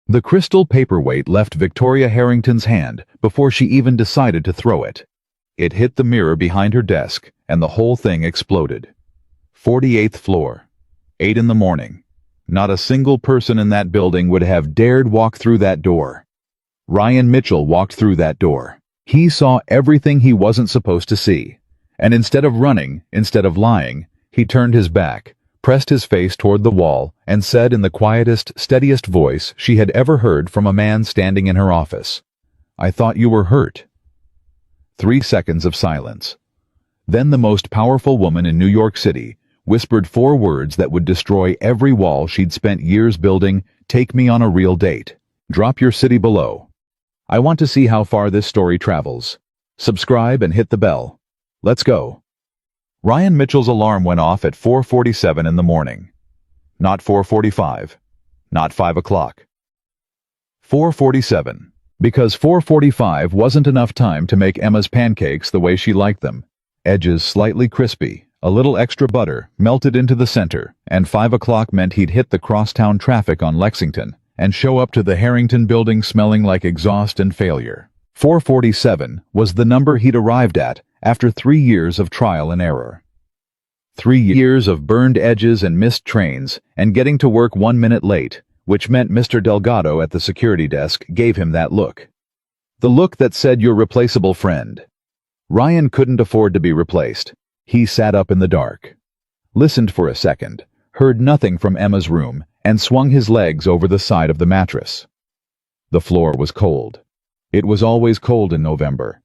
The crystal paperweight left Victoria Harrington's hand before she even decided to throw it. It hit the mirror behind her desk, and the whole thing exploded. 48th floor. 8 in the morning. Not a single person in that building would have dared walk through that door. Ryan Mitchell walked through that door. He saw everything he wasn't supposed to see. And instead of running, instead of lying, he turned his back, pressed his face toward the wall, and said in the quietest, steadiest voice she had ever heard from a man standing in her office, "I thought you were hurt." 3 seconds of silence. Then the most powerful woman in New York City whispered 4 words that would destroy every wall she'd spent years building. "Take me on a real date. Drop your city below. I want to see how far this story travels. Subscribe and hit the bell. Let's go." Ryan Mitchell's alarm went off at 4:47 in the morning. Not 4:45. Not 5 o'clock. 4:47. Because 4:45 wasn't enough time to make Emma's pancakes the way she liked them. Edges slightly crispy, a little extra butter melted into the center, and 5 o'clock meant he'd hit the crosstown traffic on Lexington and show up to the Harrington building smelling like exhaust and failure. 4:47 was the number he'd arrived at after 3 years of trial and error. 3 years of burned edges and missed trains, and getting to work 1 minute late, which meant Mr. Delgado at the security desk gave him that look. The look that said, "Your replaceable friend." Ryan couldn't afford to be replaced. He sat up in the dark, listened for a second, heard nothing from Emma's room, and swung his legs over the side of the mattress. The floor was cold. It was always cold in November.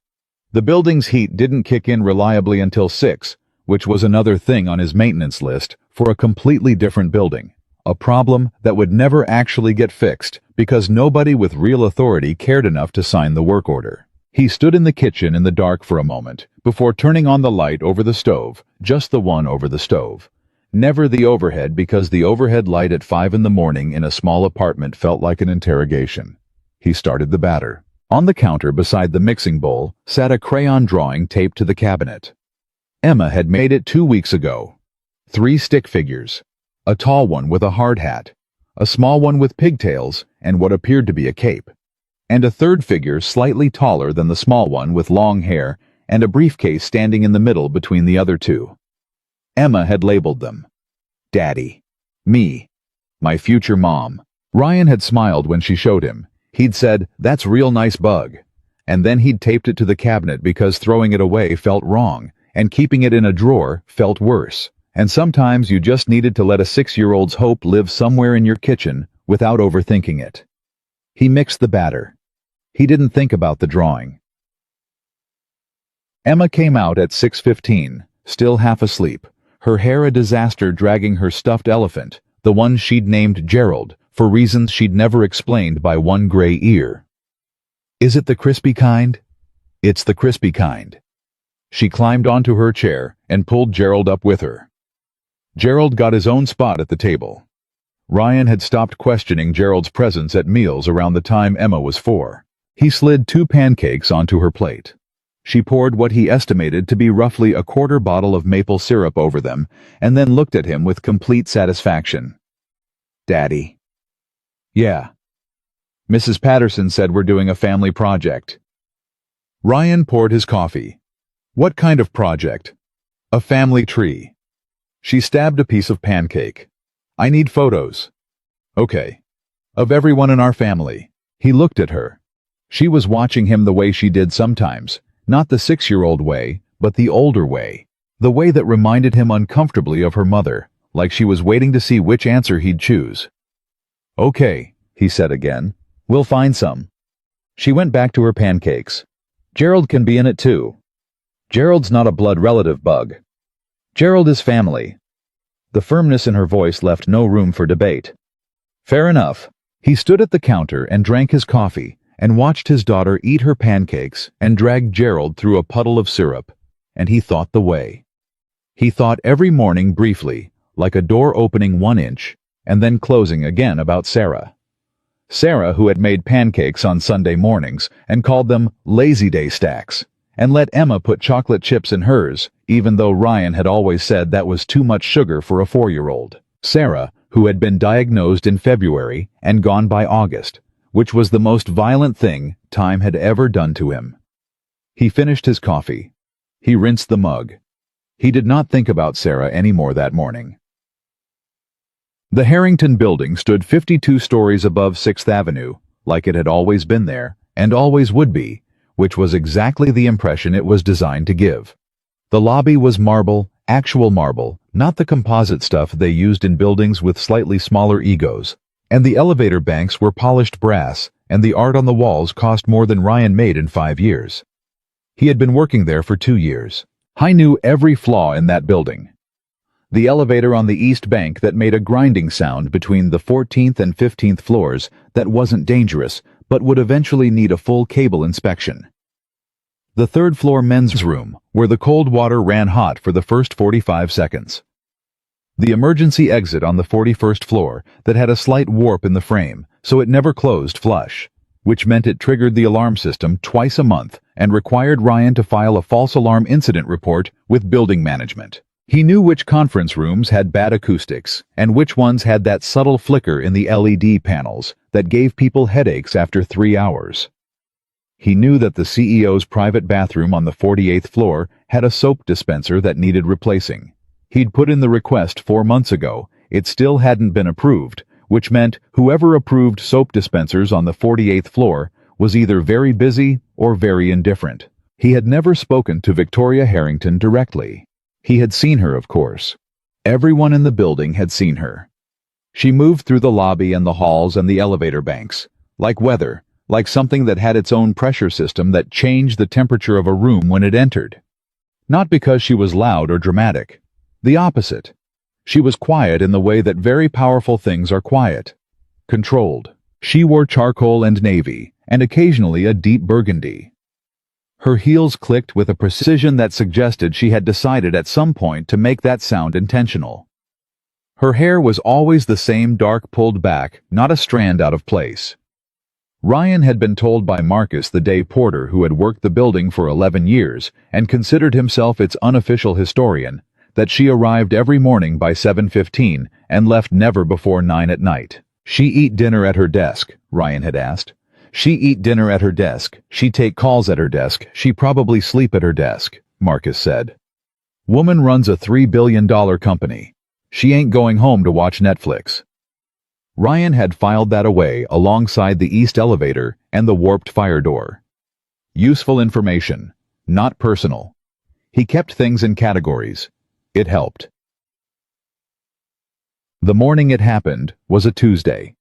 The building's heat didn't kick in reliably until 6, which was another thing on his maintenance list for a completely different building. A problem that would never actually get fixed because nobody with real authority cared enough to sign the work order. He stood in the kitchen in the dark for a moment before turning on the light over the stove, just the one over the stove. Never the overhead, because the overhead light at 5 in the morning in a small apartment felt like an interrogation. He started the batter. On the counter beside the mixing bowl sat a crayon drawing taped to the cabinet. Emma had made it 2 weeks ago. 3 stick figures. A tall one with a hard hat, a small one with pigtails and what appeared to be a cape, and a third figure slightly taller than the small one with long hair and a briefcase standing in the middle between the other 2. Emma had labeled them. Daddy. Me. My future mom. Ryan had smiled when she showed him. He'd said, "That's real nice bug." And then he'd taped it to the cabinet because throwing it away felt wrong, and keeping it in a drawer felt worse. And sometimes you just needed to let a 6-year-old's hope live somewhere in your kitchen without overthinking it. He mixed the batter. He didn't think about the drawing. Emma came out at 6:15, still half asleep, her hair a disaster dragging her stuffed elephant, the one she'd named Gerald, for reasons she'd never explained, by one gray ear. "Is it the crispy kind?" "It's the crispy kind." She climbed onto her chair and pulled Gerald up with her. Gerald got his own spot at the table. Ryan had stopped questioning Gerald's presence at meals around the time Emma was 4. He slid 2 pancakes onto her plate. She poured what he estimated to be roughly a quarter bottle of maple syrup over them, and then looked at him with complete satisfaction. "Daddy." "Yeah. Mrs. Patterson said we're doing a family project." Ryan poured his coffee. "What kind of project?" "A family tree." She stabbed a piece of pancake. "I need photos." "Okay. Of everyone in our family." He looked at her. She was watching him the way she did sometimes, not the 6-year-old way, but the older way. The way that reminded him uncomfortably of her mother, like she was waiting to see which answer he'd choose. "Okay," he said again. "We'll find some." She went back to her pancakes. "Gerald can be in it too." "Gerald's not a blood relative, Bug. Gerald is family." The firmness in her voice left no room for debate. "Fair enough." He stood at the counter and drank his coffee and watched his daughter eat her pancakes and drag Gerald through a puddle of syrup, and he thought the way. He thought every morning briefly, like a door opening 1 inch and then closing again, about Sarah. Sarah, who had made pancakes on Sunday mornings and called them lazy day stacks, and let Emma put chocolate chips in hers, even though Ryan had always said that was too much sugar for a 4-year-old. Sarah, who had been diagnosed in February and gone by August, which was the most violent thing time had ever done to him. He finished his coffee. He rinsed the mug. He did not think about Sarah anymore that morning. The Harrington building stood 52 stories above 6th Avenue, like it had always been there, and always would be, which was exactly the impression it was designed to give. The lobby was marble, actual marble, not the composite stuff they used in buildings with slightly smaller egos, and the elevator banks were polished brass, and the art on the walls cost more than Ryan made in 5 years. He had been working there for 2 years. He knew every flaw in that building. The elevator on the east bank that made a grinding sound between the 14th and 15th floors that wasn't dangerous, but would eventually need a full cable inspection. The third-floor men's room, where the cold water ran hot for the first 45 seconds. The emergency exit on the 41st floor that had a slight warp in the frame, so it never closed flush, which meant it triggered the alarm system twice a month and required Ryan to file a false alarm incident report with building management. He knew which conference rooms had bad acoustics and which ones had that subtle flicker in the LED panels that gave people headaches after 3 hours. He knew that the CEO's private bathroom on the 48th floor had a soap dispenser that needed replacing. He'd put in the request 4 months ago. It still hadn't been approved, which meant whoever approved soap dispensers on the 48th floor was either very busy or very indifferent. He had never spoken to Victoria Harrington directly. He had seen her, of course. Everyone in the building had seen her. She moved through the lobby and the halls and the elevator banks, like weather, like something that had its own pressure system that changed the temperature of a room when it entered. Not because she was loud or dramatic. The opposite. She was quiet in the way that very powerful things are quiet. Controlled. She wore charcoal and navy, and occasionally a deep burgundy. Her heels clicked with a precision that suggested she had decided at some point to make that sound intentional. Her hair was always the same dark pulled back, not a strand out of place. Ryan had been told by Marcus, the day porter who had worked the building for 11 years and considered himself its unofficial historian, that she arrived every morning by 7:15 and left never before 9 at night. She eat dinner at her desk, Ryan had asked. She eat dinner at her desk, she take calls at her desk, she probably sleep at her desk, Marcus said. Woman runs a $3 billion company. She ain't going home to watch Netflix. Ryan had filed that away alongside the east elevator and the warped fire door. Useful information, not personal. He kept things in categories. It helped. The morning it happened was a Tuesday.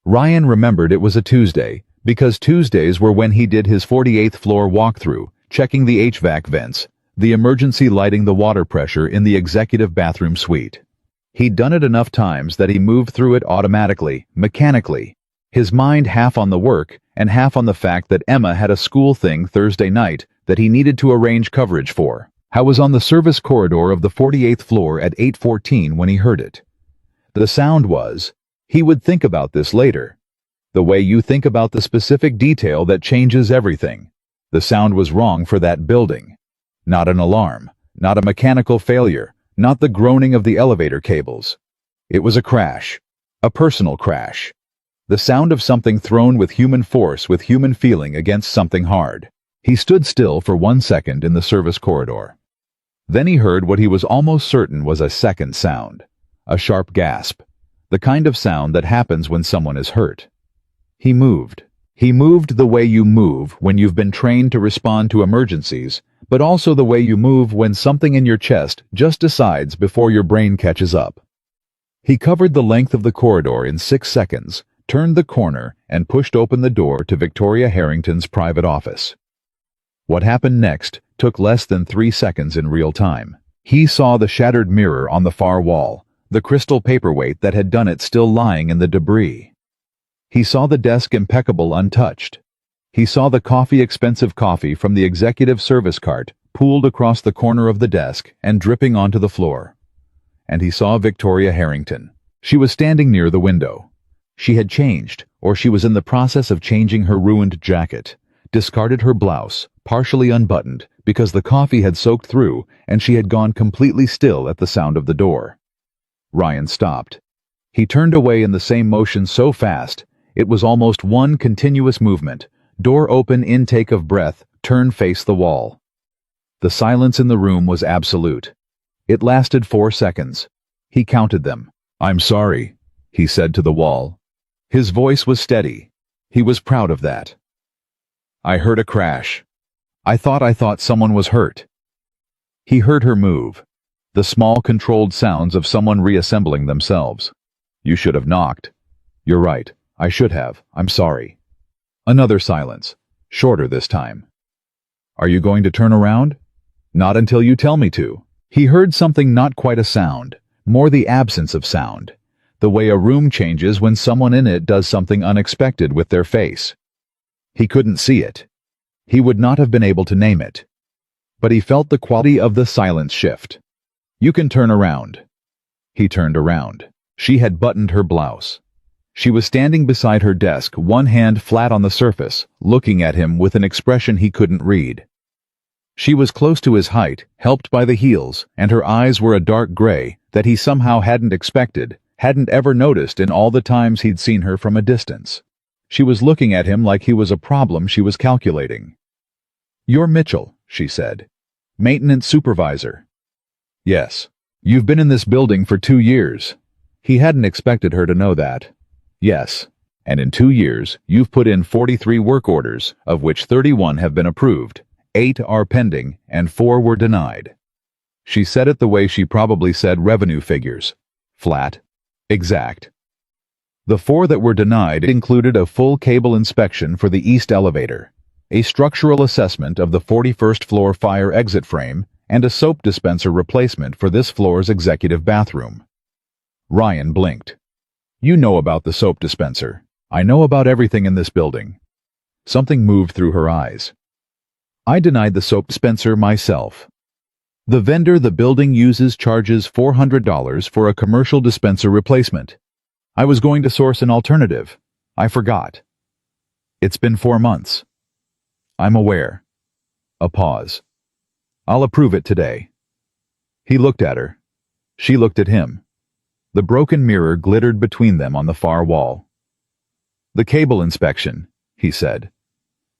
Ryan remembered it was a Tuesday because Tuesdays were when he did his 48th floor walkthrough, checking the HVAC vents, the emergency lighting, the water pressure in the executive bathroom suite. He'd done it enough times that he moved through it automatically, mechanically, his mind half on the work and half on the fact that Emma had a school thing Thursday night that he needed to arrange coverage for. I was on the service corridor of the 48th floor at 8:14 when he heard it. The sound was, he would think about this later. The way you think about the specific detail that changes everything. The sound was wrong for that building. Not an alarm, not a mechanical failure, not the groaning of the elevator cables. It was a crash. A personal crash. The sound of something thrown with human force, with human feeling against something hard. He stood still for 1 second in the service corridor. Then he heard what he was almost certain was a second sound. A sharp gasp. The kind of sound that happens when someone is hurt. He moved. He moved the way you move when you've been trained to respond to emergencies, but also the way you move when something in your chest just decides before your brain catches up. He covered the length of the corridor in 6 seconds, turned the corner, and pushed open the door to Victoria Harrington's private office. What happened next took less than 3 seconds in real time. He saw the shattered mirror on the far wall, the crystal paperweight that had done it still lying in the debris. He saw the desk impeccable, untouched. He saw the expensive coffee from the executive service cart pooled across the corner of the desk and dripping onto the floor. And he saw Victoria Harrington. She was standing near the window. She had changed, or she was in the process of changing her ruined jacket, discarded her blouse, partially unbuttoned, because the coffee had soaked through and she had gone completely still at the sound of the door. Ryan stopped. He turned away in the same motion so fast, It was almost one continuous movement. Door open, intake of breath, turn, face the wall. The silence in the room was absolute. It lasted 4 seconds. He counted them. "I'm sorry," he said to the wall. His voice was steady. He was proud of that. "I heard a crash. I thought someone was hurt." He heard her move. The small controlled sounds of someone reassembling themselves. "You should have knocked." "You're right. I should have. I'm sorry." Another silence. Shorter this time. "Are you going to turn around?" "Not until you tell me to." He heard something, not quite a sound, more the absence of sound. The way a room changes when someone in it does something unexpected with their face. He couldn't see it. He would not have been able to name it. But he felt the quality of the silence shift. "You can turn around." He turned around. She had buttoned her blouse. She was standing beside her desk, one hand flat on the surface, looking at him with an expression he couldn't read. She was close to his height, helped by the heels, and her eyes were a dark gray that he somehow hadn't expected, hadn't ever noticed in all the times he'd seen her from a distance. She was looking at him like he was a problem she was calculating. "You're Mitchell," she said. "Maintenance supervisor." "Yes. You've been in this building for 2 years. He hadn't expected her to know that. "Yes. And in 2 years, you've put in 43 work orders, of which 31 have been approved, 8 are pending, and 4 were denied." She said it the way she probably said revenue figures. Flat. Exact. The 4 that were denied included a full cable inspection for the east elevator, a structural assessment of the 41st floor fire exit frame, and a soap dispenser replacement for this floor's executive bathroom. Ryan blinked. "You know about the soap dispenser. I know about everything in this building." Something moved through her eyes. "I denied the soap dispenser myself. The vendor the building uses charges $400 for a commercial dispenser replacement. I was going to source an alternative. I forgot. It's been 4 months. I'm aware." A pause. "I'll approve it today." He looked at her. She looked at him. The broken mirror glittered between them on the far wall. "The cable inspection," he said.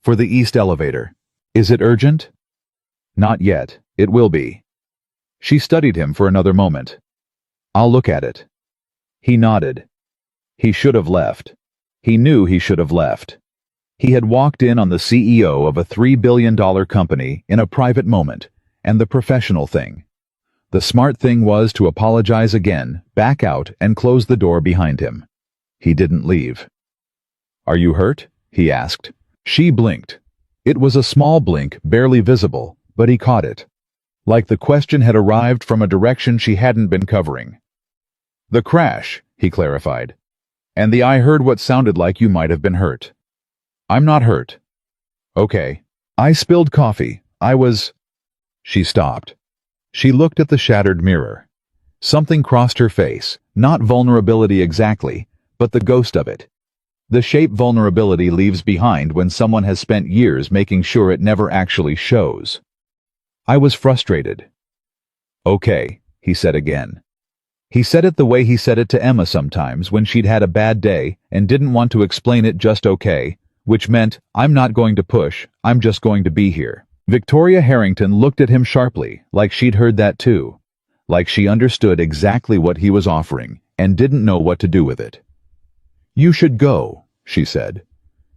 "For the east elevator. Is it urgent?" "Not yet. It will be." She studied him for another moment. "I'll look at it." He nodded. He should have left. He knew he should have left. He had walked in on the CEO of a $3 billion company in a private moment, and the professional thing. The smart thing was to apologize again, back out, and close the door behind him. He didn't leave. "Are you hurt?" he asked. She blinked. It was a small blink, barely visible, but he caught it. Like the question had arrived from a direction she hadn't been covering. "The crash," he clarified. "And I heard what sounded like you might have been hurt." "I'm not hurt." "Okay. I spilled coffee. I was—" She stopped. She looked at the shattered mirror. Something crossed her face, not vulnerability exactly, but the ghost of it. The shape vulnerability leaves behind when someone has spent years making sure it never actually shows. "I was frustrated." "Okay," he said again. He said it the way he said it to Emma sometimes when she'd had a bad day and didn't want to explain it, just okay, which meant, "I'm not going to push, I'm just going to be here." Victoria Harrington looked at him sharply, like she'd heard that too. Like she understood exactly what he was offering and didn't know what to do with it. "You should go," she said.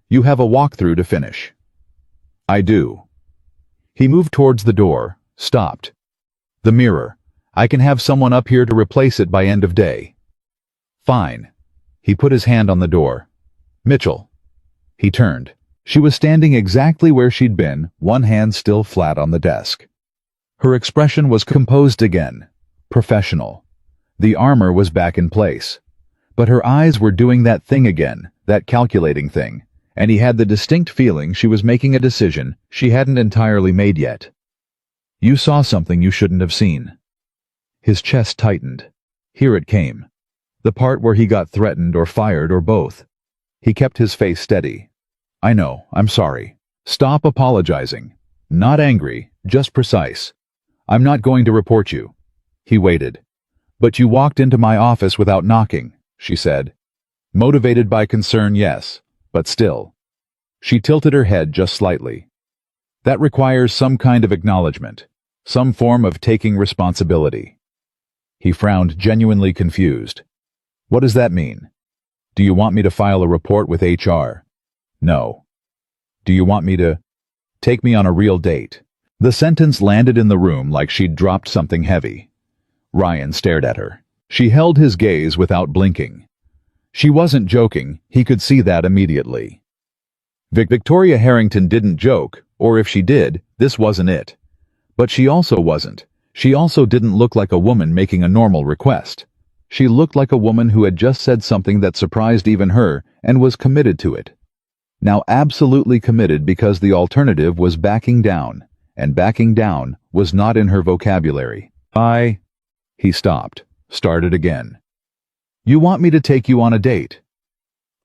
"You have a walkthrough to finish." "I do." He moved towards the door, stopped. "The mirror. I can have someone up here to replace it by end of day." "Fine." He put his hand on the door. "Mitchell." He turned. She was standing exactly where she'd been, one hand still flat on the desk. Her expression was composed again, professional. The armor was back in place. But her eyes were doing that thing again, that calculating thing, and he had the distinct feeling she was making a decision she hadn't entirely made yet. "You saw something you shouldn't have seen." His chest tightened. Here it came. The part where he got threatened or fired or both. He kept his face steady. "I know, I'm sorry. Stop apologizing. Not angry, just precise. I'm not going to report you." He waited. "But you walked into my office without knocking," she said. Motivated by concern, yes, but still. She tilted her head just slightly. That requires some kind of acknowledgement, some form of taking responsibility. He frowned, genuinely confused. What does that mean? Do you want me to file a report with HR? No. Do you want me to take me on a real date? The sentence landed in the room like she'd dropped something heavy. Ryan stared at her. She held his gaze without blinking. She wasn't joking, he could see that immediately. Victoria Harrington didn't joke, or if she did, this wasn't it. But she also wasn't. She also didn't look like a woman making a normal request. She looked like a woman who had just said something that surprised even her and was committed to it. Now absolutely committed because the alternative was backing down, and backing down was not in her vocabulary. He stopped, started again. You want me to take you on a date?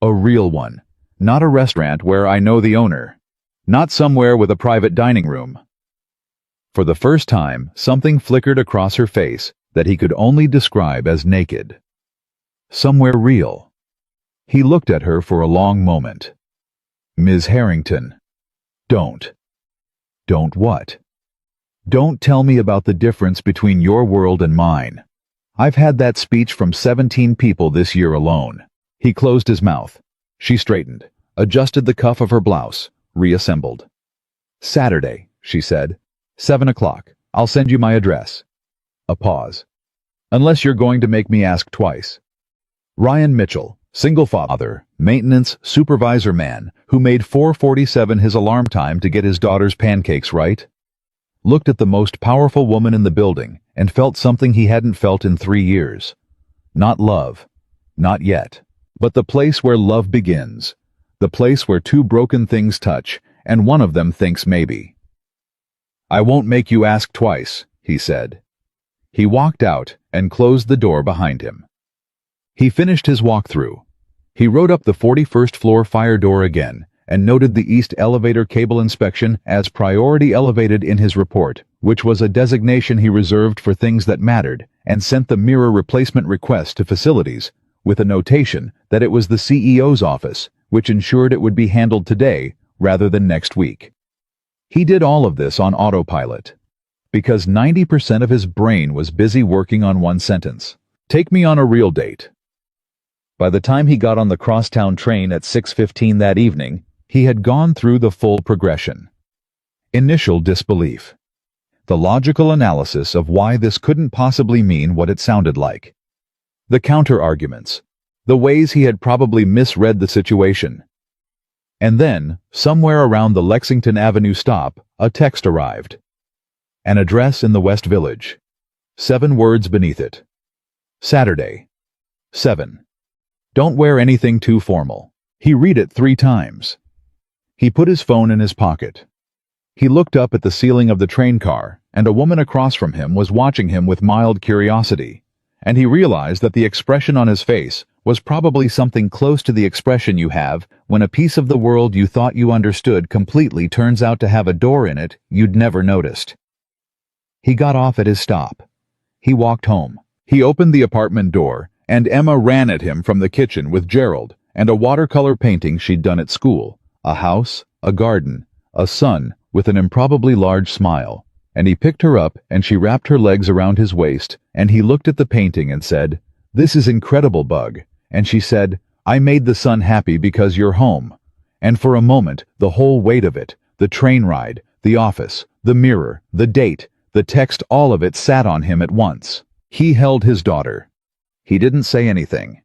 A real one. Not a restaurant where I know the owner. Not somewhere with a private dining room. For the first time, something flickered across her face that he could only describe as naked. Somewhere real. He looked at her for a long moment. Ms. Harrington. Don't. Don't what? Don't tell me about the difference between your world and mine. I've had that speech from 17 people this year alone. He closed his mouth. She straightened, adjusted the cuff of her blouse, reassembled. Saturday, she said. 7 o'clock. I'll send you my address. A pause. Unless you're going to make me ask twice. Ryan Mitchell, single father, maintenance supervisor man, who made 4:47 his alarm time to get his daughter's pancakes right, looked at the most powerful woman in the building and felt something he hadn't felt in 3 years. Not love. Not yet. But the place where love begins. The place where two broken things touch, and one of them thinks maybe. I won't make you ask twice, he said. He walked out and closed the door behind him. He finished his walkthrough. He rode up the 41st floor fire door again and noted the east elevator cable inspection as priority elevated in his report, which was a designation he reserved for things that mattered, and sent the mirror replacement request to facilities, with a notation that it was the CEO's office, which ensured it would be handled today rather than next week. He did all of this on autopilot, because 90% of his brain was busy working on one sentence. Take me on a real date. By the time he got on the crosstown train at 6:15 that evening, he had gone through the full progression. Initial disbelief. The logical analysis of why this couldn't possibly mean what it sounded like. The counter-arguments. The ways he had probably misread the situation. And then, somewhere around the Lexington Avenue stop, a text arrived. An address in the West Village. 7 words beneath it. Saturday. 7. Don't wear anything too formal. He read it 3 times. He put his phone in his pocket. He looked up at the ceiling of the train car, and a woman across from him was watching him with mild curiosity, and he realized that the expression on his face was probably something close to the expression you have when a piece of the world you thought you understood completely turns out to have a door in it you'd never noticed. He got off at his stop. He walked home. He opened the apartment door, and Emma ran at him from the kitchen with Gerald and a watercolor painting she'd done at school, a house, a garden, a sun with an improbably large smile, and he picked her up and she wrapped her legs around his waist, and he looked at the painting and said, "This is incredible, Bug," and she said, "I made the sun happy because you're home." And for a moment, the whole weight of it, the train ride, the office, the mirror, the date, the text, all of it sat on him at once. He held his daughter. He didn't say anything.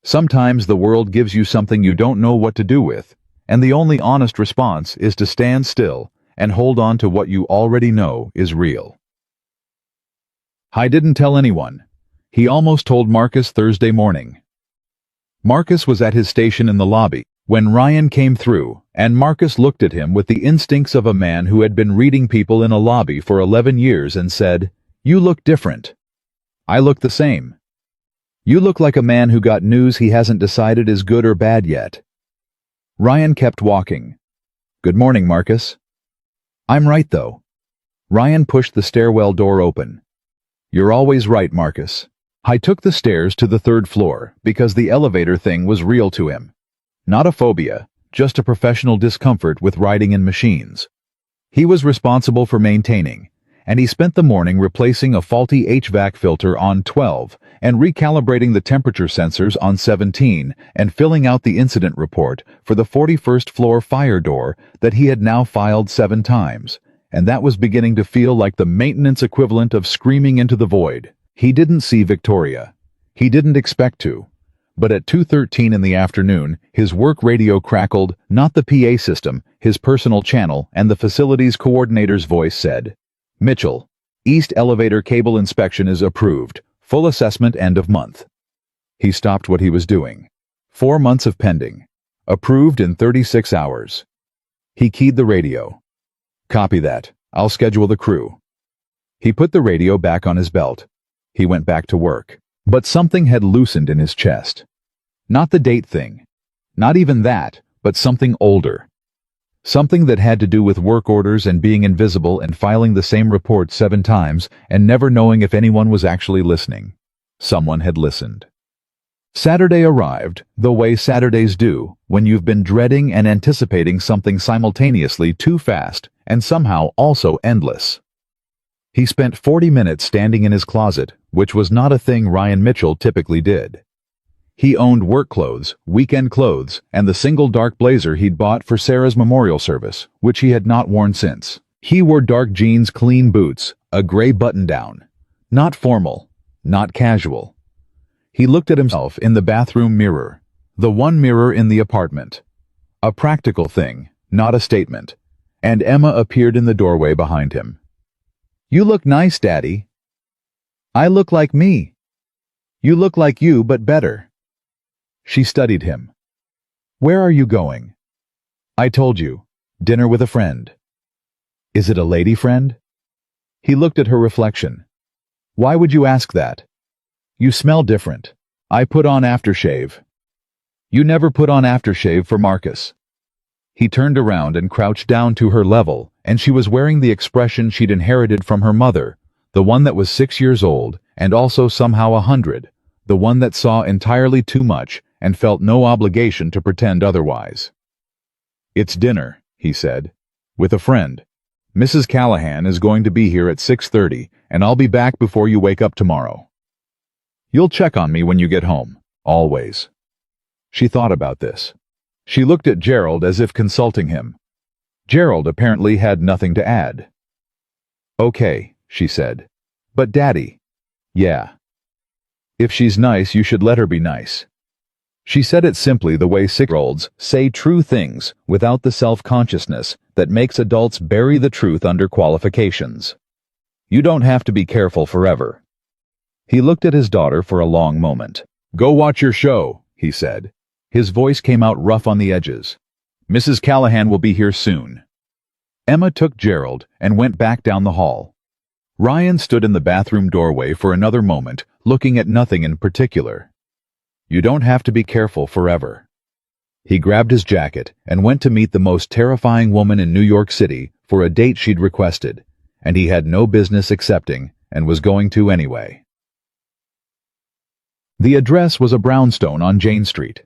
Sometimes the world gives you something you don't know what to do with, and the only honest response is to stand still and hold on to what you already know is real. I didn't tell anyone. He almost told Marcus Thursday morning. Marcus was at his station in the lobby when Ryan came through, and Marcus looked at him with the instincts of a man who had been reading people in a lobby for 11 years and said, "You look different." "I look the same." "You look like a man who got news he hasn't decided is good or bad yet." Ryan kept walking. "Good morning, Marcus." "I'm right, though." Ryan pushed the stairwell door open. "You're always right, Marcus." I took the stairs to the third floor because the elevator thing was real to him. Not a phobia, just a professional discomfort with riding in machines. He was responsible for maintaining, and he spent the morning replacing a faulty HVAC filter on 12 and recalibrating the temperature sensors on 17 and filling out the incident report for the 41st floor fire door that he had now filed 7 times, and that was beginning to feel like the maintenance equivalent of screaming into the void. He didn't see Victoria. He didn't expect to. But at 2:13 in the afternoon, his work radio crackled, not the PA system, his personal channel, and the facilities coordinator's voice said, "Mitchell, East Elevator Cable Inspection is approved. Full assessment end of month." He stopped what he was doing. 4 months of pending. Approved in 36 hours. He keyed the radio. "Copy that. I'll schedule the crew." He put the radio back on his belt. He went back to work. But something had loosened in his chest. Not the date thing. Not even that, but something older. Something that had to do with work orders and being invisible and filing the same report 7 times and never knowing if anyone was actually listening. Someone had listened. Saturday arrived, the way Saturdays do, when you've been dreading and anticipating something simultaneously too fast and somehow also endless. He spent 40 minutes standing in his closet, which was not a thing Ryan Mitchell typically did. He owned work clothes, weekend clothes, and the single dark blazer he'd bought for Sarah's memorial service, which he had not worn since. He wore dark jeans, clean boots, a gray button-down. Not formal, not casual. He looked at himself in the bathroom mirror, the one mirror in the apartment. A practical thing, not a statement. And Emma appeared in the doorway behind him. "You look nice, Daddy." "I look like me." "You look like you, but better." She studied him. "Where are you going?" "I told you. Dinner with a friend." "Is it a lady friend?" He looked at her reflection. "Why would you ask that?" "You smell different. I put on aftershave." "You never put on aftershave for Marcus." He turned around and crouched down to her level, and she was wearing the expression she'd inherited from her mother, the one that was 6 years old and also somehow 100, the one that saw entirely too much and felt no obligation to pretend otherwise. "It's dinner," he said, "with a friend. Mrs. Callahan is going to be here at 6:30, and I'll be back before you wake up tomorrow. You'll check on me when you get home, always." She thought about this. She looked at Gerald as if consulting him. Gerald apparently had nothing to add. "Okay," she said. "But Daddy." "Yeah. If she's nice, you should let her be nice." She said it simply the way 6-year-olds say true things without the self-consciousness that makes adults bury the truth under qualifications. "You don't have to be careful forever." He looked at his daughter for a long moment. "Go watch your show," he said. His voice came out rough on the edges. "Mrs. Callahan will be here soon." Emma took Gerald and went back down the hall. Ryan stood in the bathroom doorway for another moment, looking at nothing in particular. "You don't have to be careful forever." He grabbed his jacket and went to meet the most terrifying woman in New York City for a date she'd requested, and he had no business accepting and was going to anyway. The address was a brownstone on Jane Street.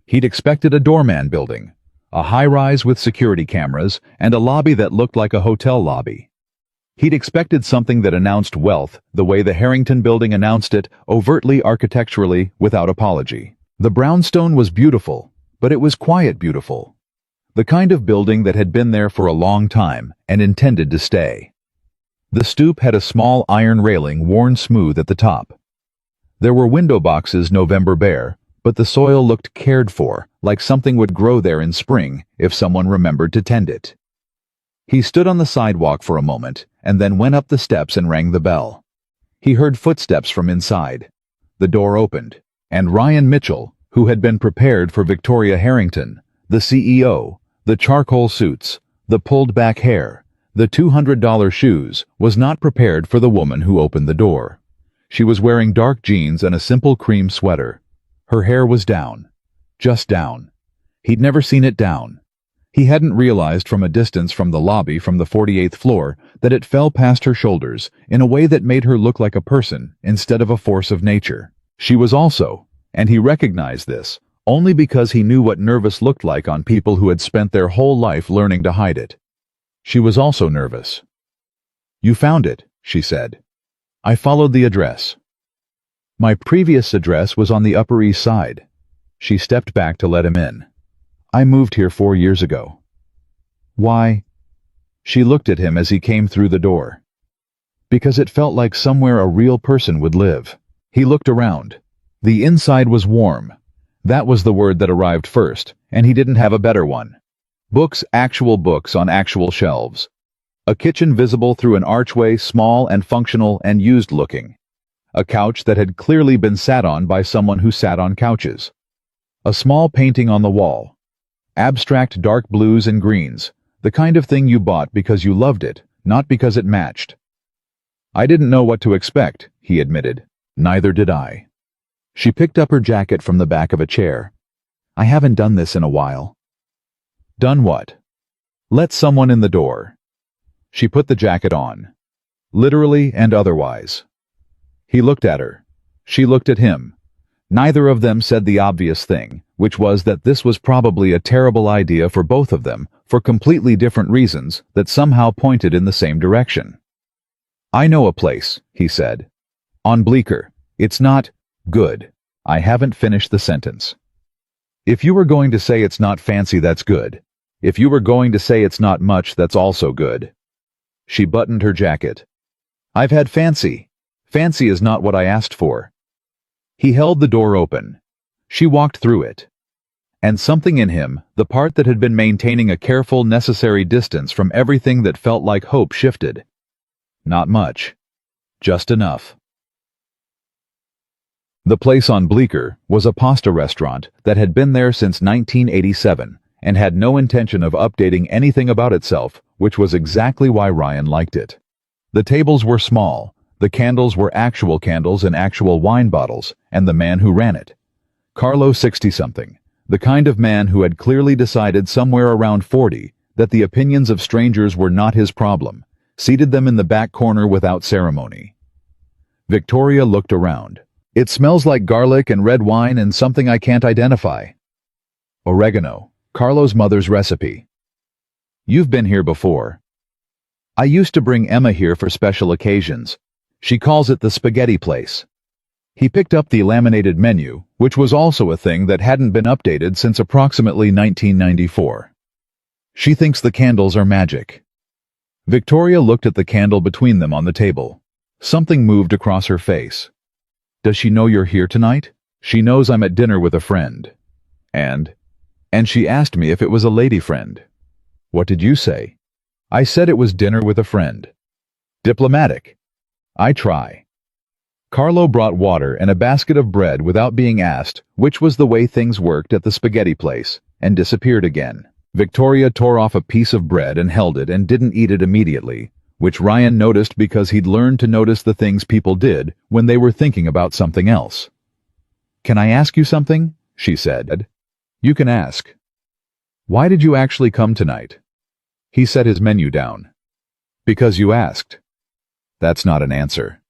He'd expected a doorman building, a high-rise with security cameras, and a lobby that looked like a hotel lobby. He'd expected something that announced wealth the way the Harrington Building announced it, overtly architecturally, without apology. The brownstone was beautiful, but it was quiet beautiful. The kind of building that had been there for a long time and intended to stay. The stoop had a small iron railing worn smooth at the top. There were window boxes November bare, but the soil looked cared for, like something would grow there in spring if someone remembered to tend it. He stood on the sidewalk for a moment and then went up the steps and rang the bell. He heard footsteps from inside. The door opened, and Ryan Mitchell, who had been prepared for Victoria Harrington, the CEO, the charcoal suits, the pulled-back hair, the $200 shoes, was not prepared for the woman who opened the door. She was wearing dark jeans and a simple cream sweater. Her hair was down. Just down. He'd never seen it down. He hadn't realized from a distance from the lobby from the 48th floor that it fell past her shoulders in a way that made her look like a person instead of a force of nature. She was also, and he recognized this, only because he knew what nervous looked like on people who had spent their whole life learning to hide it. She was also nervous. "You found it," she said. "I followed the address." "My previous address was on the Upper East Side." She stepped back to let him in. "I moved here 4 years ago." "Why?" She looked at him as he came through the door. "Because it felt like somewhere a real person would live." He looked around. The inside was warm. That was the word that arrived first, and he didn't have a better one. Books, actual books on actual shelves. A kitchen visible through an archway, small and functional and used-looking. A couch that had clearly been sat on by someone who sat on couches. A small painting on the wall. Abstract dark blues and greens, the kind of thing you bought because you loved it, not because it matched. "I didn't know what to expect," he admitted. "Neither did I." She picked up her jacket from the back of a chair. "I haven't done this in a while." "Done what?" "Let someone in the door." She put the jacket on. Literally and otherwise. He looked at her. She looked at him. Neither of them said the obvious thing, which was that this was probably a terrible idea for both of them, for completely different reasons that somehow pointed in the same direction. "I know a place," he said. "On Bleecker. It's not good." I haven't finished the sentence. "If you were going to say it's not fancy, that's good. If you were going to say it's not much, that's also good." She buttoned her jacket. "I've had fancy. Fancy is not what I asked for." He held the door open. She walked through it. And something in him, the part that had been maintaining a careful, necessary distance from everything that felt like hope, shifted. Not much. Just enough. The place on Bleecker was a pasta restaurant that had been there since 1987 and had no intention of updating anything about itself, which was exactly why Ryan liked it. The tables were small, the candles were actual candles in actual wine bottles, and the man who ran it. Carlo 60-something, the kind of man who had clearly decided somewhere around 40 that the opinions of strangers were not his problem, seated them in the back corner without ceremony. Victoria looked around. "It smells like garlic and red wine and something I can't identify." "Oregano, Carlo's mother's recipe." "You've been here before." "I used to bring Emma here for special occasions. She calls it the spaghetti place." He picked up the laminated menu, which was also a thing that hadn't been updated since approximately 1994. "She thinks the candles are magic." Victoria looked at the candle between them on the table. Something moved across her face. "Does she know you're here tonight?" "She knows I'm at dinner with a friend." And she asked me if it was a lady friend." "What did you say?" "I said it was dinner with a friend." "Diplomatic." "I try." Carlo brought water and a basket of bread without being asked, which was the way things worked at the spaghetti place, and disappeared again. Victoria tore off a piece of bread and held it and didn't eat it immediately, which Ryan noticed because he'd learned to notice the things people did when they were thinking about something else. "Can I ask you something?" she said. "You can ask." "Why did you actually come tonight?" He set his menu down. "Because you asked." "That's not an answer."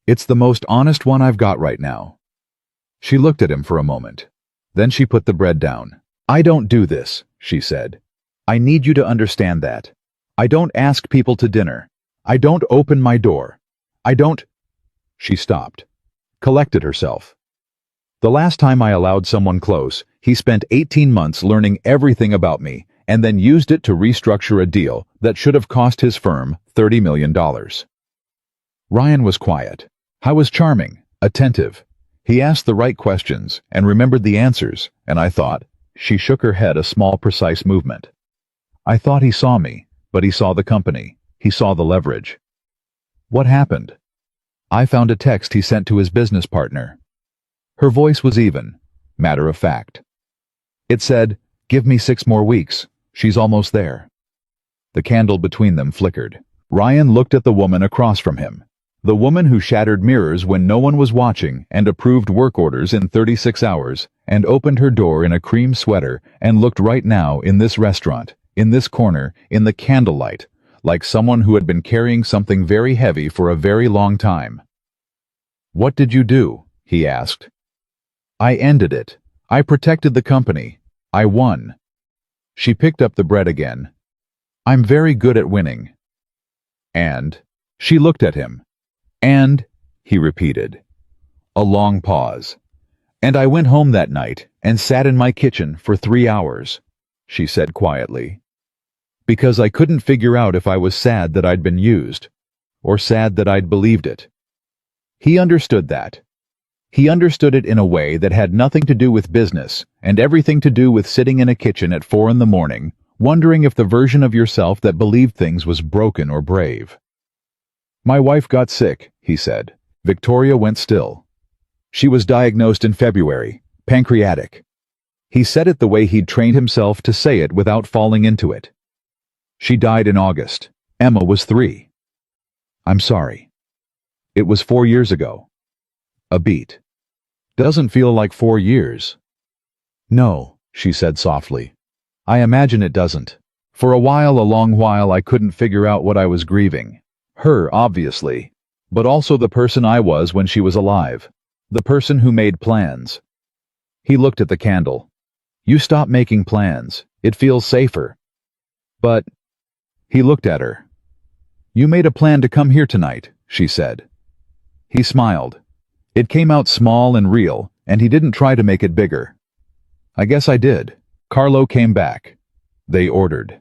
"It's the most honest one I've got right now." She looked at him for a moment. Then she put the bread down. "I don't do this," she said. "I need you to understand that. I don't ask people to dinner. I don't open my door. I don't—" She stopped, collected herself. "The last time I allowed someone close, he spent 18 months learning everything about me and then used it to restructure a deal that should have cost his firm $30 million. Ryan was quiet. I was charming, attentive. He asked the right questions and remembered the answers, and I thought, she shook her head, a small, precise movement. I thought he saw me, but he saw the company. He saw the leverage. What happened? I found a text he sent to his business partner. Her voice was even, matter of fact. It said, "Give me 6 more weeks. She's almost there." The candle between them flickered. Ryan looked at the woman across from him. The woman who shattered mirrors when no one was watching and approved work orders in 36 hours and opened her door in a cream sweater and looked right now in this restaurant, in this corner, in the candlelight, like someone who had been carrying something very heavy for a very long time. "What did you do?" he asked. "I ended it. I protected the company. I won." She picked up the bread again. "I'm very good at winning." And she looked at him. "And," he repeated. A long pause. "And I went home that night and sat in my kitchen for 3 hours," she said quietly. "Because I couldn't figure out if I was sad that I'd been used, or sad that I'd believed it." He understood that. He understood it in a way that had nothing to do with business and everything to do with sitting in a kitchen at 4 in the morning, wondering if the version of yourself that believed things was broken or brave. "My wife got sick," he said. Victoria went still. "She was diagnosed in February, pancreatic." He said it the way he'd trained himself to say it without falling into it. "She died in August. Emma was 3. I'm sorry. It was 4 years ago." A beat. "Doesn't feel like 4 years." "No," she said softly. "I imagine it doesn't. For a long while I couldn't figure out what I was grieving. Her, obviously, but also the person I was when she was alive. The person who made plans." He looked at the candle. "You stop making plans. It feels safer." "But—" He looked at her. "You made a plan to come here tonight," she said. He smiled. It came out small and real, and he didn't try to make it bigger. "I guess I did." Carlo came back. They ordered.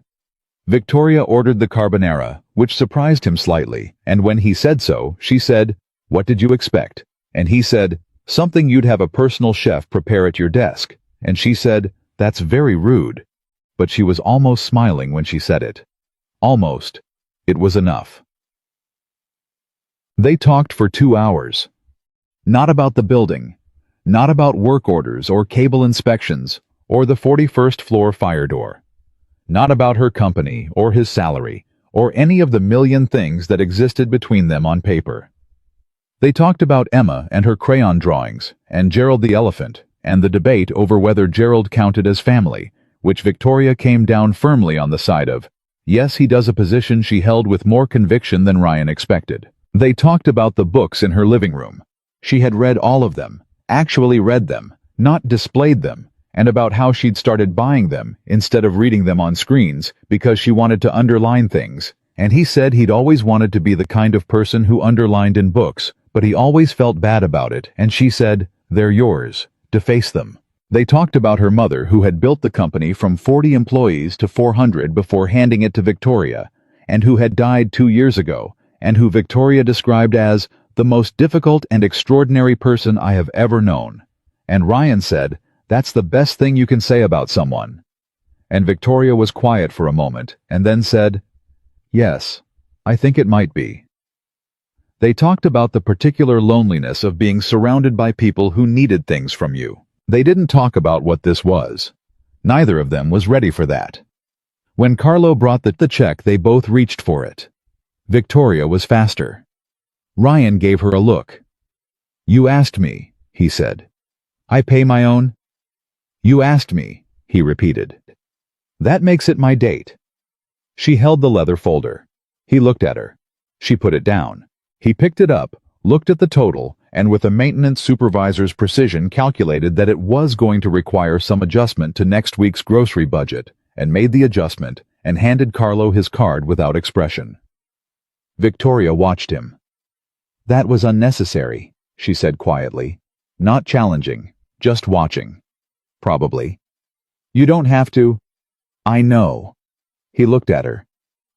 Victoria ordered the carbonara, which surprised him slightly, and when he said so, she said, "What did you expect?" And he said, "Something you'd have a personal chef prepare at your desk." And she said, "That's very rude." But she was almost smiling when she said it. Almost. It was enough. They talked for 2 hours. Not about the building, not about work orders or cable inspections or the 41st floor fire door. Not about her company or his salary or any of the million things that existed between them on paper. They talked about Emma and her crayon drawings and Gerald the elephant and the debate over whether Gerald counted as family, which Victoria came down firmly on the side of. Yes, he does, a position she held with more conviction than Ryan expected. They talked about the books in her living room. She had read all of them, actually read them, not displayed them, and about how she'd started buying them instead of reading them on screens because she wanted to underline things, and he said he'd always wanted to be the kind of person who underlined in books, but he always felt bad about it, and she said, "They're yours. Deface them." They talked about her mother, who had built the company from 40 employees to 400 before handing it to Victoria, and who had died 2 years ago, and who Victoria described as the most difficult and extraordinary person I have ever known. And Ryan said, "That's the best thing you can say about someone." And Victoria was quiet for a moment, and then said, "Yes, I think it might be." They talked about the particular loneliness of being surrounded by people who needed things from you. They didn't talk about what this was. Neither of them was ready for that. When Carlo brought the check, they both reached for it. Victoria was faster. Ryan gave her a look. "You asked me," he said. "I pay my own?" "You asked me," he repeated. "That makes it my date." She held the leather folder. He looked at her. She put it down. He picked it up, looked at the total, and with a maintenance supervisor's precision calculated that it was going to require some adjustment to next week's grocery budget, and made the adjustment, and handed Carlo his card without expression. Victoria watched him. "That was unnecessary," she said quietly. Not challenging, just watching. "Probably. You don't have to." "I know." He looked at her.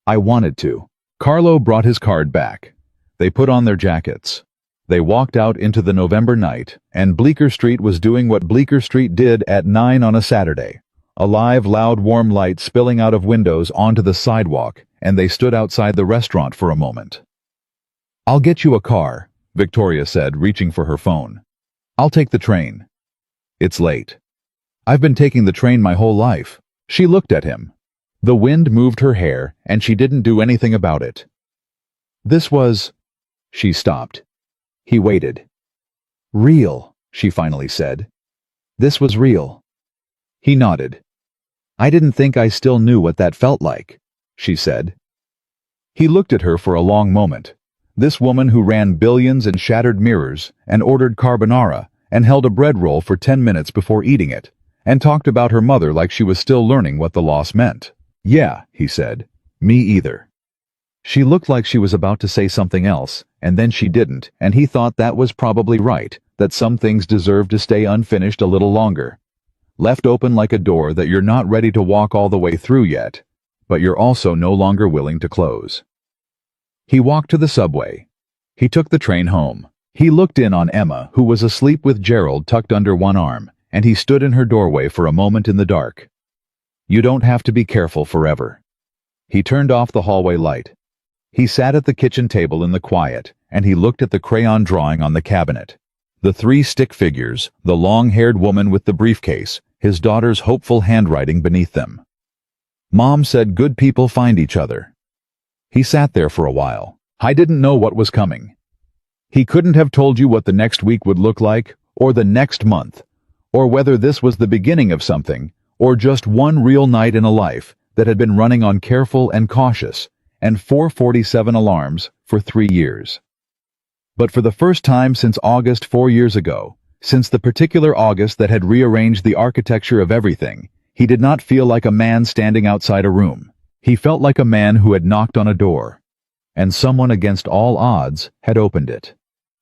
"I wanted to." Carlo brought his card back. They put on their jackets. They walked out into the November night, and Bleecker Street was doing what Bleecker Street did at 9 on a Saturday. A live, loud, warm light spilling out of windows onto the sidewalk, and they stood outside the restaurant for a moment. "I'll get you a car," Victoria said, reaching for her phone. "I'll take the train." "It's late." "I've been taking the train my whole life." She looked at him. The wind moved her hair, and she didn't do anything about it. This was She stopped. He waited. Real, she finally said. This was real. He nodded. I didn't think I still knew what that felt like, she said. He looked at her for a long moment. This woman who ran billions in shattered mirrors and ordered carbonara and held a bread roll for 10 minutes before eating it, and talked about her mother like she was still learning what the loss meant. Yeah, he said. Me either. She looked like she was about to say something else, and then she didn't, and he thought that was probably right, that some things deserve to stay unfinished a little longer. Left open like a door that you're not ready to walk all the way through yet, but you're also no longer willing to close. He walked to the subway. He took the train home. He looked in on Emma, who was asleep with Gerald tucked under one arm, and he stood in her doorway for a moment in the dark. You don't have to be careful forever. He turned off the hallway light. He sat at the kitchen table in the quiet, and he looked at the crayon drawing on the cabinet. The three stick figures, the long-haired woman with the briefcase, his daughter's hopeful handwriting beneath them. Mom said good people find each other. He sat there for a while. I didn't know what was coming. He couldn't have told you what the next week would look like, or the next month, or whether this was the beginning of something, or just one real night in a life that had been running on careful and cautious, and 447 alarms for 3 years. But for the first time since August 4 years ago, since the particular August that had rearranged the architecture of everything, he did not feel like a man standing outside a room. He felt like a man who had knocked on a door, and someone against all odds had opened it.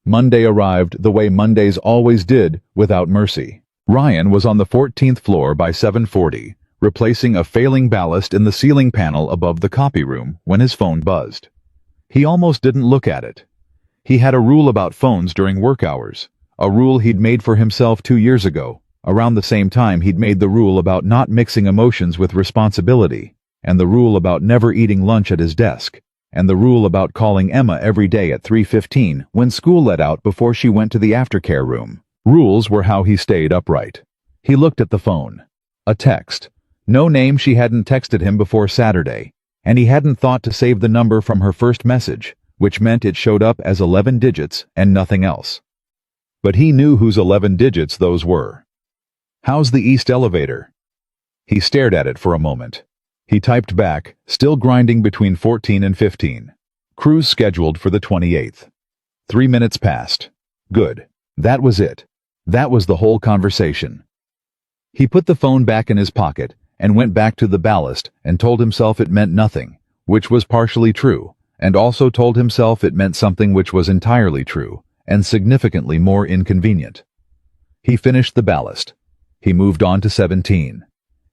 Monday arrived the way Mondays always did, without mercy. Ryan was on the 14th floor by 7:40, replacing a failing ballast in the ceiling panel above the copy room when his phone buzzed. He almost didn't look at it. He had a rule about phones during work hours, a rule he'd made for himself 2 years ago, around the same time he'd made the rule about not mixing emotions with responsibility, and the rule about never eating lunch at his desk, and the rule about calling Emma every day at 3:15 when school let out before she went to the aftercare room. Rules were how he stayed upright. He looked at the phone. A text. No name she hadn't texted him before Saturday, and he hadn't thought to save the number from her first message, which meant it showed up as 11 digits and nothing else. But he knew whose 11 digits those were. How's the East elevator? He stared at it for a moment. He typed back, still grinding between 14 and 15. Cruise scheduled for the 28th. 3 minutes passed. Good. That was it. That was the whole conversation. He put the phone back in his pocket and went back to the ballast and told himself it meant nothing, which was partially true, and also told himself it meant something which was entirely true and significantly more inconvenient. He finished the ballast. He moved on to 17.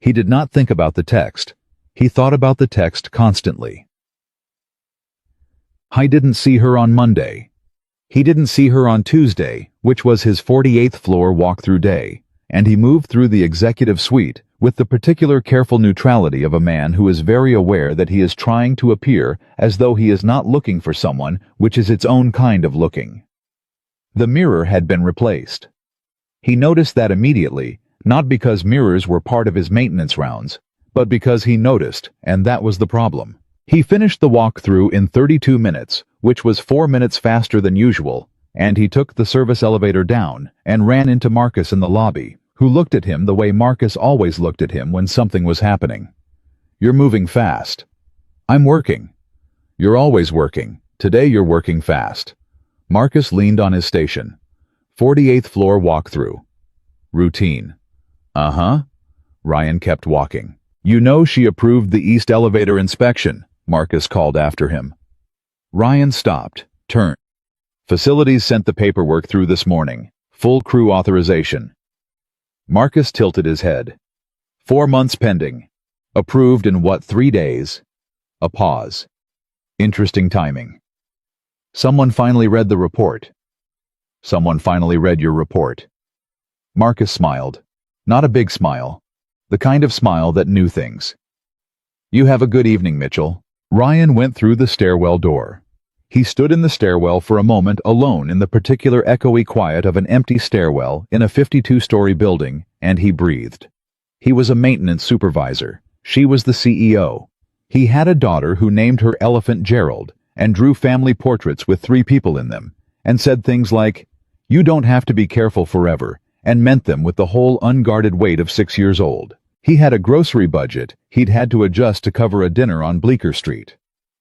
He did not think about the text. He thought about the text constantly. I didn't see her on Monday. He didn't see her on Tuesday, which was his 48th floor walkthrough day, and he moved through the executive suite with the particular careful neutrality of a man who is very aware that he is trying to appear as though he is not looking for someone, which is its own kind of looking. The mirror had been replaced. He noticed that immediately, not because mirrors were part of his maintenance rounds, but because he noticed, and that was the problem. He finished the walkthrough in 32 minutes, which was 4 minutes faster than usual, and he took the service elevator down and ran into Marcus in the lobby, who looked at him the way Marcus always looked at him when something was happening. You're moving fast. I'm working. You're always working. Today you're working fast. Marcus leaned on his station. 48th floor walkthrough. Routine. Uh-huh. Ryan kept walking. You know she approved the East elevator inspection, Marcus called after him. Ryan stopped, turned. Facilities sent the paperwork through this morning. Full crew authorization. Marcus tilted his head. 4 months pending. Approved in what, 3 days? A pause. Interesting timing. Someone finally read the report. Someone finally read your report. Marcus smiled. Not a big smile. The kind of smile that knew things. You have a good evening, Mitchell. Ryan went through the stairwell door. He stood in the stairwell for a moment alone in the particular echoey quiet of an empty stairwell in a 52-story building, and he breathed. He was a maintenance supervisor. She was the CEO. He had a daughter who named her Elephant Gerald, and drew family portraits with 3 people in them, and said things like, "You don't have to be careful forever," and meant them with the whole unguarded weight of 6 years old. He had a grocery budget he'd had to adjust to cover a dinner on Bleecker Street.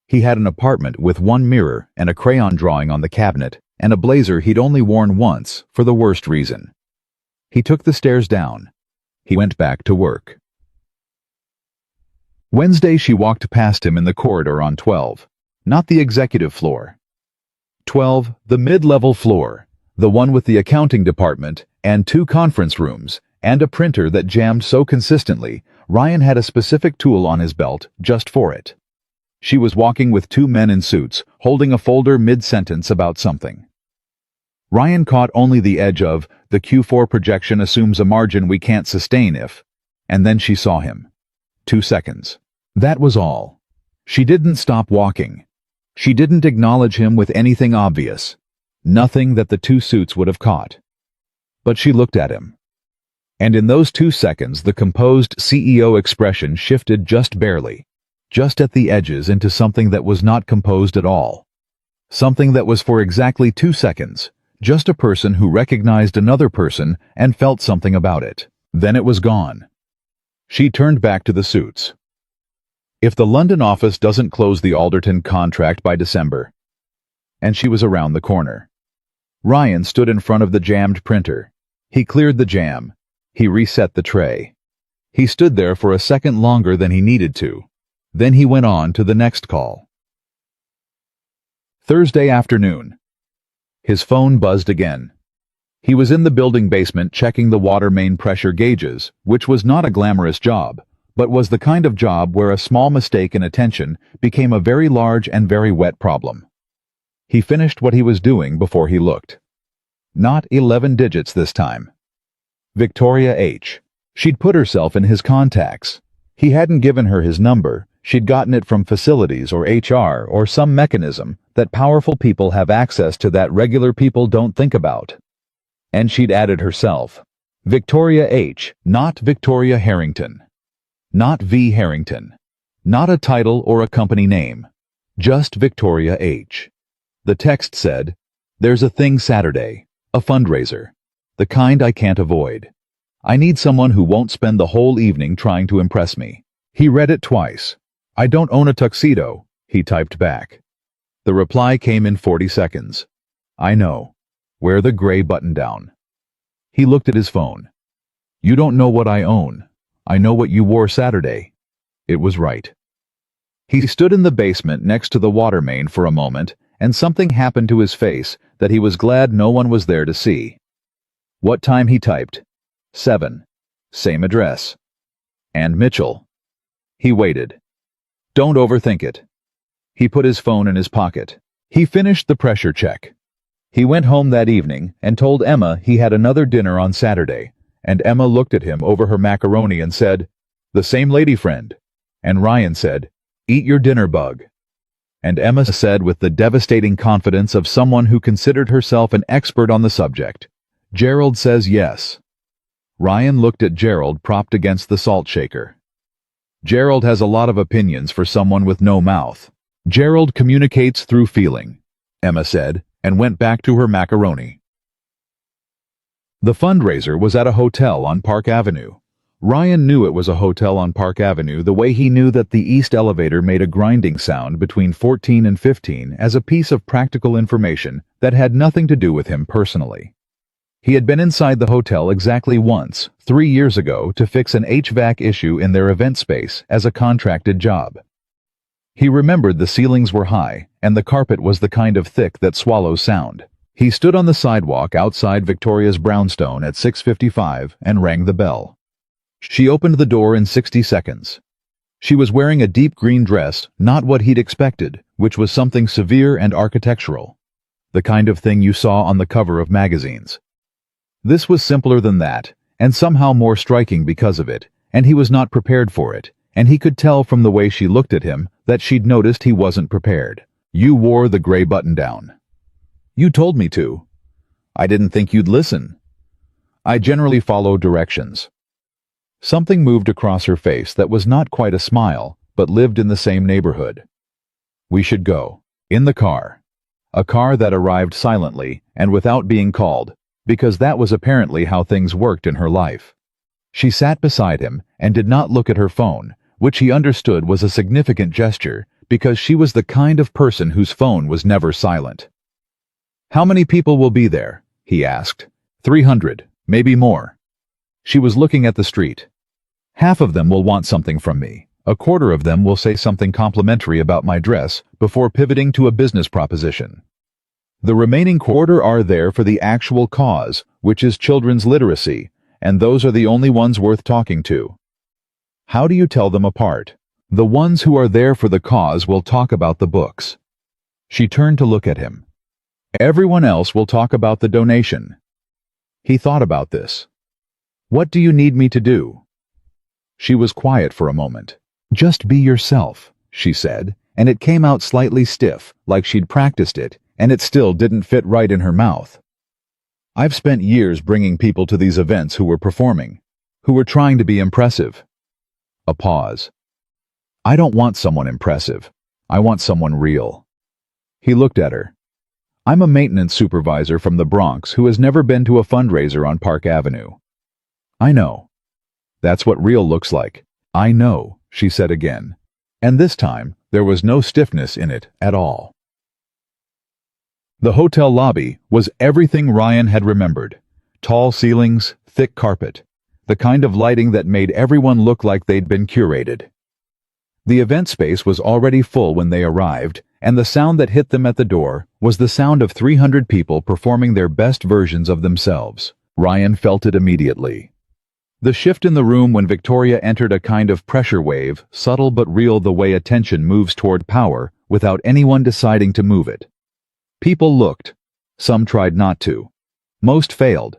He had an apartment with 1 mirror and a crayon drawing on the cabinet, and a blazer he'd only worn once for the worst reason. He took the stairs down. He went back to work. Wednesday she walked past him in the corridor on 12. Not the executive floor. 12, the mid-level floor, the one with the accounting department and 2 conference rooms, and a printer that jammed so consistently, Ryan had a specific tool on his belt just for it. She was walking with 2 men in suits, holding a folder mid-sentence about something. Ryan caught only the edge of, "The Q4 projection assumes a margin we can't sustain if," and then she saw him. 2 seconds. That was all. She didn't stop walking. She didn't acknowledge him with anything obvious. Nothing that the 2 suits would have caught. But she looked at him. And in those 2 seconds the composed CEO expression shifted just barely, just at the edges into something that was not composed at all. Something that was for exactly 2 seconds, just a person who recognized another person and felt something about it. Then it was gone. She turned back to the suits. If the London office doesn't close the Alderton contract by December. And she was around the corner. Ryan stood in front of the jammed printer. He cleared the jam. He reset the tray. He stood there for a second longer than he needed to. Then he went on to the next call. Thursday afternoon. His phone buzzed again. He was in the building basement checking the water main pressure gauges, which was not a glamorous job, but was the kind of job where a small mistake in attention became a very large and very wet problem. He finished what he was doing before he looked. Not 11 digits this time. Victoria H. She'd put herself in his contacts. He hadn't given her his number. She'd gotten it from facilities or HR or some mechanism that powerful people have access to that regular people don't think about. And she'd added herself. Victoria H., not Victoria Harrington. Not V. Harrington. Not a title or a company name. Just Victoria H. The text said, "There's a thing Saturday. A fundraiser. The kind I can't avoid. I need someone who won't spend the whole evening trying to impress me." He read it twice. "I don't own a tuxedo," he typed back. The reply came in 40 seconds. "I know. Wear the gray button down." He looked at his phone. "You don't know what I own. I know what you wore Saturday." It was right. He stood in the basement next to the water main for a moment, and something happened to his face that he was glad no one was there to see. What time he typed? 7. Same address. And Mitchell. He waited. Don't overthink it. He put his phone in his pocket. He finished the pressure check. He went home that evening and told Emma he had another dinner on Saturday, and Emma looked at him over her macaroni and said, "The same lady friend." And Ryan said, "Eat your dinner, bug." And Emma said with the devastating confidence of someone who considered herself an expert on the subject, "Gerald says yes." Ryan looked at Gerald propped against the salt shaker. Gerald has a lot of opinions for someone with no mouth. Gerald communicates through feeling, Emma said, and went back to her macaroni. The fundraiser was at a hotel on Park Avenue. Ryan knew it was a hotel on Park Avenue the way he knew that the east elevator made a grinding sound between 14 and 15 as a piece of practical information that had nothing to do with him personally. He had been inside the hotel exactly once, 3 years ago, to fix an HVAC issue in their event space as a contracted job. He remembered the ceilings were high, and the carpet was the kind of thick that swallows sound. He stood on the sidewalk outside Victoria's brownstone at 6:55 and rang the bell. She opened the door in 60 seconds. She was wearing a deep green dress, not what he'd expected, which was something severe and architectural. The kind of thing you saw on the cover of magazines. This was simpler than that, and somehow more striking because of it, and he was not prepared for it, and he could tell from the way she looked at him that she'd noticed he wasn't prepared. "You wore the gray button down." "You told me to." "I didn't think you'd listen." "I generally follow directions." Something moved across her face that was not quite a smile, but lived in the same neighborhood. "We should go." In the car. A car that arrived silently and without being called, because that was apparently how things worked in her life. She sat beside him and did not look at her phone, which he understood was a significant gesture because she was the kind of person whose phone was never silent. "How many people will be there?" he asked. 300, maybe more. She was looking at the street. "Half of them will want something from me. A quarter of them will say something complimentary about my dress before pivoting to a business proposition. The remaining quarter are there for the actual cause, which is children's literacy, and those are the only ones worth talking to." How do you tell them apart? The ones who are there for the cause will talk about the books. She turned to look at him. Everyone else will talk about the donation. He thought about this. What do you need me to do? She was quiet for a moment. Just be yourself, she said, and it came out slightly stiff, like she'd practiced it, and it still didn't fit right in her mouth. I've spent years bringing people to these events who were performing, who were trying to be impressive. A pause. I don't want someone impressive. I want someone real. He looked at her. I'm a maintenance supervisor from the Bronx who has never been to a fundraiser on Park Avenue. I know. That's what real looks like. I know, she said again. And this time, there was no stiffness in it at all. The hotel lobby was everything Ryan had remembered. Tall ceilings, thick carpet, the kind of lighting that made everyone look like they'd been curated. The event space was already full when they arrived, and the sound that hit them at the door was the sound of 300 people performing their best versions of themselves. Ryan felt it immediately. The shift in the room when Victoria entered a kind of pressure wave, subtle but real the way attention moves toward power without anyone deciding to move it. People looked. Some tried not to. Most failed.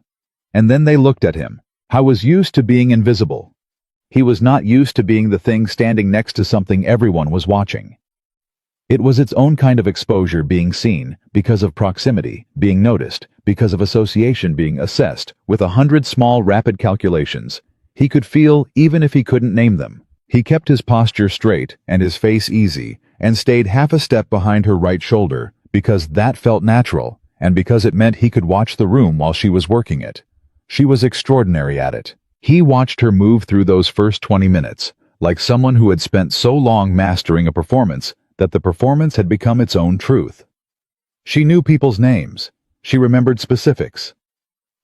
And then they looked at him. He was used to being invisible. He was not used to being the thing standing next to something everyone was watching. It was its own kind of exposure being seen, because of proximity, being noticed, because of association being assessed, with 100 small rapid calculations. He could feel even if he couldn't name them. He kept his posture straight and his face easy, and stayed half a step behind her right shoulder, because that felt natural, and because it meant he could watch the room while she was working it. She was extraordinary at it. He watched her move through those first 20 minutes, like someone who had spent so long mastering a performance that the performance had become its own truth. She knew people's names. She remembered specifics.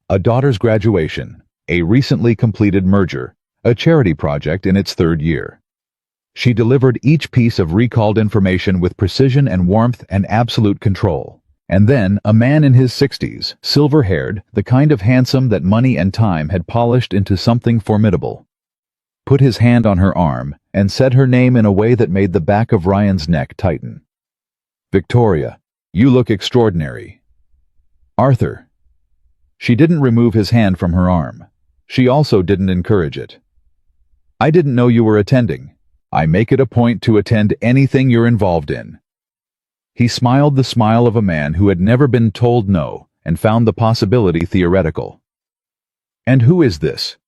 A daughter's graduation, a recently completed merger, a charity project in its third year. She delivered each piece of recalled information with precision and warmth and absolute control. And then, a man in his 60s, silver-haired, the kind of handsome that money and time had polished into something formidable, put his hand on her arm and said her name in a way that made the back of Ryan's neck tighten. Victoria, you look extraordinary. Arthur. She didn't remove his hand from her arm. She also didn't encourage it. I didn't know you were attending. I make it a point to attend anything you're involved in. He smiled the smile of a man who had never been told no and found the possibility theoretical. And who is this?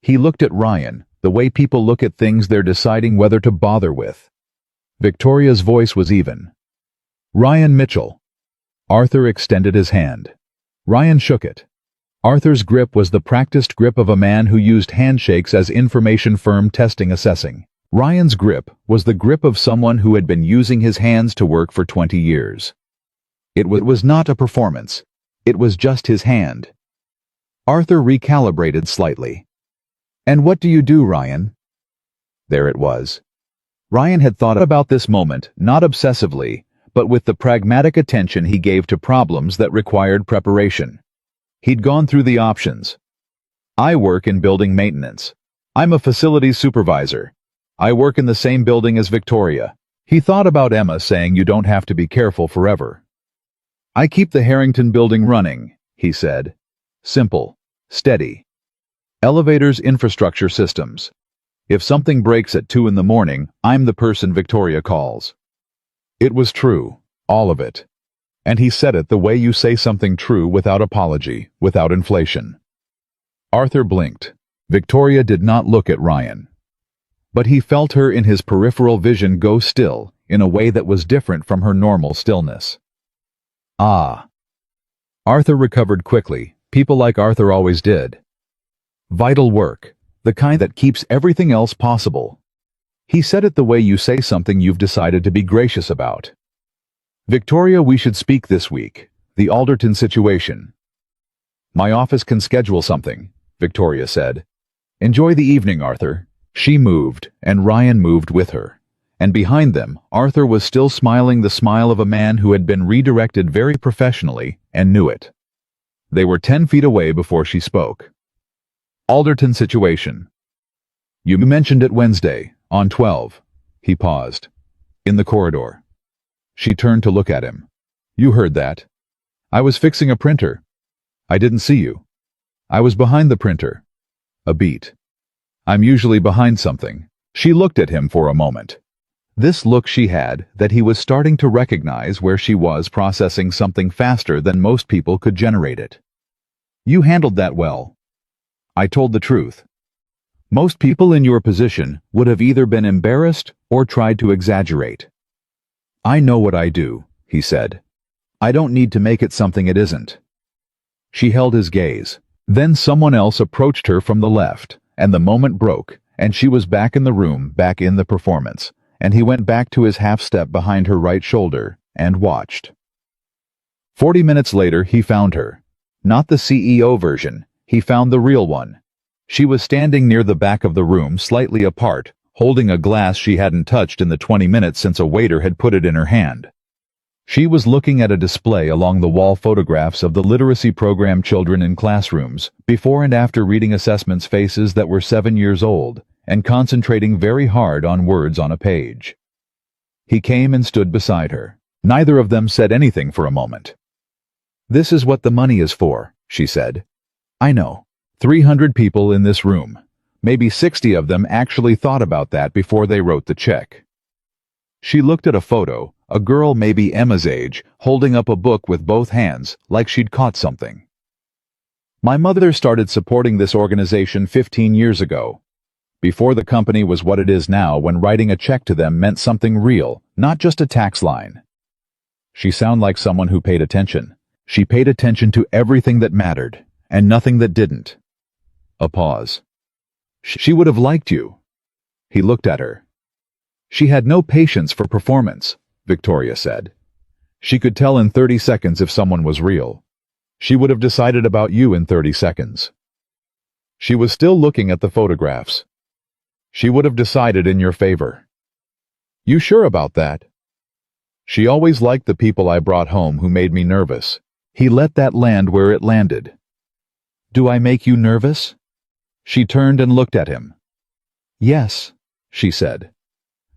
He looked at Ryan, the way people look at things they're deciding whether to bother with. Victoria's voice was even. Ryan Mitchell. Arthur extended his hand. Ryan shook it. Arthur's grip was the practiced grip of a man who used handshakes as information firm testing assessing. Ryan's grip was the grip of someone who had been using his hands to work for 20 years. It was not a performance. It was just his hand. Arthur recalibrated slightly. And what do you do, Ryan? There it was. Ryan had thought about this moment, not obsessively, but with the pragmatic attention he gave to problems that required preparation. He'd gone through the options. I work in building maintenance. I'm a facilities supervisor. I work in the same building as Victoria. He thought about Emma saying you don't have to be careful forever. I keep the Harrington building running, he said. Simple. Steady. Elevators, infrastructure systems. If something breaks at 2 in the morning, I'm the person Victoria calls. It was true, all of it. And he said it the way you say something true without apology, without inflation. Arthur blinked. Victoria did not look at Ryan. But he felt her in his peripheral vision go still, in a way that was different from her normal stillness. Ah. Arthur recovered quickly, people like Arthur always did. Vital work, the kind that keeps everything else possible. He said it the way you say something you've decided to be gracious about. Victoria, we should speak this week. The Alderton situation. My office can schedule something, Victoria said. Enjoy the evening, Arthur. She moved, and Ryan moved with her. And behind them, Arthur was still smiling the smile of a man who had been redirected very professionally and knew it. They were 10 feet away before she spoke. Alderton situation. You mentioned it Wednesday, on 12. He paused. In the corridor. She turned to look at him. You heard that. I was fixing a printer. I didn't see you. I was behind the printer. A beat. I'm usually behind something. She looked at him for a moment. This look she had that he was starting to recognize where she was processing something faster than most people could generate it. You handled that well. I told the truth. Most people in your position would have either been embarrassed or tried to exaggerate. I know what I do, he said. I don't need to make it something it isn't. She held his gaze. Then someone else approached her from the left, and the moment broke, and she was back in the room, back in the performance, and he went back to his half-step behind her right shoulder and watched. 40 minutes later, he found her. Not the CEO version, he found the real one. She was standing near the back of the room, slightly apart, holding a glass she hadn't touched in the 20 minutes since a waiter had put it in her hand. She was looking at a display along the wall, photographs of the literacy program children in classrooms, before and after reading assessments, faces that were 7 years old, and concentrating very hard on words on a page. He came and stood beside her. Neither of them said anything for a moment. This is what the money is for, she said. I know. 300 people in this room. Maybe 60 of them actually thought about that before they wrote the check. She looked at a photo, a girl maybe Emma's age, holding up a book with both hands, like she'd caught something. My mother started supporting this organization 15 years ago. Before the company was what it is now, when writing a check to them meant something real, not just a tax line. She sounded like someone who paid attention. She paid attention to everything that mattered, and nothing that didn't. A pause. She would have liked you. He looked at her. She had no patience for performance, Victoria said. She could tell in 30 seconds if someone was real. She would have decided about you in 30 seconds. She was still looking at the photographs. She would have decided in your favor. You sure about that? She always liked the people I brought home who made me nervous. He let that land where it landed. Do I make you nervous? She turned and looked at him. Yes, she said.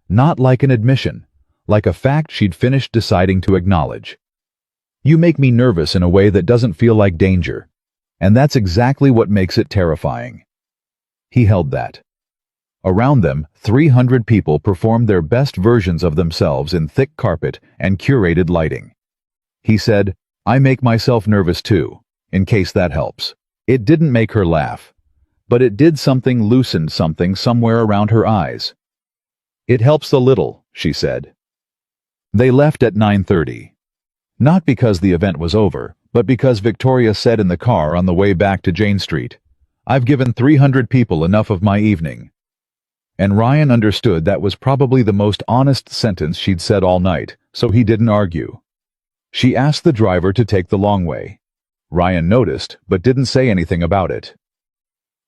Not like an admission, like a fact she'd finished deciding to acknowledge. You make me nervous in a way that doesn't feel like danger, and that's exactly what makes it terrifying. He held that. Around them, 300 people performed their best versions of themselves in thick carpet and curated lighting. He said, I make myself nervous too, in case that helps. It didn't make her laugh, but it did something, loosened something somewhere around her eyes. It helps a little, she said. They left at 9:30. Not because the event was over, but because Victoria said in the car on the way back to Jane Street, I've given 300 people enough of my evening. And Ryan understood that was probably the most honest sentence she'd said all night, so he didn't argue. She asked the driver to take the long way. Ryan noticed, but didn't say anything about it.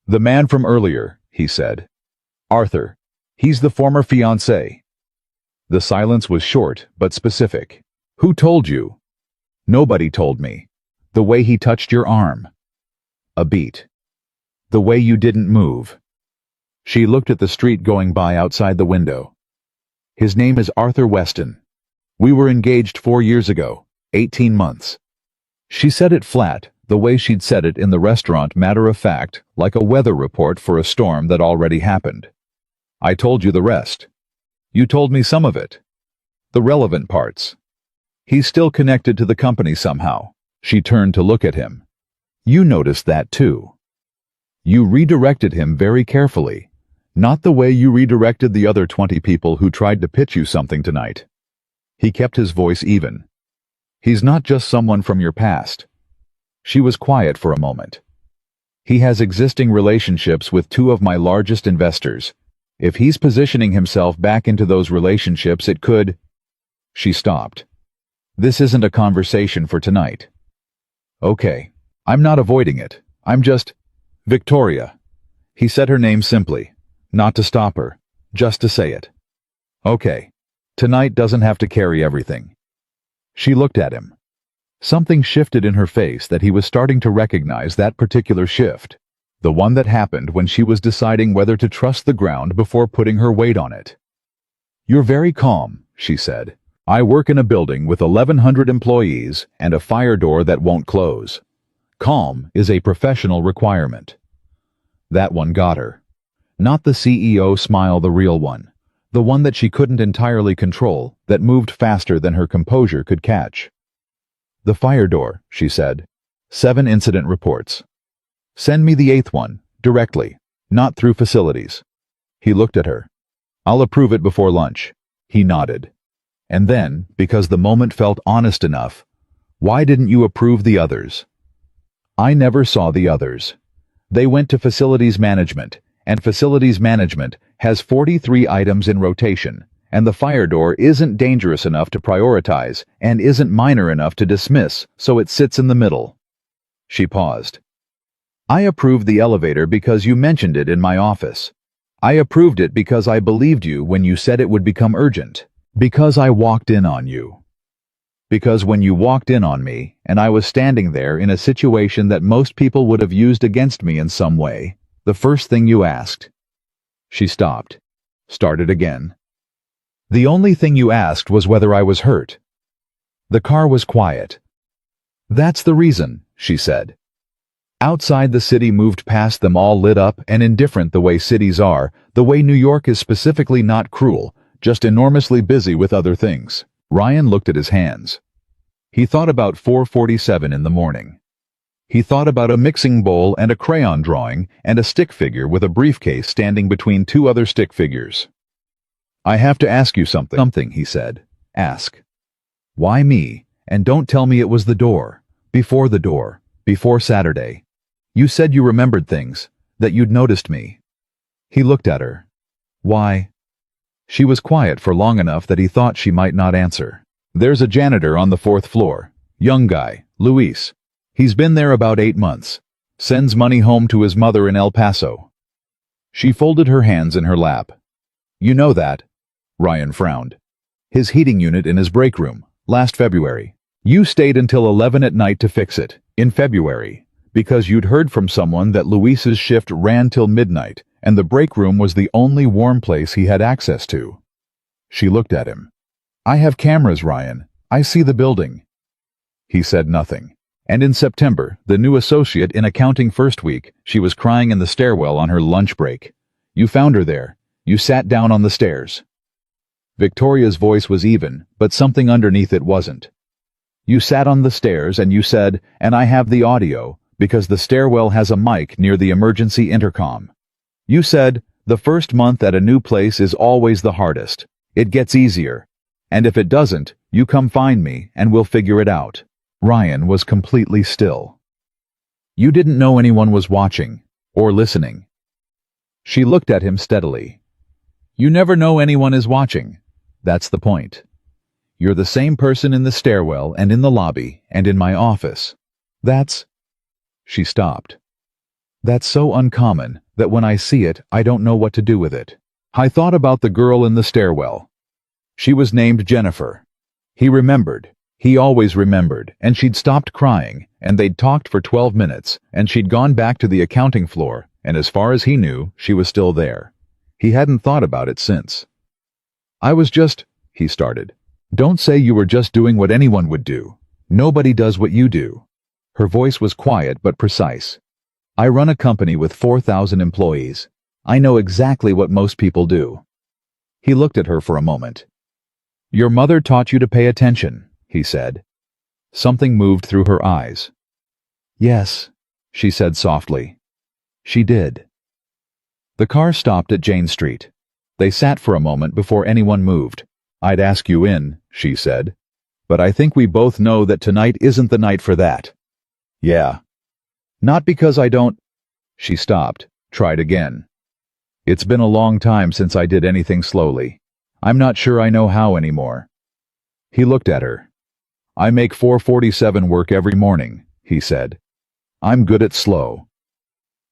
The man from earlier, he said. Arthur. He's the former fiancé. The silence was short, but specific. Who told you? Nobody told me. The way he touched your arm. A beat. The way you didn't move. She looked at the street going by outside the window. His name is Arthur Weston. We were engaged 4 years ago, 18 months. She said it flat, the way she'd said it in the restaurant, matter of fact, like a weather report for a storm that already happened. I told you the rest. You told me some of it. The relevant parts. He's still connected to the company somehow. She turned to look at him. You noticed that too. You redirected him very carefully. Not the way you redirected the other 20 people who tried to pitch you something tonight. He kept his voice even. He's not just someone from your past. She was quiet for a moment. He has existing relationships with two of my largest investors. If he's positioning himself back into those relationships, it could... She stopped. This isn't a conversation for tonight. Okay. I'm not avoiding it. I'm just... Victoria. He said her name simply, not to stop her, just to say it. Okay. Tonight doesn't have to carry everything. She looked at him. Something shifted in her face that he was starting to recognize that particular shift, the one that happened when she was deciding whether to trust the ground before putting her weight on it. You're very calm, she said. I work in a building with 1,100 employees and a fire door that won't close. Calm is a professional requirement. That one got her. Not the CEO smile, the real one. The one that she couldn't entirely control, that moved faster than her composure could catch. The fire door, she said. 7 incident reports. Send me the 8th one, directly, not through facilities. He looked at her. I'll approve it before lunch. He nodded. And then, because the moment felt honest enough, why didn't you approve the others? I never saw the others. They went to facilities management, and facilities management has 43 items in rotation, and the fire door isn't dangerous enough to prioritize and isn't minor enough to dismiss, so it sits in the middle. She paused. I approved the elevator because you mentioned it in my office. I approved it because I believed you when you said it would become urgent. Because I walked in on you. Because when you walked in on me, and I was standing there in a situation that most people would have used against me in some way, the first thing you asked. She stopped. Started again. The only thing you asked was whether I was hurt. The car was quiet. That's the reason, she said. Outside, the city moved past them, all lit up and indifferent, the way cities are, the way New York is specifically, not cruel, just enormously busy with other things. Ryan looked at his hands. He thought about 4:47 in the morning. He thought about a mixing bowl and a crayon drawing and a stick figure with a briefcase standing between 2 other stick figures. I have to ask you something. Something, he said. Ask. Why me? And don't tell me it was the door. Before the door. Before Saturday. You said you remembered things, that you'd noticed me. He looked at her. Why? She was quiet for long enough that he thought she might not answer. There's a janitor on the 4th floor. Young guy, Luis. He's been there about 8 months. Sends money home to his mother in El Paso. She folded her hands in her lap. You know that? Ryan frowned. His heating unit in his break room, last February. You stayed until 11 at night to fix it, in February, because you'd heard from someone that Luis's shift ran till midnight, and the break room was the only warm place he had access to. She looked at him. I have cameras, Ryan. I see the building. He said nothing. And in September, the new associate in accounting first week, she was crying in the stairwell on her lunch break. You found her there. You sat down on the stairs. Victoria's voice was even, but something underneath it wasn't. You sat on the stairs and you said, and I have the audio, because the stairwell has a mic near the emergency intercom. You said, the first month at a new place is always the hardest. It gets easier. And if it doesn't, you come find me and we'll figure it out. Ryan was completely still. You didn't know anyone was watching, or listening. She looked at him steadily. You never know anyone is watching. That's the point. You're the same person in the stairwell and in the lobby and in my office. That's... She stopped. That's so uncommon that when I see it, I don't know what to do with it. I thought about the girl in the stairwell. She was named Jennifer. He remembered. He always remembered, and she'd stopped crying, and they'd talked for 12 minutes, and she'd gone back to the accounting floor, and as far as he knew, she was still there. He hadn't thought about it since. I was just, he started. Don't say you were just doing what anyone would do. Nobody does what you do. Her voice was quiet but precise. I run a company with 4,000 employees. I know exactly what most people do. He looked at her for a moment. Your mother taught you to pay attention, he said. Something moved through her eyes. Yes, she said softly. She did. The car stopped at Jane Street. They sat for a moment before anyone moved. I'd ask you in, she said. But I think we both know that tonight isn't the night for that. Yeah. Not because I don't... She stopped, tried again. It's been a long time since I did anything slowly. I'm not sure I know how anymore. He looked at her. I make 4:47 work every morning, he said. I'm good at slow.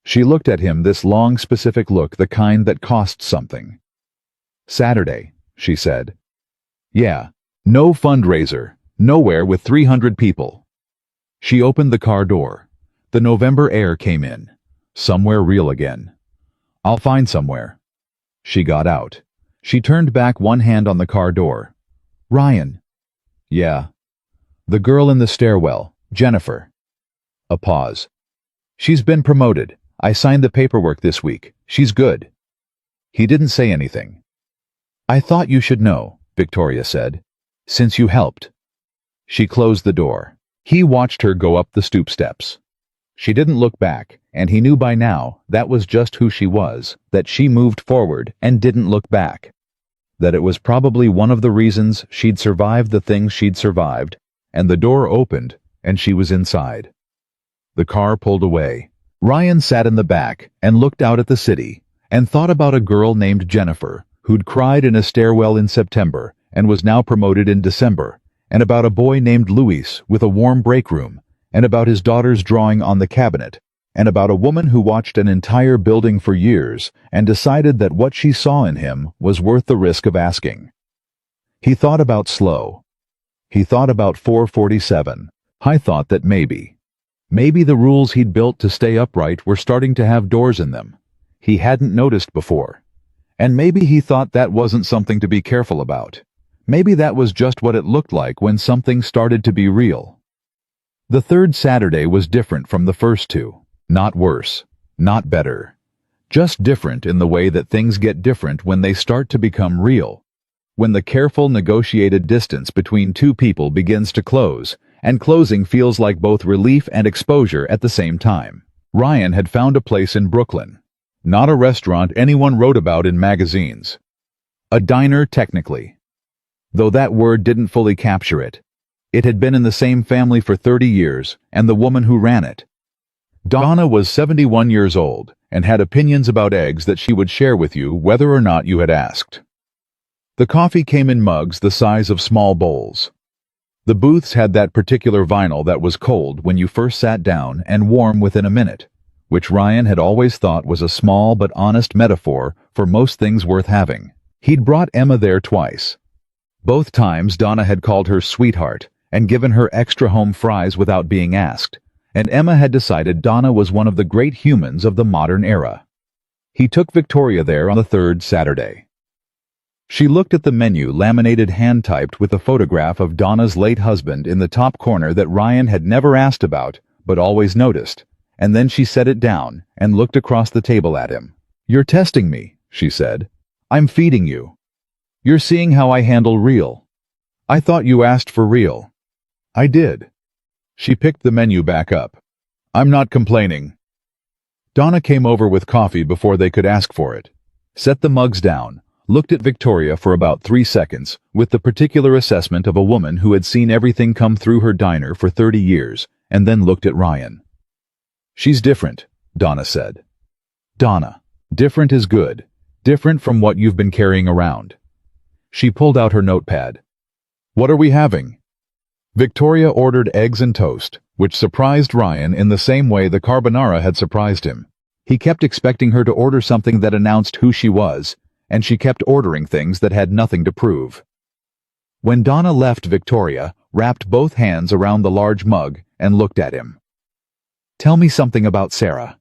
She looked at him, this long, specific look, the kind that costs something. Saturday, she said. Yeah. No fundraiser. Nowhere with 300 people. She opened the car door. The November air came in. Somewhere real again. I'll find somewhere. She got out. She turned back, one hand on the car door. Ryan. Yeah. The girl in the stairwell, Jennifer. A pause. She's been promoted. I signed the paperwork this week. She's good. He didn't say anything. I thought you should know, Victoria said, since you helped. She closed the door. He watched her go up the stoop steps. She didn't look back, and he knew by now that was just who she was, that she moved forward and didn't look back. That it was probably one of the reasons she'd survived the things she'd survived, and the door opened, and she was inside. The car pulled away. Ryan sat in the back and looked out at the city, and thought about a girl named Jennifer, who'd cried in a stairwell in September and was now promoted in December, and about a boy named Luis with a warm break room, and about his daughter's drawing on the cabinet, and about a woman who watched an entire building for years and decided that what she saw in him was worth the risk of asking. He thought about slow. He thought about 4:47. I thought that maybe the rules he'd built to stay upright were starting to have doors in them. He hadn't noticed before. And maybe he thought that wasn't something to be careful about. Maybe that was just what it looked like when something started to be real. The third Saturday was different from the first two. Not worse. Not better. Just different in the way that things get different when they start to become real. When the careful, negotiated distance between two people begins to close, and closing feels like both relief and exposure at the same time. Ryan had found a place in Brooklyn. Not a restaurant anyone wrote about in magazines. A diner, technically. Though that word didn't fully capture it. It had been in the same family for 30 years, and the woman who ran it. Donna was 71 years old, and had opinions about eggs that she would share with you whether or not you had asked. The coffee came in mugs the size of small bowls. The booths had that particular vinyl that was cold when you first sat down and warm within a minute, which Ryan had always thought was a small but honest metaphor for most things worth having. He'd brought Emma there twice. Both times Donna had called her sweetheart and given her extra home fries without being asked, and Emma had decided Donna was one of the great humans of the modern era. He took Victoria there on the third Saturday. She looked at the menu, laminated hand-typed with a photograph of Donna's late husband in the top corner that Ryan had never asked about but always noticed, and then she set it down and looked across the table at him. You're testing me, she said. I'm feeding you. You're seeing how I handle real. I thought you asked for real. I did. She picked the menu back up. I'm not complaining. Donna came over with coffee before they could ask for it. Set the mugs down. Looked at Victoria for about 3 seconds, with the particular assessment of a woman who had seen everything come through her diner for 30 years, and then looked at Ryan. She's different, Donna said. Donna, different is good. Different from what you've been carrying around. She pulled out her notepad. What are we having? Victoria ordered eggs and toast, which surprised Ryan in the same way the carbonara had surprised him. He kept expecting her to order something that announced who she was, and she kept ordering things that had nothing to prove. When Donna left, Victoria wrapped both hands around the large mug and looked at him. Tell me something about Sarah.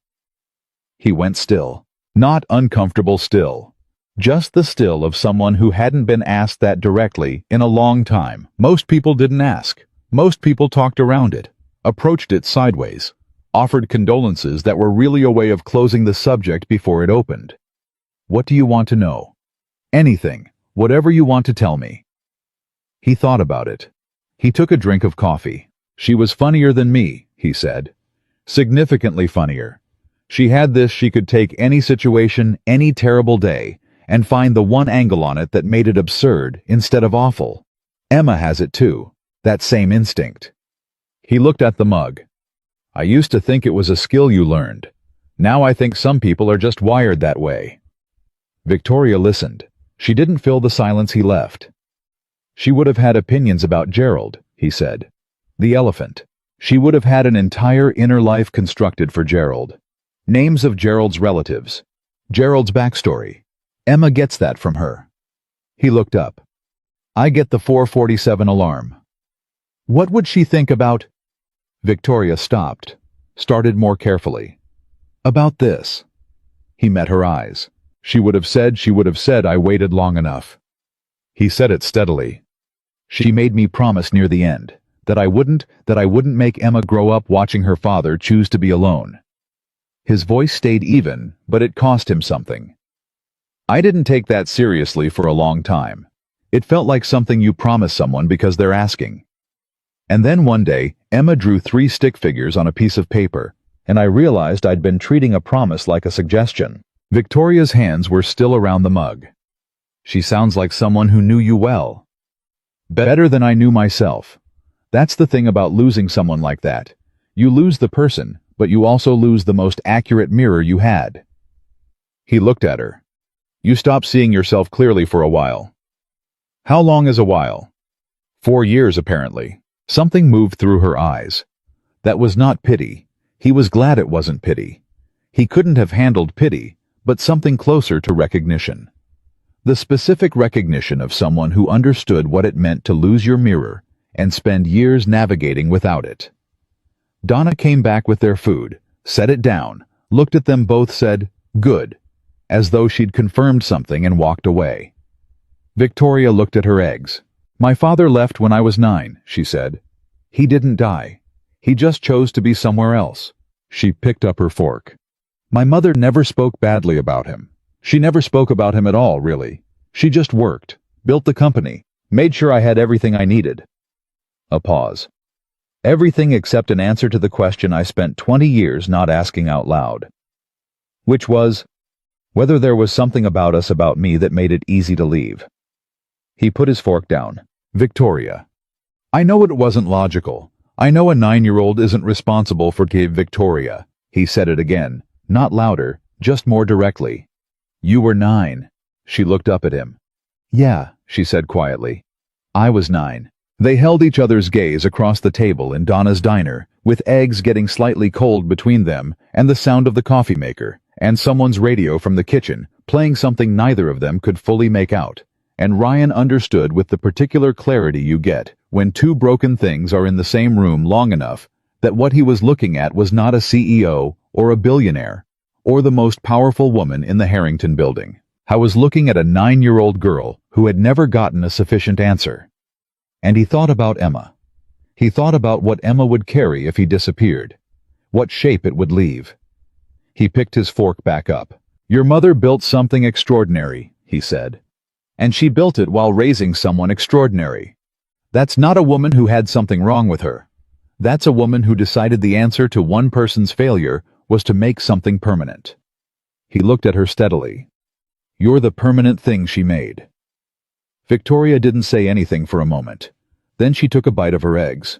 He went still. Not uncomfortable still. Just the still of someone who hadn't been asked that directly in a long time. Most people didn't ask. Most people talked around it, approached it sideways, offered condolences that were really a way of closing the subject before it opened. What do you want to know? Anything, whatever you want to tell me. He thought about it. He took a drink of coffee. She was funnier than me, he said. Significantly funnier. She had this: she could take any situation, any terrible day, and find the one angle on it that made it absurd instead of awful. Emma has it too, that same instinct. He looked at the mug. I used to think it was a skill you learned. Now I think some people are just wired that way. Victoria listened. She didn't fill the silence he left. She would have had opinions about Gerald, he said. The elephant. She would have had an entire inner life constructed for Gerald. Names of Gerald's relatives. Gerald's backstory. Emma gets that from her. He looked up. I get the 4:47 alarm. What would she think about? Victoria stopped, started more carefully. About this. He met her eyes. She would have said I waited long enough. He said it steadily. She made me promise near the end that I wouldn't make Emma grow up watching her father choose to be alone. His voice stayed even, but it cost him something. I didn't take that seriously for a long time. It felt like something you promise someone because they're asking. And then one day, Emma drew 3 stick figures on a piece of paper, and I realized I'd been treating a promise like a suggestion. Victoria's hands were still around the mug. She sounds like someone who knew you well. Better than I knew myself. That's the thing about losing someone like that. You lose the person, but you also lose the most accurate mirror you had. He looked at her. You stopped seeing yourself clearly for a while. How long is a while? 4 years, apparently. Something moved through her eyes. That was not pity. He was glad it wasn't pity. He couldn't have handled pity, but something closer to recognition. The specific recognition of someone who understood what it meant to lose your mirror and spend years navigating without it. Donna came back with their food, set it down, looked at them both, said, "Good," as though she'd confirmed something, and walked away. Victoria looked at her eggs. My father left when I was 9, she said. He didn't die. He just chose to be somewhere else. She picked up her fork. My mother never spoke badly about him. She never spoke about him at all, really. She just worked, built the company, made sure I had everything I needed. A pause. Everything except an answer to the question I spent 20 years not asking out loud. Which was, whether there was something about us, about me, that made it easy to leave. He put his fork down. Victoria. I know it wasn't logical. I know a 9-year-old isn't responsible for Victoria. He said it again, not louder, just more directly. You were 9. She looked up at him. Yeah, she said quietly. I was 9. They held each other's gaze across the table in Donna's diner, with eggs getting slightly cold between them and the sound of the coffee maker, and someone's radio from the kitchen, playing something neither of them could fully make out. And Ryan understood with the particular clarity you get when 2 broken things are in the same room long enough that what he was looking at was not a CEO or a billionaire or the most powerful woman in the Harrington building. I was looking at a 9-year-old girl who had never gotten a sufficient answer. And he thought about Emma. He thought about what Emma would carry if he disappeared, what shape it would leave. He picked his fork back up. Your mother built something extraordinary, he said. And she built it while raising someone extraordinary. That's not a woman who had something wrong with her. That's a woman who decided the answer to one person's failure was to make something permanent. He looked at her steadily. You're the permanent thing she made. Victoria didn't say anything for a moment. Then she took a bite of her eggs.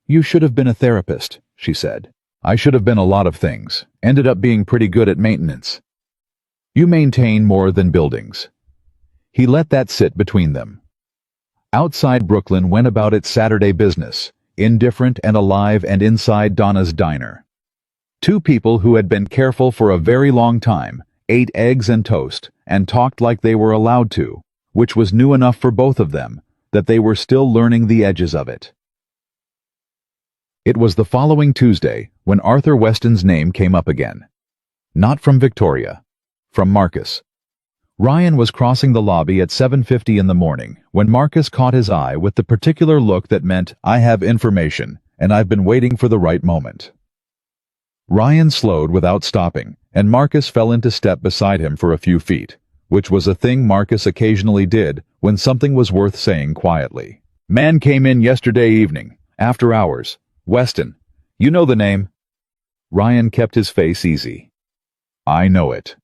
You should have been a therapist, she said. I should have been a lot of things. Ended up being pretty good at maintenance. You maintain more than buildings. He let that sit between them. Outside, Brooklyn went about its Saturday business, indifferent and alive, and inside Donna's diner. 2 people who had been careful for a very long time ate eggs and toast and talked like they were allowed to, which was new enough for both of them, that they were still learning the edges of it. It was the following Tuesday when Arthur Weston's name came up again. Not from Victoria. From Marcus. Ryan was crossing the lobby at 7:50 in the morning when Marcus caught his eye with the particular look that meant, I have information, and I've been waiting for the right moment. Ryan slowed without stopping, and Marcus fell into step beside him for a few feet, which was a thing Marcus occasionally did when something was worth saying quietly. Man came in yesterday evening, after hours. Weston. You know the name? Ryan kept his face easy. I know it.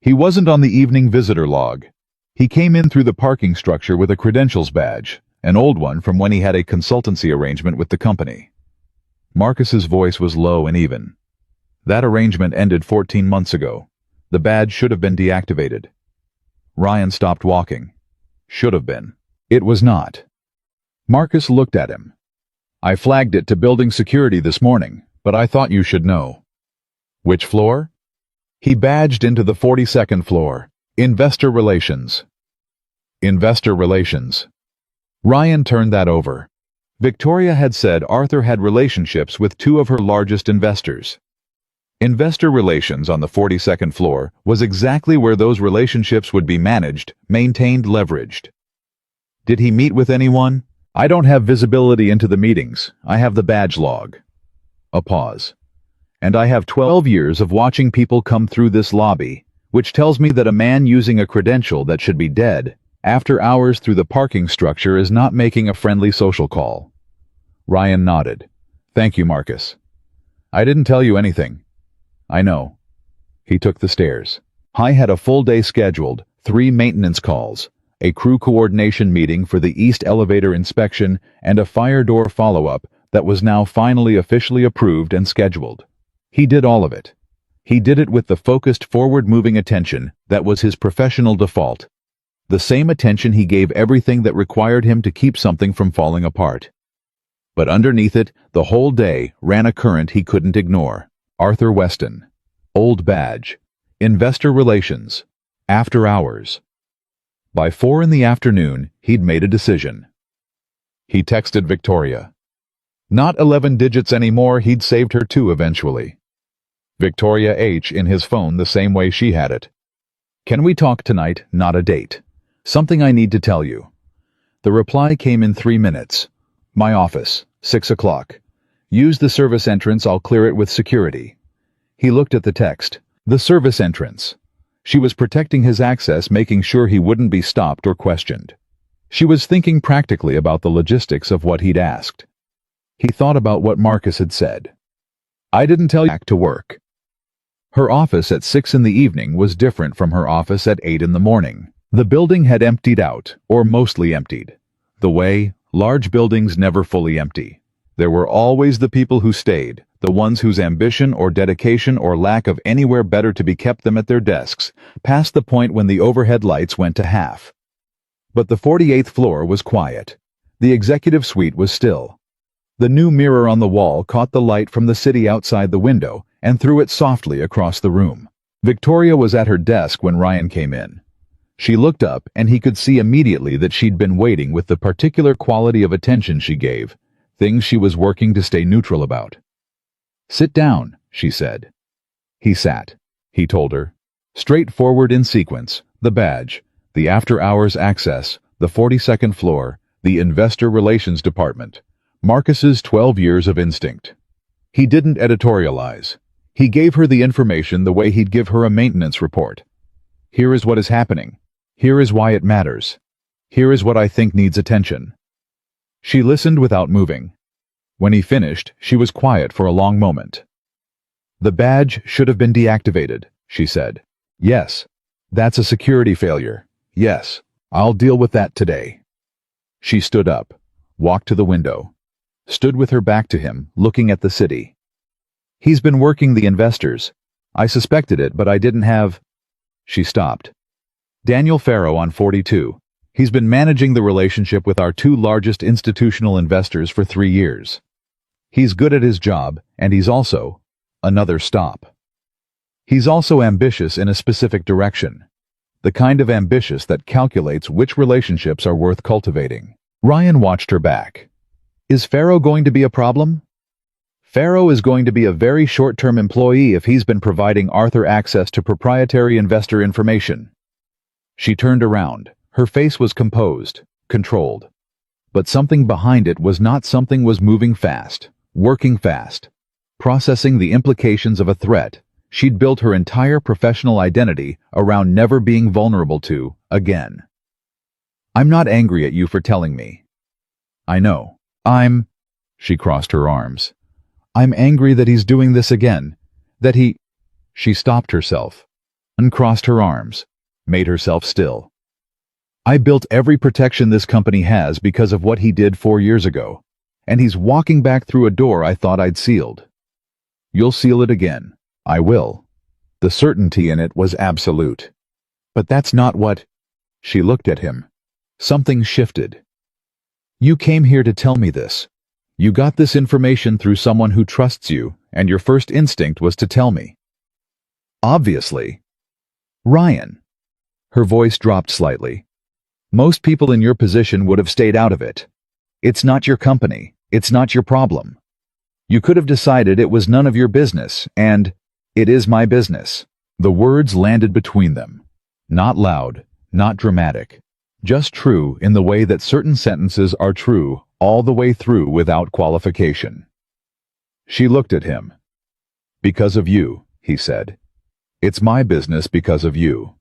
He wasn't on the evening visitor log. He came in through the parking structure with a credentials badge, an old one from when he had a consultancy arrangement with the company. Marcus's voice was low and even. That arrangement ended 14 months ago. The badge should have been deactivated. Ryan stopped walking. Should have been. It was not. Marcus looked at him. I flagged it to building security this morning, but I thought you should know. Which floor? He badged into the 42nd floor. Investor Relations. Investor Relations. Ryan turned that over. Victoria had said Arthur had relationships with two of her largest investors. Investor Relations on the 42nd floor was exactly where those relationships would be managed, maintained, leveraged. Did he meet with anyone? I don't have visibility into the meetings. I have the badge log. A pause. And I have 12 years of watching people come through this lobby, which tells me that a man using a credential that should be dead after hours through the parking structure is not making a friendly social call. Ryan nodded. Thank you, Marcus. I didn't tell you anything. I know. He took the stairs. I had a full day scheduled, 3 maintenance calls, a crew coordination meeting for the east elevator inspection, and a fire door follow-up that was now finally officially approved and scheduled. He did all of it. He did it with the focused forward-moving attention that was his professional default. The same attention he gave everything that required him to keep something from falling apart. But underneath it, the whole day ran a current he couldn't ignore. Arthur Weston. Old badge. Investor Relations. After hours. By 4 in the afternoon, he'd made a decision. He texted Victoria. Not 11 digits anymore, he'd saved her 2 eventually. Victoria H. in his phone the same way she had it. Can we talk tonight, not a date? Something I need to tell you. The reply came in 3 minutes. My office, 6 o'clock. Use the service entrance, I'll clear it with security. He looked at the text. The service entrance. She was protecting his access, making sure he wouldn't be stopped or questioned. She was thinking practically about the logistics of what he'd asked. He thought about what Marcus had said. I didn't tell you back to work. Her office at 6 in the evening was different from her office at 8 in the morning. The building had emptied out, or mostly emptied. The way large buildings never fully empty. There were always the people who stayed, the ones whose ambition or dedication or lack of anywhere better to be kept them at their desks, past the point when the overhead lights went to half. But the 48th floor was quiet. The executive suite was still. The new mirror on the wall caught the light from the city outside the window and threw it softly across the room. Victoria was at her desk when Ryan came in. She looked up and he could see immediately that she'd been waiting with the particular quality of attention she gave, things she was working to stay neutral about. Sit down, she said. He sat. He told her. Straightforward in sequence, the badge, the after-hours access, the 42nd floor, the Investor Relations Department, Marcus's 12 years of instinct. He didn't editorialize. He gave her the information the way he'd give her a maintenance report. Here is what is happening. Here is why it matters. Here is what I think needs attention. She listened without moving. When he finished, she was quiet for a long moment. The badge should have been deactivated, she said. Yes. That's a security failure. Yes. I'll deal with that today. She stood up, walked to the window, stood with her back to him, looking at the city. He's been working the investors. I suspected it, but I didn't have... She stopped. Daniel Farrow on 42. He's been managing the relationship with our 2 largest institutional investors for 3 years. He's good at his job, and he's also... Another stop. He's also ambitious in a specific direction. The kind of ambitious that calculates which relationships are worth cultivating. Ryan watched her back. Is Farrow going to be a problem? Farrow is going to be a very short-term employee if he's been providing Arthur access to proprietary investor information. She turned around. Her face was composed, controlled. But something behind it was not. Something was moving fast, working fast, processing the implications of a threat she'd built her entire professional identity around never being vulnerable to again. I'm not angry at you for telling me. I know. She crossed her arms. I'm angry that he's doing this again. That he... She stopped herself. Uncrossed her arms, made herself still. I built every protection this company has because of what he did 4 years ago, and he's walking back through a door I thought I'd sealed. You'll seal it again. I will. The certainty in it was absolute. But that's not what... She looked at him. Something shifted. You came here to tell me this. You got this information through someone who trusts you, and your first instinct was to tell me. Obviously. Ryan. Her voice dropped slightly. Most people in your position would have stayed out of it. It's not your company. It's not your problem. You could have decided it was none of your business, and it is my business. The words landed between them. Not loud, not dramatic. Just true in the way that certain sentences are true all the way through without qualification. She looked at him. Because of you, he said. It's my business because of you.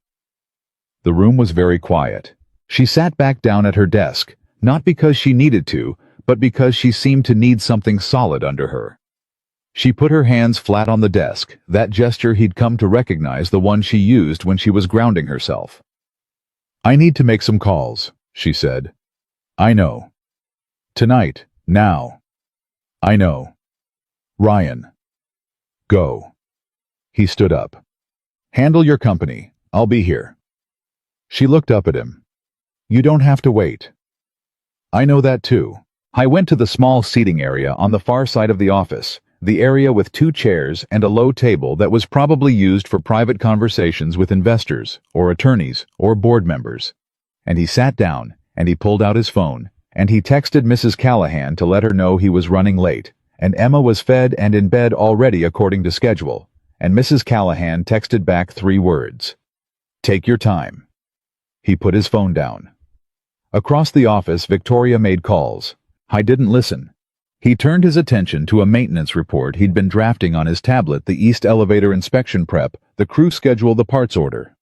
The room was very quiet. She sat back down at her desk, not because she needed to, but because she seemed to need something solid under her. She put her hands flat on the desk, that gesture he'd come to recognize, the one she used when she was grounding herself. I need to make some calls, she said. I know. Tonight, now. I know. Ryan. Go. He stood up. Handle your company. I'll be here. She looked up at him. You don't have to wait. I know that too. I went to the small seating area on the far side of the office, the area with 2 chairs and a low table that was probably used for private conversations with investors, or attorneys, or board members. And he sat down, and he pulled out his phone, and he texted Mrs. Callahan to let her know he was running late, and Emma was fed and in bed already according to schedule, and Mrs. Callahan texted back 3 words. Take your time. He put his phone down. Across the office, Victoria made calls. I didn't listen. He turned his attention to a maintenance report he'd been drafting on his tablet, the East Elevator inspection prep, the crew schedule, the parts order.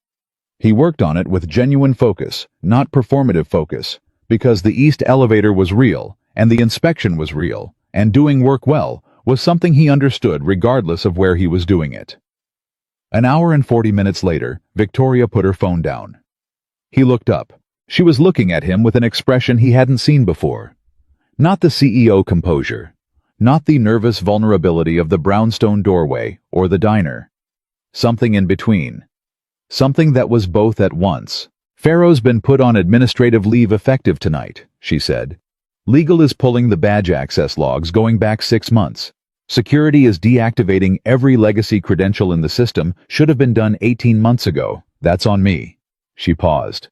He worked on it with genuine focus, not performative focus, because the East Elevator was real, and the inspection was real, and doing work well was something he understood regardless of where he was doing it. An hour and 40 minutes later, Victoria put her phone down. He looked up. She was looking at him with an expression he hadn't seen before. Not the CEO composure. Not the nervous vulnerability of the brownstone doorway or the diner. Something in between. Something that was both at once. Pharaoh's been put on administrative leave effective tonight, she said. Legal is pulling the badge access logs going back 6 months. Security is deactivating every legacy credential in the system, should have been done 18 months ago. That's on me. She paused.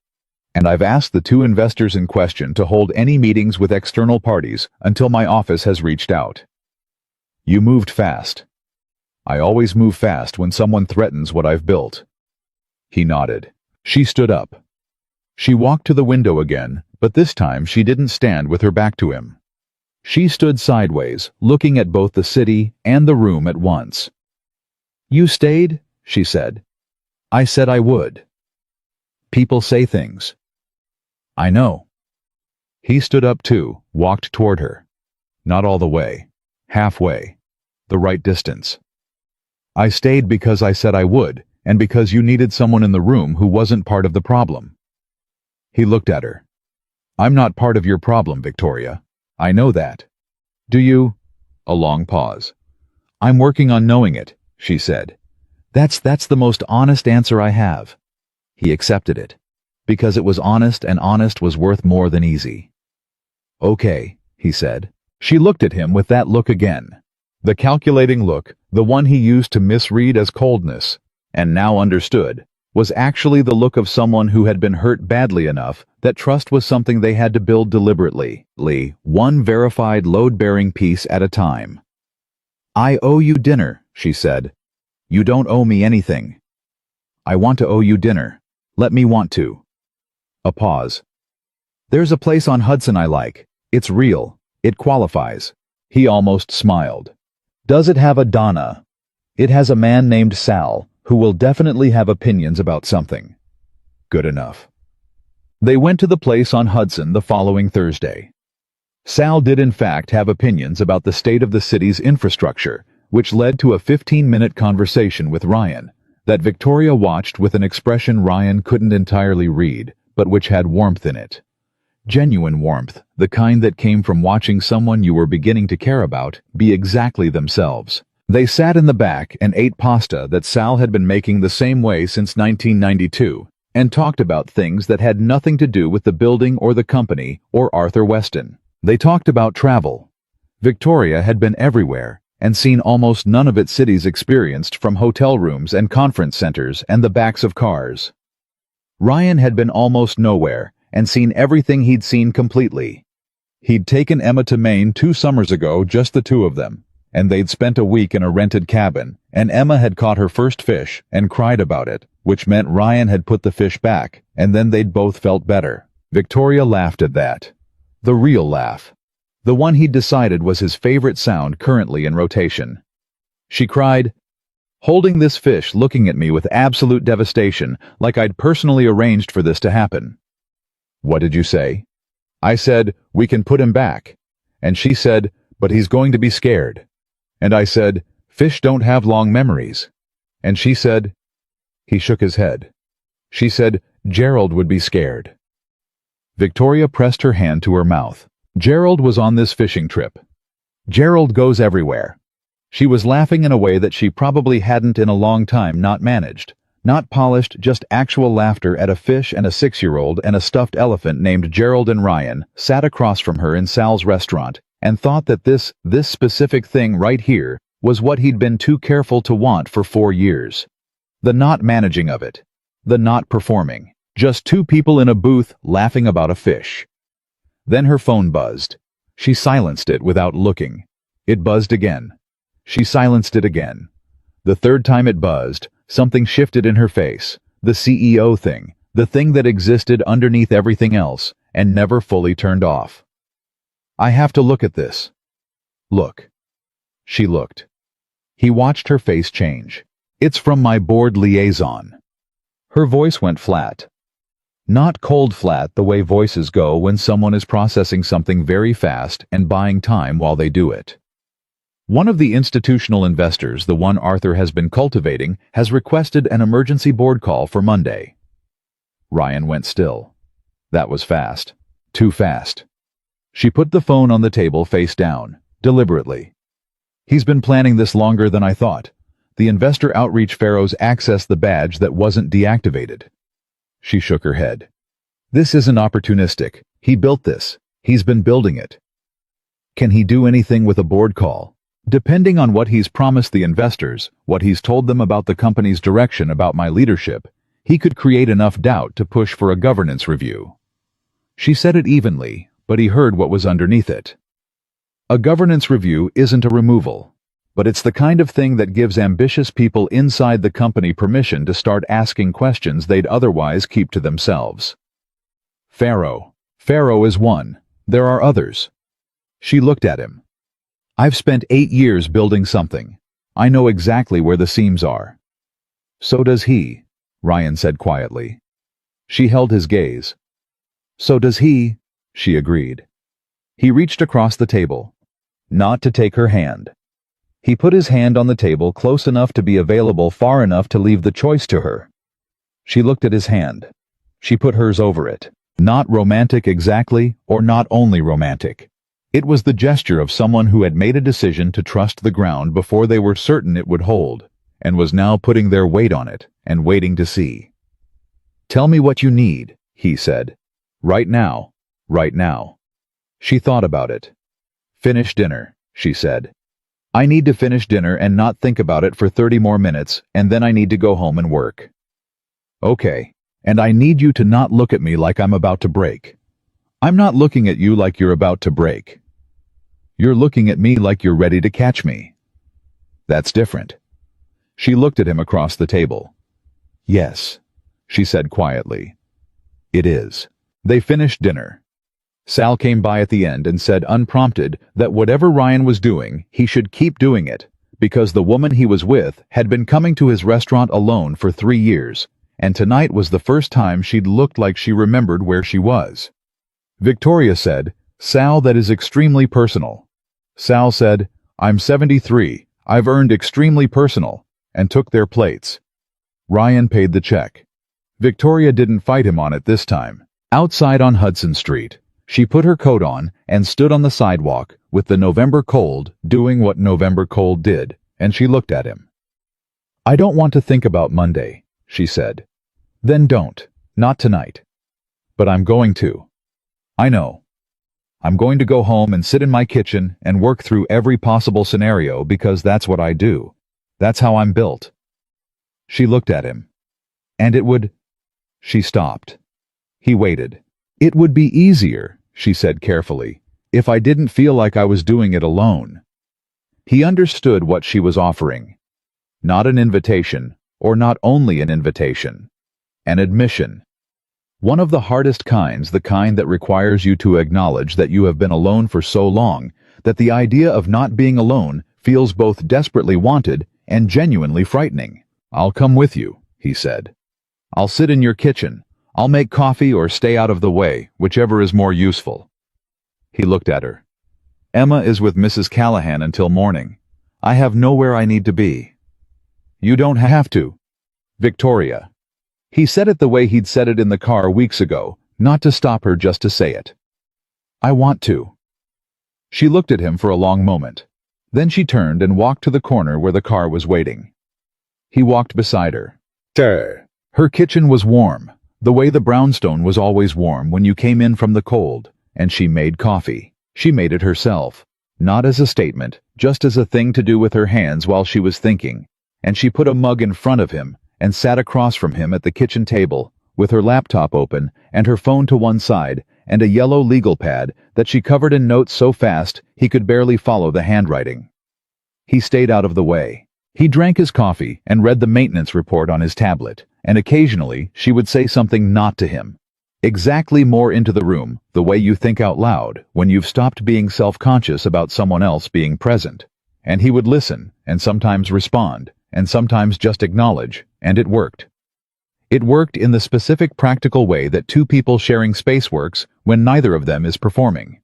And I've asked the 2 investors in question to hold any meetings with external parties until my office has reached out. You moved fast. I always move fast when someone threatens what I've built. He nodded. She stood up. She walked to the window again, but this time she didn't stand with her back to him. She stood sideways, looking at both the city and the room at once. You stayed, she said. I said I would. People say things. I know. He stood up too, walked toward her. Not all the way. Halfway. The right distance. I stayed because I said I would, and because you needed someone in the room who wasn't part of the problem. He looked at her. I'm not part of your problem, Victoria. I know that. Do you? A long pause. I'm working on knowing it, she said. That's the most honest answer I have. He accepted it. Because it was honest, and honest was worth more than easy. Okay, he said. She looked at him with that look again. The calculating look, the one he used to misread as coldness, and now understood, was actually the look of someone who had been hurt badly enough that trust was something they had to build deliberately, one verified load-bearing piece at a time. I owe you dinner, she said. You don't owe me anything. I want to owe you dinner. Let me want to. A pause. There's a place on Hudson I like. It's real. It qualifies. He almost smiled. Does it have a Donna? It has a man named Sal, who will definitely have opinions about something. Good enough. They went to the place on Hudson the following Thursday. Sal did in fact have opinions about the state of the city's infrastructure, which led to a 15-minute conversation with Ryan that Victoria watched with an expression Ryan couldn't entirely read, but which had warmth in it. Genuine warmth, the kind that came from watching someone you were beginning to care about be exactly themselves. They sat in the back and ate pasta that Sal had been making the same way since 1992, and talked about things that had nothing to do with the building or the company or Arthur Weston. They talked about travel. Victoria had been everywhere and seen almost none of its cities experienced, from hotel rooms and conference centers and the backs of cars. Ryan had been almost nowhere and seen everything he'd seen completely. He'd taken Emma to Maine 2 summers ago, just the two of them, and they'd spent a week in a rented cabin, and Emma had caught her first fish and cried about it, which meant Ryan had put the fish back, and then they'd both felt better. Victoria laughed at that. The real laugh. The one he'd decided was his favorite sound currently in rotation. She cried, holding this fish, looking at me with absolute devastation, like I'd personally arranged for this to happen. What did you say? I said, we can put him back. And she said, but he's going to be scared. And I said, fish don't have long memories. And she said, he shook his head. She said, Gerald would be scared. Victoria pressed her hand to her mouth. Gerald was on this fishing trip. Gerald goes everywhere. She was laughing in a way that she probably hadn't in a long time not managed. Not polished, just actual laughter at a fish and a 6-year-old and a stuffed elephant named Gerald. And Ryan sat across from her in Sal's restaurant and thought that this specific thing right here was what he'd been too careful to want for 4 years. The not managing of it. The not performing. Just 2 people in a booth laughing about a fish. Then her phone buzzed. She silenced it without looking. It buzzed again. She silenced it again. The 3rd time it buzzed, something shifted in her face. The CEO thing. The thing that existed underneath everything else and never fully turned off. I have to look at this. Look. She looked. He watched her face change. It's from my board liaison. Her voice went flat. Not cold flat the way voices go when someone is processing something very fast and buying time while they do it. One of the institutional investors, the one Arthur has been cultivating, has requested an emergency board call for Monday. Ryan went still. That was fast. Too fast. She put the phone on the table face down, deliberately. He's been planning this longer than I thought. The investor outreach pharaohs accessed the badge that wasn't deactivated. She shook her head. This isn't opportunistic. He built this. He's been building it. Can he do anything with a board call? Depending on what he's promised the investors, what he's told them about the company's direction, about my leadership, he could create enough doubt to push for a governance review. She said it evenly, but he heard what was underneath it. A governance review isn't a removal, but it's the kind of thing that gives ambitious people inside the company permission to start asking questions they'd otherwise keep to themselves. Pharaoh. Pharaoh is one. There are others. She looked at him. I've spent 8 years building something. I know exactly where the seams are. So does he, Ryan said quietly. She held his gaze. So does he, she agreed. He reached across the table. Not to take her hand. He put his hand on the table close enough to be available, far enough to leave the choice to her. She looked at his hand. She put hers over it. Not romantic exactly, or not only romantic. It was the gesture of someone who had made a decision to trust the ground before they were certain it would hold, and was now putting their weight on it and waiting to see. Tell me what you need, he said. Right now. Right now. She thought about it. Finish dinner, she said. I need to finish dinner and not think about it for 30 more minutes, and then I need to go home and work. Okay, and I need you to not look at me like I'm about to break. I'm not looking at you like you're about to break. You're looking at me like you're ready to catch me. That's different. She looked at him across the table. Yes, she said quietly. It is. They finished dinner. Sal came by at the end and said unprompted that whatever Ryan was doing, he should keep doing it, because the woman he was with had been coming to his restaurant alone for 3 years, and tonight was the first time she'd looked like she remembered where she was. Victoria said, Sal, that is extremely personal. Sal said, I'm 73, I've earned extremely personal, and took their plates. Ryan paid the check. Victoria didn't fight him on it this time. Outside on Hudson Street, she put her coat on and stood on the sidewalk with the November cold doing what November cold did, and she looked at him. "I don't want to think about Monday," she said. "Then don't. Not tonight." "But I'm going to." "I know. I'm going to go home and sit in my kitchen and work through every possible scenario because that's what I do. That's how I'm built." She looked at him. "And it would—" She stopped. He waited. "It would be easier," she said carefully, "if I didn't feel like I was doing it alone." He understood what she was offering. Not an invitation, or not only an invitation. An admission. One of the hardest kinds, the kind that requires you to acknowledge that you have been alone for so long that the idea of not being alone feels both desperately wanted and genuinely frightening. "I'll come with you," he said. "I'll sit in your kitchen. I'll make coffee or stay out of the way, whichever is more useful." He looked at her. "Emma is with Mrs. Callahan until morning. I have nowhere I need to be." "You don't have to." "Victoria." He said it the way he'd said it in the car weeks ago, not to stop her, just to say it. "I want to." She looked at him for a long moment. Then she turned and walked to the corner where the car was waiting. He walked beside her. Sure. Her kitchen was warm, the way the brownstone was always warm when you came in from the cold, and she made coffee. She made it herself, not as a statement, just as a thing to do with her hands while she was thinking, and she put a mug in front of him and sat across from him at the kitchen table, with her laptop open and her phone to one side and a yellow legal pad that she covered in notes so fast he could barely follow the handwriting. He stayed out of the way. He drank his coffee and read the maintenance report on his tablet, and occasionally she would say something not to him. Exactly more into the room, the way you think out loud when you've stopped being self-conscious about someone else being present. And he would listen, and sometimes respond, and sometimes just acknowledge, and it worked. It worked in the specific practical way that two people sharing space works when neither of them is performing.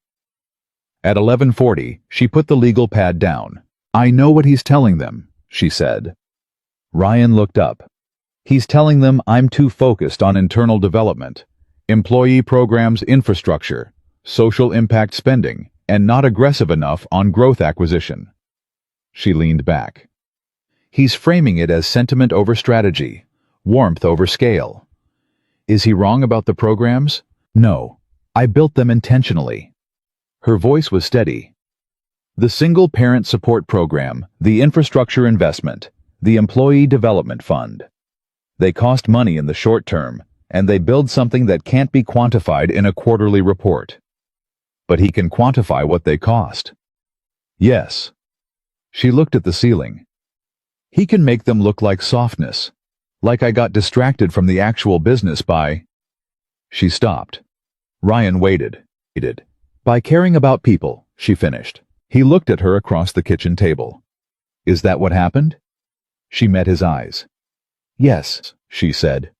At 11:40, she put the legal pad down. "I know what he's telling them," she said. Ryan looked up. "He's telling them I'm too focused on internal development, employee programs, infrastructure, social impact spending, and not aggressive enough on growth acquisition." She leaned back. "He's framing it as sentiment over strategy, warmth over scale." "Is he wrong about the programs?" "No. I built them intentionally." Her voice was steady. "The single parent support program, the infrastructure investment, the employee development fund. They cost money in the short term, and they build something that can't be quantified in a quarterly report. But he can quantify what they cost." "Yes." She looked at the ceiling. "He can make them look like softness, like I got distracted from the actual business by—" She stopped. Ryan waited. "By caring about people," she finished. He looked at her across the kitchen table. "Is that what happened?" She met his eyes. "Yes," she said.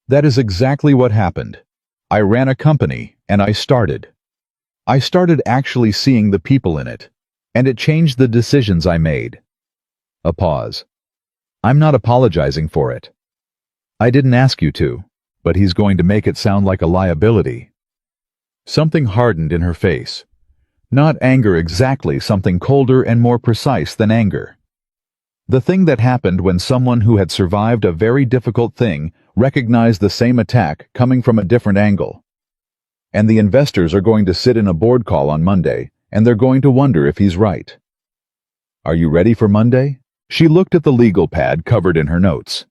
"That is exactly what happened. I ran a company, and I started actually seeing the people in it, and it changed the decisions I made." A pause. "I'm not apologizing for it. I didn't ask you to, but he's going to make it sound like a liability." Something hardened in her face. Not anger exactly, something colder and more precise than anger. The thing that happened when someone who had survived a very difficult thing recognized the same attack coming from a different angle. And the investors are going to sit in a board call on Monday, and they're going to wonder if he's right. "Are you ready for Monday?" She looked at the legal pad covered in her notes.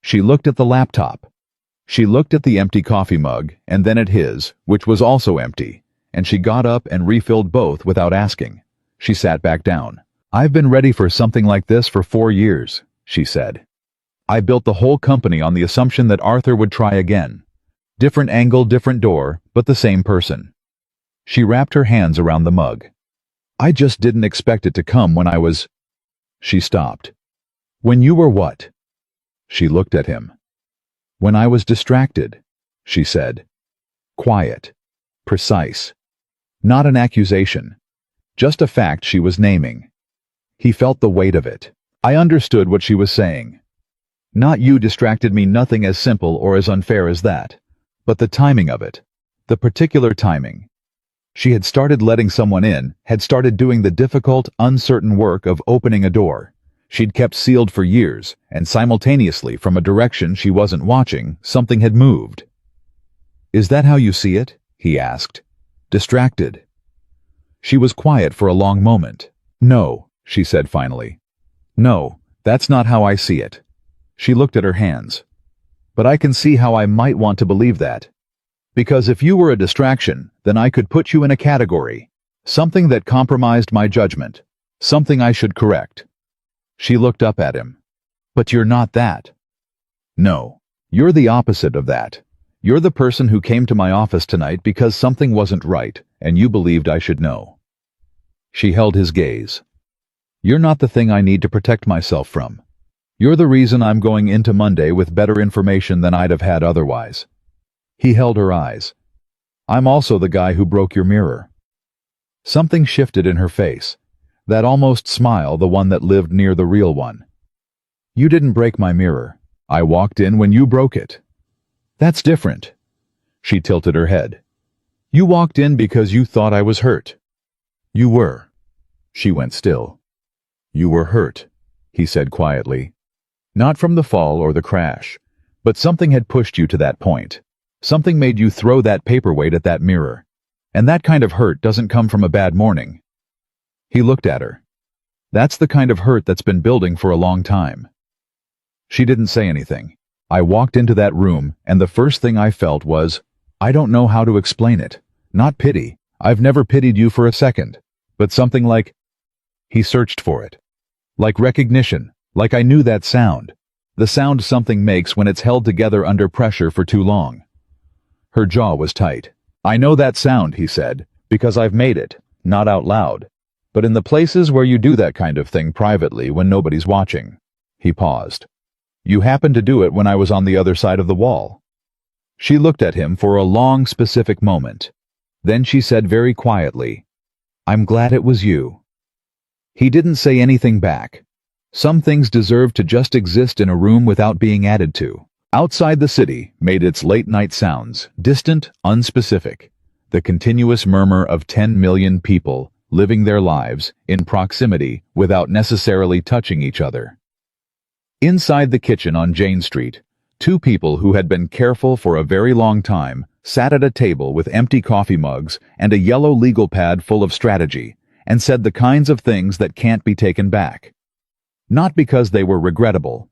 She looked at the laptop. She looked at the empty coffee mug, and then at his, which was also empty, and she got up and refilled both without asking. She sat back down. "I've been ready for something like this for 4 years, she said. "I built the whole company on the assumption that Arthur would try again. Different angle, different door, but the same person." She wrapped her hands around the mug. "I just didn't expect it to come when I was—" She stopped. "When you were what?" She looked at him. "When I was distracted," she said. Quiet. Precise. Not an accusation. Just a fact she was naming. He felt the weight of it. I understood what she was saying. Not you distracted me, nothing as simple or as unfair as that. But the timing of it. The particular timing. She had started letting someone in, had started doing the difficult, uncertain work of opening a door. She'd kept sealed for years, and simultaneously, from a direction she wasn't watching, something had moved. "Is that how you see it?" he asked. Distracted. She was quiet for a long moment. "No," she said finally. "No, that's not how I see it." She looked at her hands. "But I can see how I might want to believe that. Because if you were a distraction, then I could put you in a category. Something that compromised my judgment. Something I should correct." She looked up at him. "But you're not that." "No. You're the opposite of that. You're the person who came to my office tonight because something wasn't right, and you believed I should know." She held his gaze. "You're not the thing I need to protect myself from. You're the reason I'm going into Monday with better information than I'd have had otherwise." He held her eyes. "I'm also the guy who broke your mirror." Something shifted in her face. That almost smile, the one that lived near the real one. "You didn't break my mirror. I walked in when you broke it." "That's different." She tilted her head. "You walked in because you thought I was hurt." "You were." She went still. "You were hurt," he said quietly. "Not from the fall or the crash, but something had pushed you to that point. Something made you throw that paperweight at that mirror. And that kind of hurt doesn't come from a bad morning." He looked at her. "That's the kind of hurt that's been building for a long time." She didn't say anything. "I walked into that room, and the first thing I felt was, I don't know how to explain it. Not pity. I've never pitied you for a second. But something like—" He searched for it. "Like recognition. Like I knew that sound. The sound something makes when it's held together under pressure for too long." Her jaw was tight. "I know that sound," he said, "because I've made it. Not out loud. But in the places where you do that kind of thing privately when nobody's watching." He paused. "You happened to do it when I was on the other side of the wall." She looked at him for a long, specific moment. Then she said very quietly, "I'm glad it was you." He didn't say anything back. Some things deserve to just exist in a room without being added to. Outside the city made its late-night sounds, distant, unspecific. The continuous murmur of 10 million people living their lives in proximity without necessarily touching each other. Inside the kitchen on Jane Street, two people who had been careful for a very long time sat at a table with empty coffee mugs and a yellow legal pad full of strategy, and said the kinds of things that can't be taken back. Not because they were regrettable,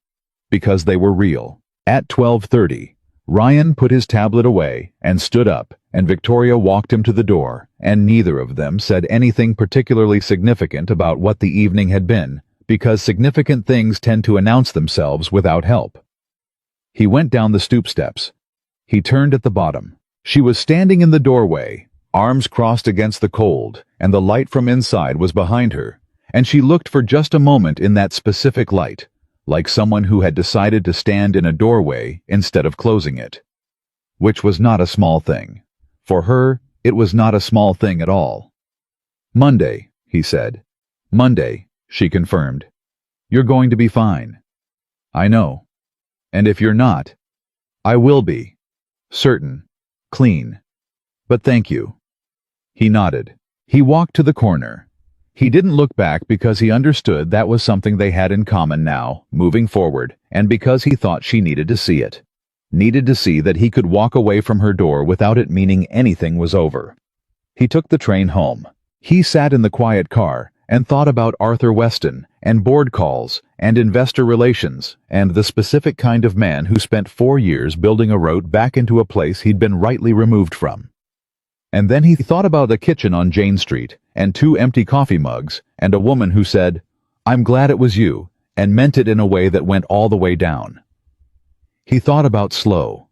because they were real. At 12:30, Ryan put his tablet away and stood up, and Victoria walked him to the door, and neither of them said anything particularly significant about what the evening had been, because significant things tend to announce themselves without help. He went down the stoop steps. He turned at the bottom. She was standing in the doorway, arms crossed against the cold, and the light from inside was behind her, and she looked for just a moment in that specific light, like someone who had decided to stand in a doorway instead of closing it. Which was not a small thing. For her, it was not a small thing at all. "Monday," he said. "Monday," she confirmed. "You're going to be fine." "I know. And if you're not, I will be. Certain. Clean. But thank you." He nodded. He walked to the corner. He didn't look back because he understood that was something they had in common now, moving forward, and because he thought she needed to see it. Needed to see that he could walk away from her door without it meaning anything was over. He took the train home. He sat in the quiet car and thought about Arthur Weston and board calls and investor relations and the specific kind of man who spent 4 years building a road back into a place he'd been rightly removed from. And then he thought about the kitchen on Jane Street and 2 empty coffee mugs and a woman who said, "I'm glad it was you," and meant it in a way that went all the way down. He thought about slow.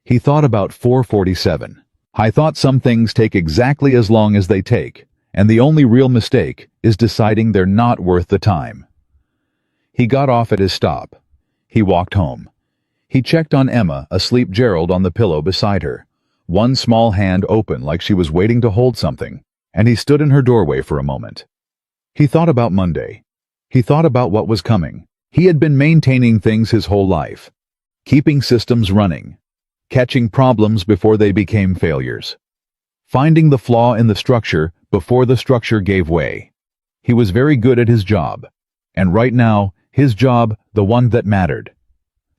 He thought about 447. "I thought some things take exactly as long as they take, and the only real mistake is deciding they're not worth the time." He got off at his stop. He walked home. He checked on Emma, asleep Gerald on the pillow beside her, one small hand open like she was waiting to hold something, and he stood in her doorway for a moment. He thought about Monday. He thought about what was coming, He had been maintaining things his whole life, keeping systems running, catching problems before they became failures, finding the flaw in the structure before the structure gave way. He was very good at his job, and right now, his job, the one that mattered,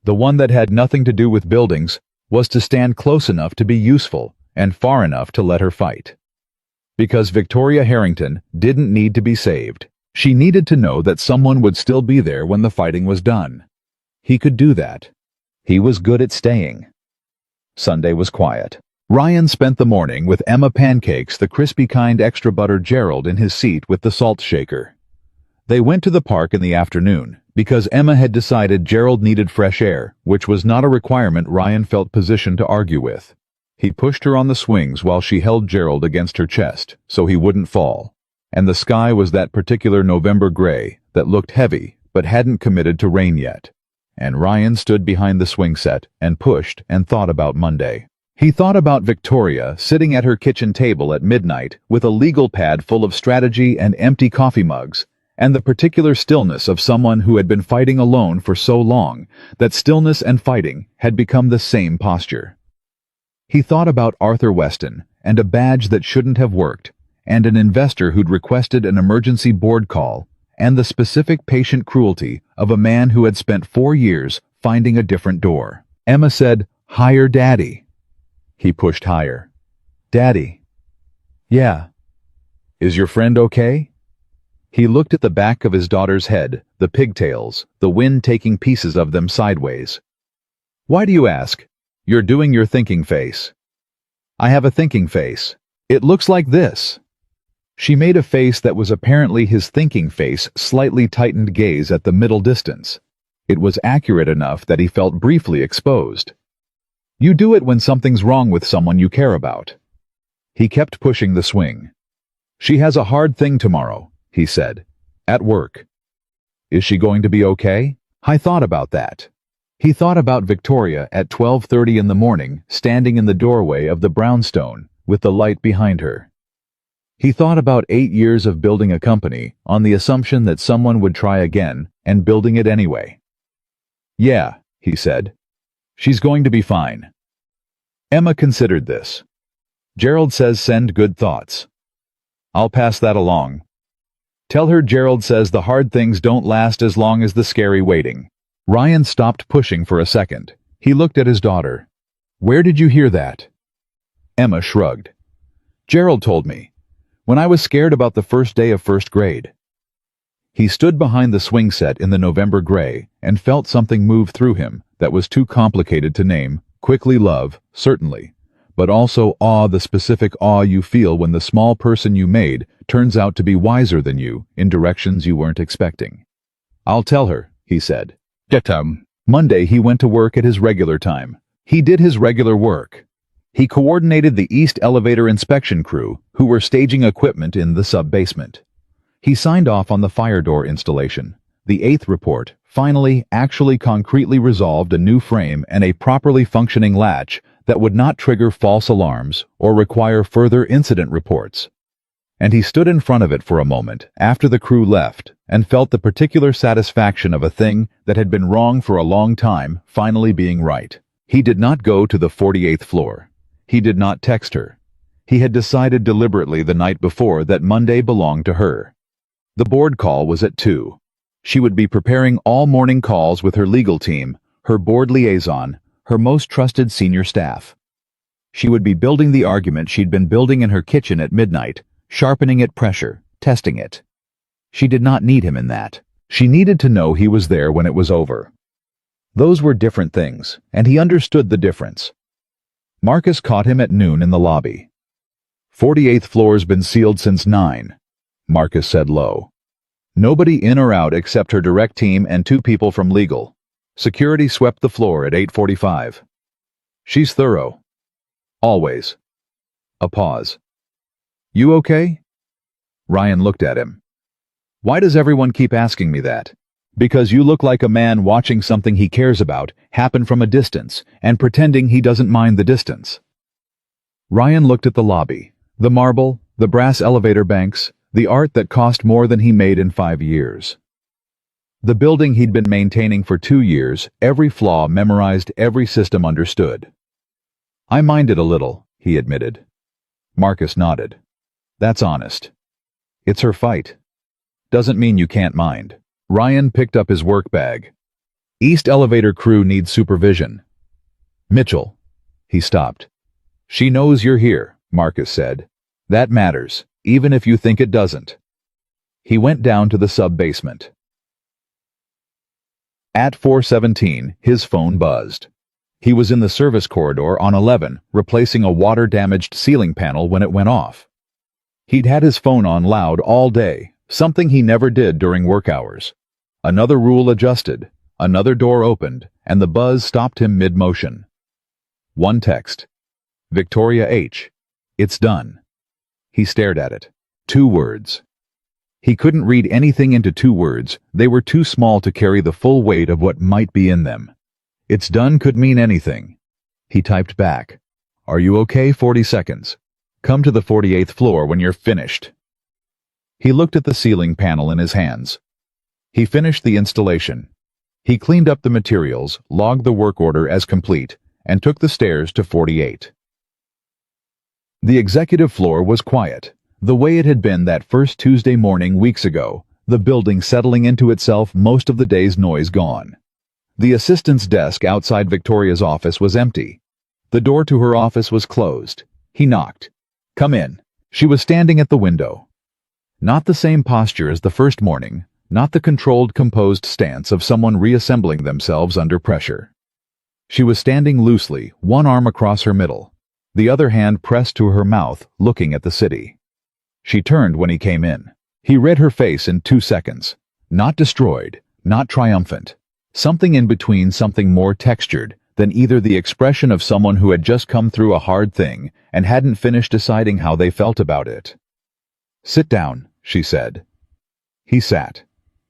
the one that had nothing to do with buildings, was to stand close enough to be useful and far enough to let her fight. Because Victoria Harrington didn't need to be saved. She needed to know that someone would still be there when the fighting was done. He could do that. He was good at staying. Sunday was quiet. Ryan spent the morning with Emma Pancakes, the crispy kind extra butter Gerald in his seat with the salt shaker. They went to the park in the afternoon because Emma had decided Gerald needed fresh air, which was not a requirement Ryan felt positioned to argue with. He pushed her on the swings while she held Gerald against her chest so he wouldn't fall. And the sky was that particular November gray that looked heavy but hadn't committed to rain yet. And Ryan stood behind the swing set and pushed and thought about Monday. He thought about Victoria sitting at her kitchen table at midnight with a legal pad full of strategy and empty coffee mugs, and the particular stillness of someone who had been fighting alone for so long that stillness and fighting had become the same posture. He thought about Arthur Weston and a badge that shouldn't have worked, and an investor who'd requested an emergency board call, and the specific patient cruelty of a man who had spent 4 years finding a different door. Emma said, "Higher, Daddy." He pushed higher. "Daddy." "Yeah." "Is your friend okay?" He looked at the back of his daughter's head, the pigtails, the wind taking pieces of them sideways. "Why do you ask? You're doing your thinking face." "I have a thinking face. It looks like this." She made a face that was apparently his thinking face, slightly tightened gaze at the middle distance. It was accurate enough that he felt briefly exposed. "You do it when something's wrong with someone you care about." He kept pushing the swing. "She has a hard thing tomorrow," he said. "At work." "Is she going to be okay?" I thought about that. He thought about Victoria at 12:30 in the morning, standing in the doorway of the brownstone, with the light behind her. He thought about 8 years of building a company on the assumption that someone would try again, and building it anyway. "Yeah," he said. "She's going to be fine." Emma considered this. "Gerald says send good thoughts." "I'll pass that along. Tell her Gerald says the hard things don't last as long as the scary waiting." Ryan stopped pushing for a second. He looked at his daughter. "Where did you hear that?" Emma shrugged. "Gerald told me. When I was scared about the first day of first grade." He stood behind the swing set in the November gray and felt something move through him that was too complicated to name. Quickly love, certainly, but also awe, the specific awe you feel when the small person you made turns out to be wiser than you in directions you weren't expecting. "I'll tell her," he said. Monday he went to work at his regular time. He did his regular work. He coordinated the East Elevator inspection crew who were staging equipment in the sub-basement. He signed off on the fire door installation. The 8th report finally actually concretely resolved a new frame and a properly functioning latch that would not trigger false alarms or require further incident reports. And he stood in front of it for a moment after the crew left and felt the particular satisfaction of a thing that had been wrong for a long time finally being right. He did not go to the 48th floor. He did not text her. He had decided deliberately the night before that Monday belonged to her. The board call was at 2. She would be preparing all morning calls with her legal team, her board liaison, her most trusted senior staff. She would be building the argument she'd been building in her kitchen at midnight, sharpening it, pressure, testing it. She did not need him in that. She needed to know he was there when it was over. Those were different things, and he understood the difference. Marcus caught him at noon in the lobby. 48th floor's been sealed since 9, Marcus said low. Nobody in or out except her direct team and 2 people from legal. Security swept the floor at 8:45. She's thorough. Always. A pause. You okay? Ryan looked at him. Why does everyone keep asking me that? Because you look like a man watching something he cares about happen from a distance and pretending he doesn't mind the distance. Ryan looked at the lobby, the marble, the brass elevator banks, the art that cost more than he made in 5 years. The building he'd been maintaining for 2 years, every flaw memorized, every system understood. I minded a little, he admitted. Marcus nodded. That's honest. It's her fight. Doesn't mean you can't mind. Ryan picked up his work bag. East elevator crew needs supervision. Mitchell. He stopped. She knows you're here, Marcus said. That matters, even if you think it doesn't. He went down to the sub-basement. At 4:17, his phone buzzed. He was in the service corridor on 11, replacing a water-damaged ceiling panel when it went off. He'd had his phone on loud all day, something he never did during work hours. Another rule adjusted, another door opened, and the buzz stopped him mid-motion. One text. Victoria H. It's done. He stared at it. 2 words. He couldn't read anything into 2 words, they were too small to carry the full weight of what might be in them. It's done could mean anything. He typed back. Are you okay? 40 seconds. Come to the 48th floor when you're finished. He looked at the ceiling panel in his hands. He finished the installation. He cleaned up the materials, logged the work order as complete, and took the stairs to 48. The executive floor was quiet, the way it had been that first Tuesday morning weeks ago, the building settling into itself, most of the day's noise gone. The assistant's desk outside Victoria's office was empty. The door to her office was closed. He knocked. Come in. She was standing at the window. Not the same posture as the first morning, not the controlled, composed stance of someone reassembling themselves under pressure. She was standing loosely, one arm across her middle, the other hand pressed to her mouth, looking at the city. She turned when he came in. He read her face in 2 seconds. Not destroyed, not triumphant. Something in between, something more textured than either the expression of someone who had just come through a hard thing and hadn't finished deciding how they felt about it. Sit down, she said. He sat.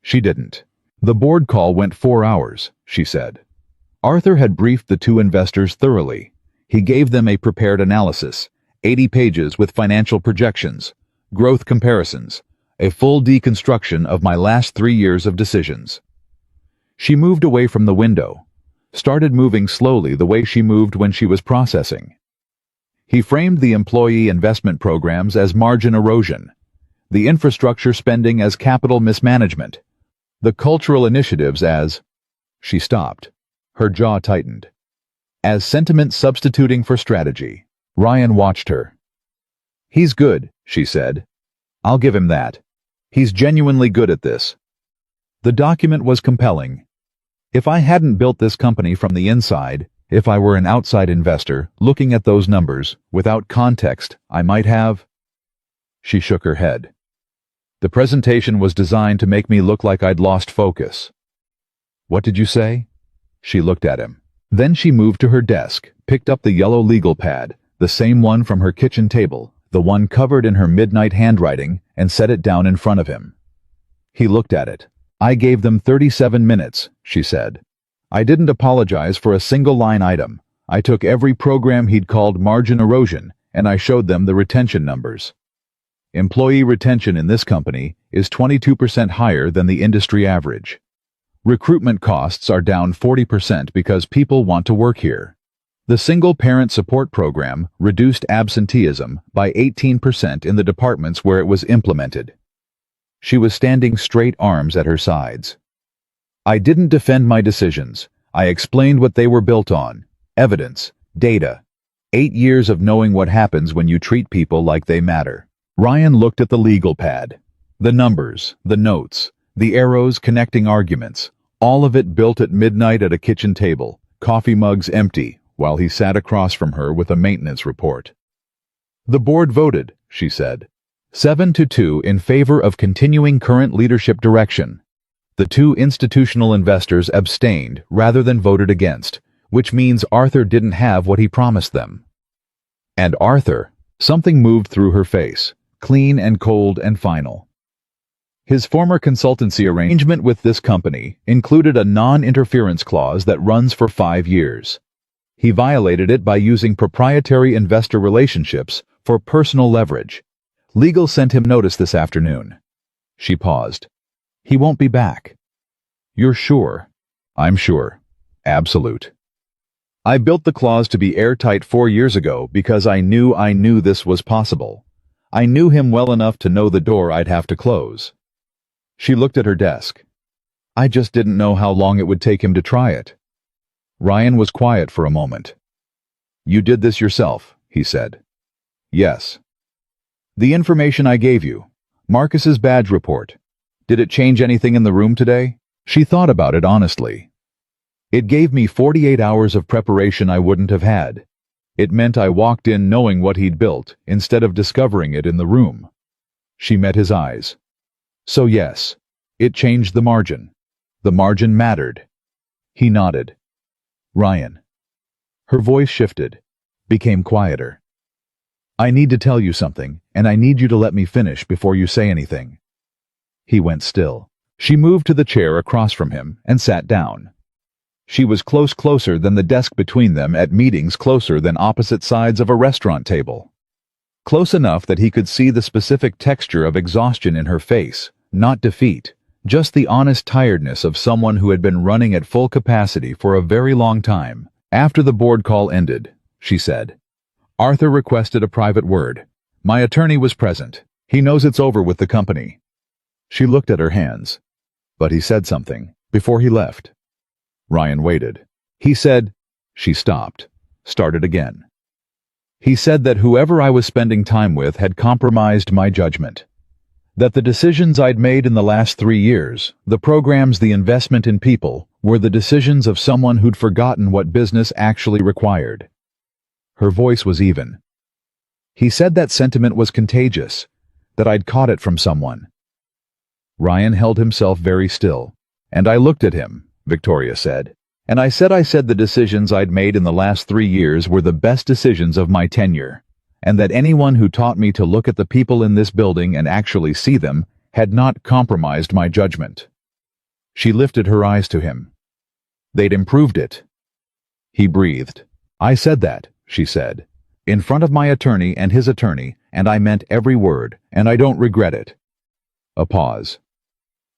She didn't. The board call went 4 hours, she said. Arthur had briefed the 2 investors thoroughly. He gave them a prepared analysis, 80 pages with financial projections, growth comparisons, a full deconstruction of my last 3 years of decisions. She moved away from the window, started moving slowly the way she moved when she was processing. He framed the employee investment programs as margin erosion, the infrastructure spending as capital mismanagement, the cultural initiatives as... She stopped. Her jaw tightened. As sentiment substituting for strategy. Ryan watched her. He's good, she said. I'll give him that. He's genuinely good at this. The document was compelling. If I hadn't built this company from the inside, if I were an outside investor, looking at those numbers, without context, I might have... She shook her head. The presentation was designed to make me look like I'd lost focus. What did you say? She looked at him. Then she moved to her desk, picked up the yellow legal pad, the same one from her kitchen table, the one covered in her midnight handwriting, and set it down in front of him. He looked at it. I gave them 37 minutes, she said. I didn't apologize for a single line item. I took every program he'd called margin erosion, and I showed them the retention numbers. Employee retention in this company is 22% higher than the industry average. Recruitment costs are down 40% because people want to work here. The Single Parent Support Program reduced absenteeism by 18% in the departments where it was implemented. She was standing straight, arms at her sides. I didn't defend my decisions. I explained what they were built on. Evidence, data. 8 years of knowing what happens when you treat people like they matter. Ryan looked at the legal pad. The numbers, the notes, the arrows connecting arguments, all of it built at midnight at a kitchen table, coffee mugs empty, while he sat across from her with a maintenance report. The board voted, she said. 7-2 in favor of continuing current leadership direction. The 2 institutional investors abstained rather than voted against, which means Arthur didn't have what he promised them. And Arthur, something moved through her face, clean and cold and final. His former consultancy arrangement with this company included a non-interference clause that runs for 5 years. He violated it by using proprietary investor relationships for personal leverage. Legal sent him notice this afternoon. She paused. He won't be back. You're sure? I'm sure. Absolute. I built the clause to be airtight 4 years ago because I knew this was possible. I knew him well enough to know the door I'd have to close. She looked at her desk. I just didn't know how long it would take him to try it. Ryan was quiet for a moment. You did this yourself, he said. Yes. The information I gave you, Marcus's badge report, did it change anything in the room today? She thought about it honestly. It gave me 48 hours of preparation I wouldn't have had. It meant I walked in knowing what he'd built instead of discovering it in the room. She met his eyes. So yes, it changed the margin. The margin mattered. He nodded. Ryan. Her voice shifted, became quieter. I need to tell you something, and I need you to let me finish before you say anything. He went still. She moved to the chair across from him and sat down. She was closer than the desk between them at meetings, closer than opposite sides of a restaurant table. Close enough that he could see the specific texture of exhaustion in her face, not defeat, just the honest tiredness of someone who had been running at full capacity for a very long time. After the board call ended, she said, Arthur requested a private word. My attorney was present. He knows it's over with the company. She looked at her hands. But he said something before he left. Ryan waited. He said, she stopped, started again. He said that whoever I was spending time with had compromised my judgment. That the decisions I'd made in the last 3 years, the programs, the investment in people, were the decisions of someone who'd forgotten what business actually required. Her voice was even. He said that sentiment was contagious, that I'd caught it from someone. Ryan held himself very still. And I looked at him, Victoria said. And I said the decisions I'd made in the last 3 years were the best decisions of my tenure, and that anyone who taught me to look at the people in this building and actually see them had not compromised my judgment. She lifted her eyes to him. They'd improved it. He breathed. I said that, she said, in front of my attorney and his attorney, and I meant every word, and I don't regret it. A pause.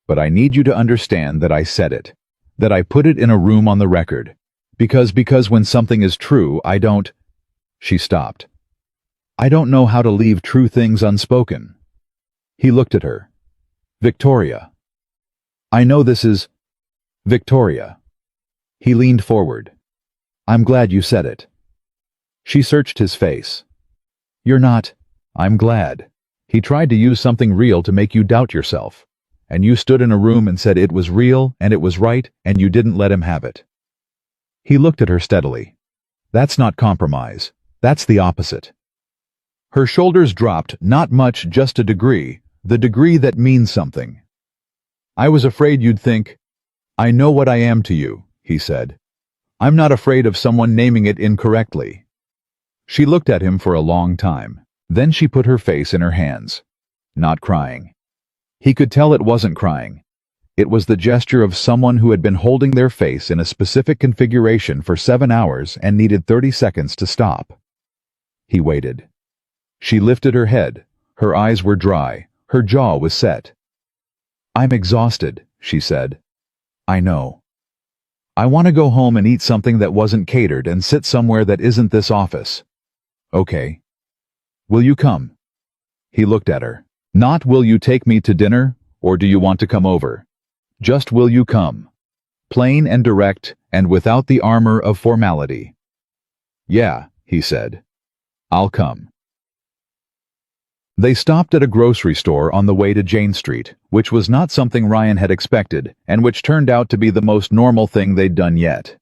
But I need you to understand that I said it, that I put it in a room on the record, because when something is true, I don't... She stopped. I don't know how to leave true things unspoken. He looked at her. Victoria. I know this is... Victoria. He leaned forward. I'm glad you said it. She searched his face. You're not... I'm glad. He tried to use something real to make you doubt yourself. And you stood in a room and said it was real and it was right, and you didn't let him have it. He looked at her steadily. That's not compromise. That's the opposite. Her shoulders dropped, not much, just a degree, the degree that means something. I was afraid you'd think, I know what I am to you, he said. I'm not afraid of someone naming it incorrectly. She looked at him for a long time. Then she put her face in her hands. Not crying. He could tell it wasn't crying. It was the gesture of someone who had been holding their face in a specific configuration for 7 hours and needed 30 seconds to stop. He waited. She lifted her head. Her eyes were dry. Her jaw was set. I'm exhausted, she said. I know. I want to go home and eat something that wasn't catered and sit somewhere that isn't this office. Okay. Will you come? He looked at her. Not will you take me to dinner, or do you want to come over? Just will you come? Plain and direct, and without the armor of formality. Yeah, he said. I'll come. They stopped at a grocery store on the way to Jane Street, which was not something Ryan had expected, and which turned out to be the most normal thing they'd done yet.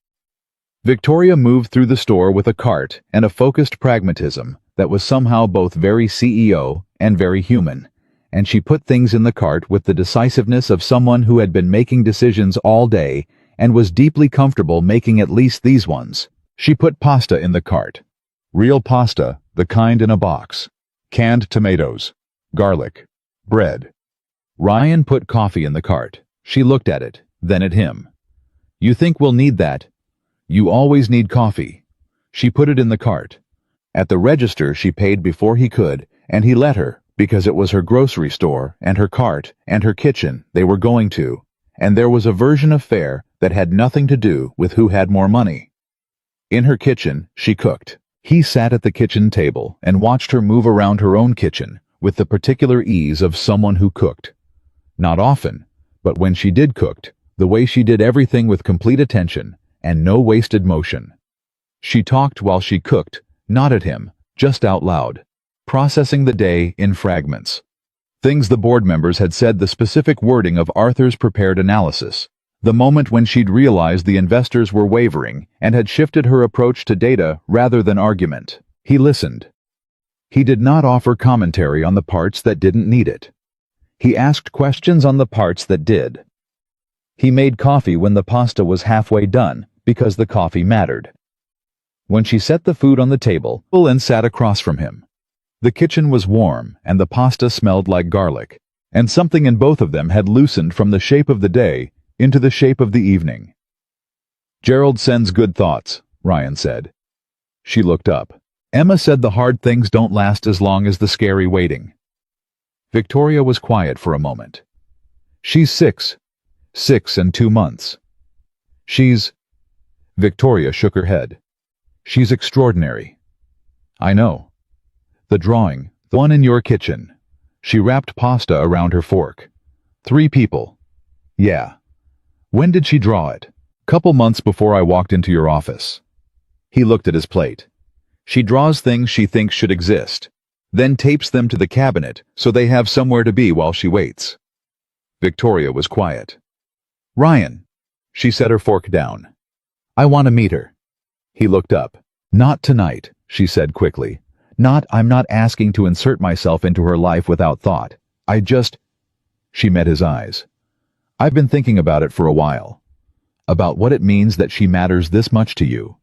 Victoria moved through the store with a cart and a focused pragmatism that was somehow both very CEO and very human, and she put things in the cart with the decisiveness of someone who had been making decisions all day and was deeply comfortable making at least these ones. She put pasta in the cart. Real pasta, the kind in a box. Canned tomatoes. Garlic. Bread. Ryan put coffee in the cart. She looked at it, then at him. You think we'll need that? You always need coffee. She put it in the cart. At the register she paid before he could, and he let her, because it was her grocery store, and her cart, and her kitchen they were going to, and there was a version of fair that had nothing to do with who had more money. In her kitchen, she cooked. He sat at the kitchen table and watched her move around her own kitchen with the particular ease of someone who cooked. Not often, but when she did cooked, the way she did everything with complete attention and no wasted motion. She talked while she cooked, not at him, just out loud, processing the day in fragments. Things the board members had said, the specific wording of Arthur's prepared analysis, the moment when she'd realized the investors were wavering and had shifted her approach to data rather than argument. He listened. He did not offer commentary on the parts that didn't need it. He asked questions on the parts that did. He made coffee when the pasta was halfway done because the coffee mattered. When she set the food on the table and sat across from him, the kitchen was warm and the pasta smelled like garlic, and something in both of them had loosened from the shape of the day into the shape of the evening. "Gerald sends good thoughts," Ryan said. She looked up. Emma said the hard things don't last as long as the scary waiting. Victoria was quiet for a moment. "She's 6 and 2 months. Victoria shook her head. "She's extraordinary." "I know. The drawing, the one in your kitchen." She wrapped pasta around her fork. 3 people. "Yeah. When did she draw it?" "Couple months before I walked into your office." He looked at his plate. "She draws things she thinks should exist, then tapes them to the cabinet so they have somewhere to be while she waits." Victoria was quiet. "Ryan." She set her fork down. "I want to meet her." He looked up. "Not tonight," she said quickly. I'm not asking to insert myself into her life without thought. She met his eyes. "I've been thinking about it for a while. About what it means that she matters this much to you.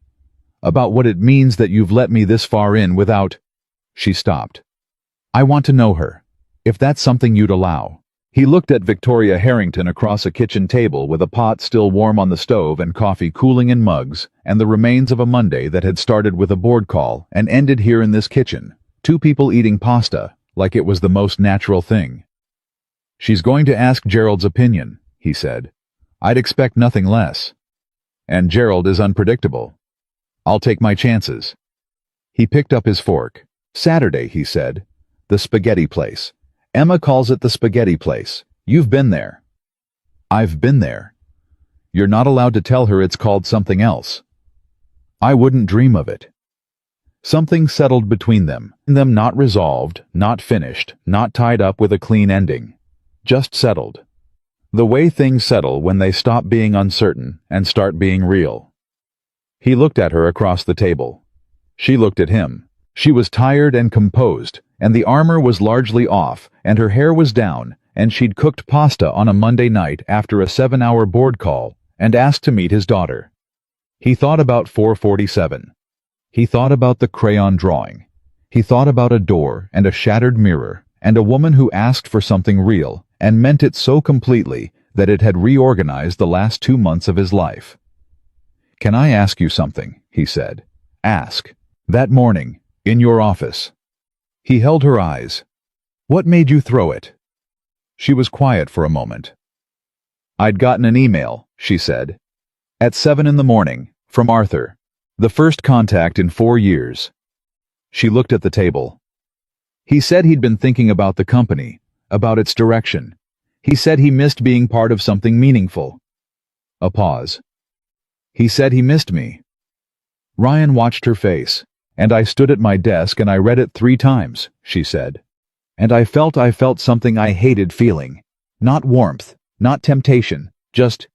About what it means that you've let me this far in without—" She stopped. "I want to know her. If that's something you'd allow." He looked at Victoria Harrington across a kitchen table with a pot still warm on the stove and coffee cooling in mugs, and the remains of a Monday that had started with a board call and ended here in this kitchen, 2 people eating pasta, like it was the most natural thing. "She's going to ask Gerald's opinion," he said. "I'd expect nothing less. And Gerald is unpredictable. I'll take my chances." He picked up his fork. "Saturday," he said. "The spaghetti place. Emma calls it the spaghetti place. You've been there." "I've been there." "You're not allowed to tell her it's called something else." "I wouldn't dream of it." Something settled between them, not resolved, not finished, not tied up with a clean ending. Just settled. The way things settle when they stop being uncertain and start being real. He looked at her across the table. She looked at him. She was tired and composed, and the armor was largely off, and her hair was down, and she'd cooked pasta on a Monday night after a 7-hour board call, and asked to meet his daughter. He thought about 447. He thought about the crayon drawing. He thought about a door and a shattered mirror, and a woman who asked for something real, and meant it so completely that it had reorganized the last 2 months of his life. "Can I ask you something?" he said. "Ask. That morning, in your office." He held her eyes. "What made you throw it?" She was quiet for a moment. "I'd gotten an email," she said. "At 7 in the morning, from Arthur. The first contact in 4 years." She looked at the table. "He said he'd been thinking about the company, about its direction. He said he missed being part of something meaningful." A pause. "He said he missed me." Ryan watched her face. "And I stood at my desk and I read it 3 times, she said. "And I felt something I hated feeling. Not warmth, not temptation, just—"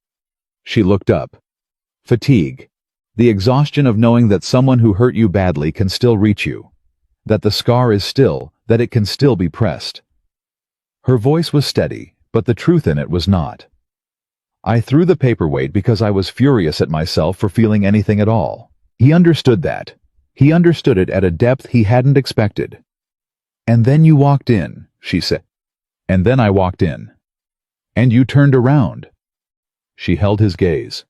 She looked up. "Fatigue. The exhaustion of knowing that someone who hurt you badly can still reach you. That the scar is still, that it can still be pressed." Her voice was steady, but the truth in it was not. "I threw the paperweight because I was furious at myself for feeling anything at all." He understood that. He understood it at a depth he hadn't expected. "And then you walked in," she said. "And then I walked in." "And you turned around." She held his gaze.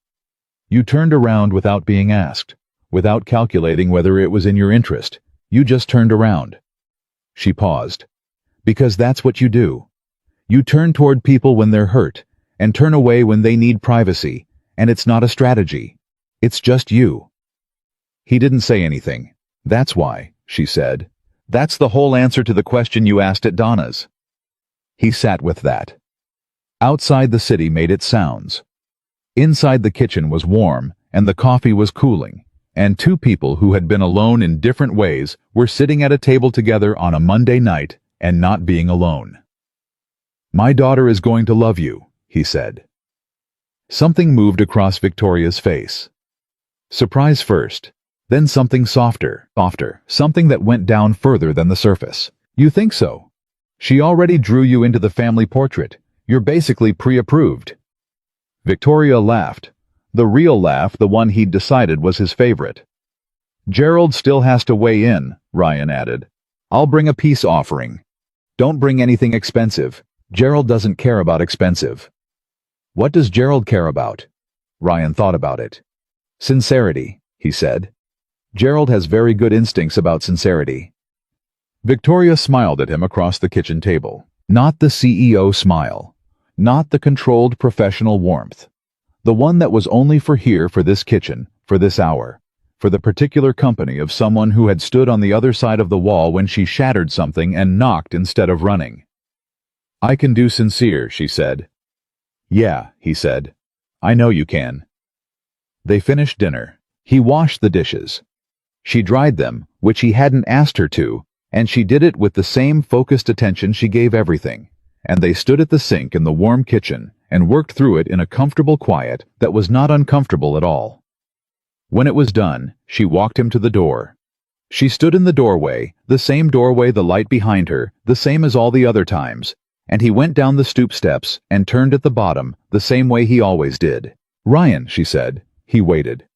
"You turned around without being asked, without calculating whether it was in your interest. You just turned around." She paused. "Because that's what you do. You turn toward people when they're hurt, and turn away when they need privacy, and it's not a strategy. It's just you." He didn't say anything. "That's why," she said. "That's the whole answer to the question you asked at Donna's." He sat with that. Outside the city made its sounds. Inside the kitchen was warm, and the coffee was cooling, and two people who had been alone in different ways were sitting at a table together on a Monday night and not being alone. "My daughter is going to love you," he said. Something moved across Victoria's face. Surprise first, then something softer, something that went down further than the surface. "You think so? She already drew you into the family portrait. You're basically pre-approved." Victoria laughed. The real laugh, the one he'd decided was his favorite. "Gerald still has to weigh in," Ryan added. "I'll bring a peace offering. Don't bring anything expensive. Gerald doesn't care about expensive." "What does Gerald care about?" Ryan thought about it. "Sincerity," he said. "Gerald has very good instincts about sincerity." Victoria smiled at him across the kitchen table. Not the CEO smile. Not the controlled professional warmth. The one that was only for here, for this kitchen, for this hour, for the particular company of someone who had stood on the other side of the wall when she shattered something and knocked instead of running. "I can do sincere," she said. "Yeah," he said. "I know you can." They finished dinner. He washed the dishes. She dried them, which he hadn't asked her to, and she did it with the same focused attention she gave everything, and they stood at the sink in the warm kitchen and worked through it in a comfortable quiet that was not uncomfortable at all. When it was done, she walked him to the door. She stood in the doorway, the same doorway, the light behind her, the same as all the other times, and he went down the stoop steps and turned at the bottom, the same way he always did. "Ryan," she said. He waited.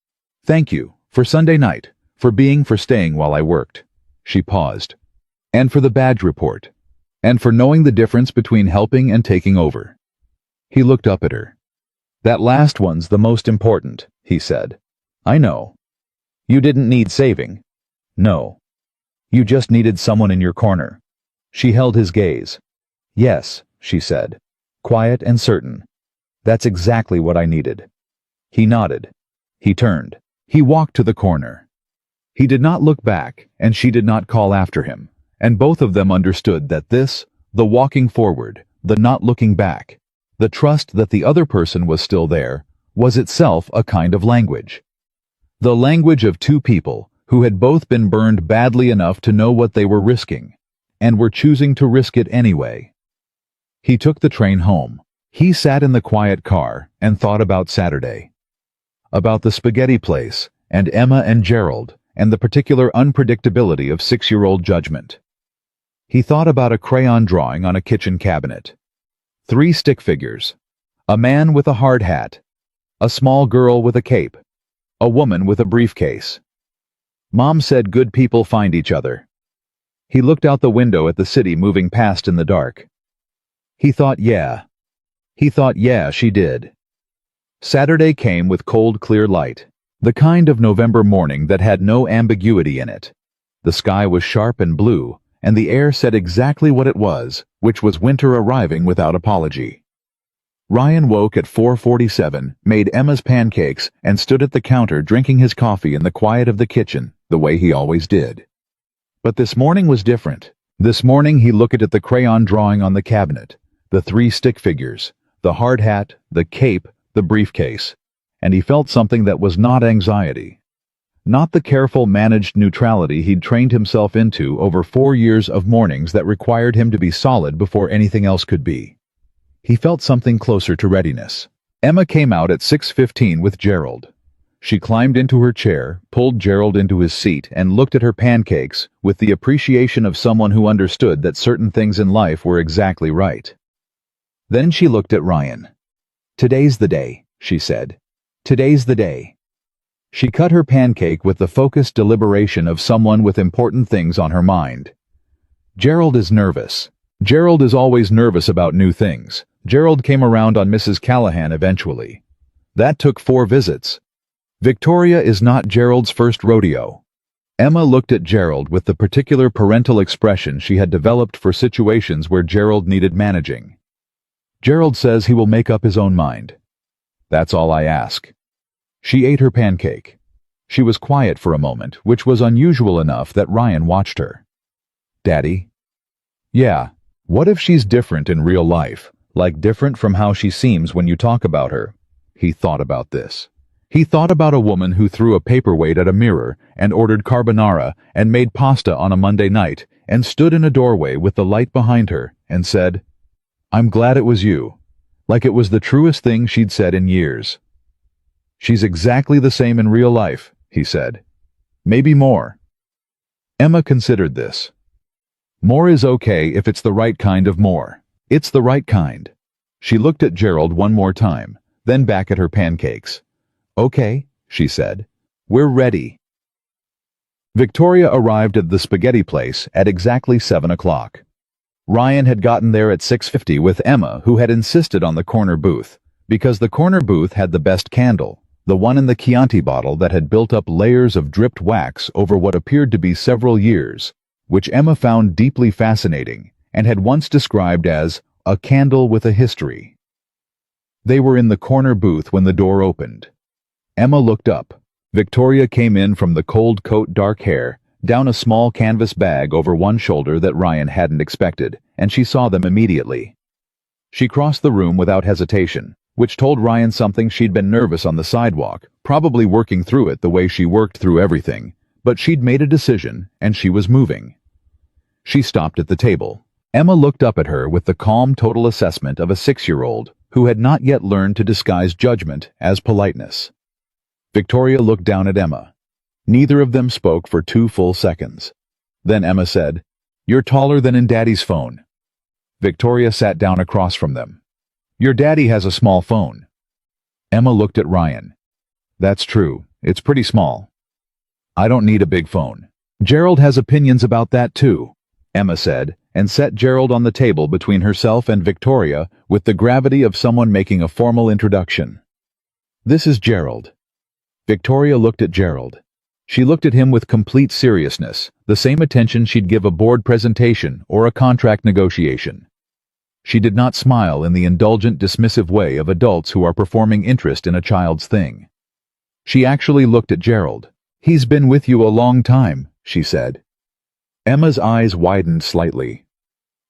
"Thank you, for Sunday night, for staying while I worked." She paused. "And for the badge report. And for knowing the difference between helping and taking over." He looked up at her. "That last one's the most important," he said. "I know. You didn't need saving. No. You just needed someone in your corner." She held his gaze. "Yes," she said, quiet and certain. "That's exactly what I needed." He nodded. He turned. He walked to the corner. He did not look back, and she did not call after him, and both of them understood that this, the walking forward, the not looking back, the trust that the other person was still there, was itself a kind of language. The language of two people who had both been burned badly enough to know what they were risking, and were choosing to risk it anyway. He took the train home. He sat in the quiet car and thought about Saturday. About the spaghetti place, and Emma and Gerald, and the particular unpredictability of 6-year-old judgment. He thought about a crayon drawing on a kitchen cabinet. 3 stick figures. A man with a hard hat. A small girl with a cape. A woman with a briefcase. Mom said good people find each other. He looked out the window at the city moving past in the dark. He thought, yeah, she did. Saturday came with cold, clear light. The kind of November morning that had no ambiguity in it. The sky was sharp and blue, and the air said exactly what it was, which was winter arriving without apology. Ryan woke at 4:47, made Emma's pancakes, and stood at the counter drinking his coffee in the quiet of the kitchen, the way he always did. But this morning was different. This morning he looked at the crayon drawing on the cabinet, the 3 stick figures, the hard hat, the cape, the briefcase, and he felt something that was not anxiety. Not the careful, managed neutrality he'd trained himself into over 4 years of mornings that required him to be solid before anything else could be. He felt something closer to readiness. Emma came out at 6:15 with Gerald. She climbed into her chair, pulled Gerald into his seat, and looked at her pancakes with the appreciation of someone who understood that certain things in life were exactly right. Then she looked at Ryan. "Today's the day," she said. "Today's the day." She cut her pancake with the focused deliberation of someone with important things on her mind. Gerald is nervous. Gerald is always nervous about new things. Gerald came around on Mrs. Callahan eventually. That took 4 visits. Victoria is not Gerald's first rodeo. Emma looked at Gerald with the particular parental expression she had developed for situations where Gerald needed managing. Gerald says he will make up his own mind. That's all I ask. She ate her pancake. She was quiet for a moment, which was unusual enough that Ryan watched her. Daddy? Yeah, what if she's different in real life, like different from how she seems when you talk about her? He thought about this. He thought about a woman who threw a paperweight at a mirror and ordered carbonara and made pasta on a Monday night and stood in a doorway with the light behind her and said, "I'm glad it was you," like it was the truest thing she'd said in years. She's exactly the same in real life, he said. Maybe more. Emma considered this. More is okay if it's the right kind of more. It's the right kind. She looked at Gerald one more time, then back at her pancakes. Okay, she said. We're ready. Victoria arrived at the spaghetti place at exactly 7 o'clock. Ryan had gotten there at 6:50 with Emma, who had insisted on the corner booth, because the corner booth had the best candle, the one in the Chianti bottle that had built up layers of dripped wax over what appeared to be several years, which Emma found deeply fascinating and had once described as a candle with a history. They were in the corner booth when the door opened. Emma looked up. Victoria came in from the cold coat, dark hair, down a small canvas bag over one shoulder that Ryan hadn't expected, and she saw them immediately. She crossed the room without hesitation, which told Ryan something. She'd been nervous on the sidewalk, probably working through it the way she worked through everything, but she'd made a decision, and she was moving. She stopped at the table. Emma looked up at her with the calm, total assessment of a 6-year-old who had not yet learned to disguise judgment as politeness. Victoria looked down at Emma. Neither of them spoke for 2 full seconds. Then Emma said, "You're taller than in Daddy's phone." Victoria sat down across from them. "Your daddy has a small phone." Emma looked at Ryan. "That's true, it's pretty small. I don't need a big phone." "Gerald has opinions about that too," Emma said, and set Gerald on the table between herself and Victoria with the gravity of someone making a formal introduction. "This is Gerald." Victoria looked at Gerald. She looked at him with complete seriousness, the same attention she'd give a board presentation or a contract negotiation. She did not smile in the indulgent, dismissive way of adults who are performing interest in a child's thing. She actually looked at Gerald. "He's been with you a long time," she said. Emma's eyes widened slightly.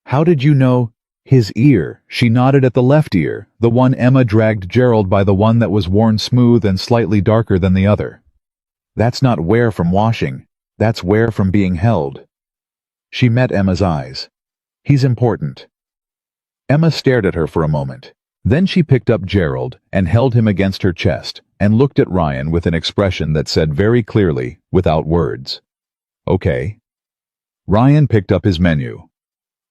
"How did you know?" "His ear." She nodded at the left ear, the one Emma dragged Gerald by, the one that was worn smooth and slightly darker than the other. "That's not wear from washing. That's wear from being held." She met Emma's eyes. "He's important." Emma stared at her for a moment. Then she picked up Gerald and held him against her chest and looked at Ryan with an expression that said very clearly, without words, "Okay." Ryan picked up his menu.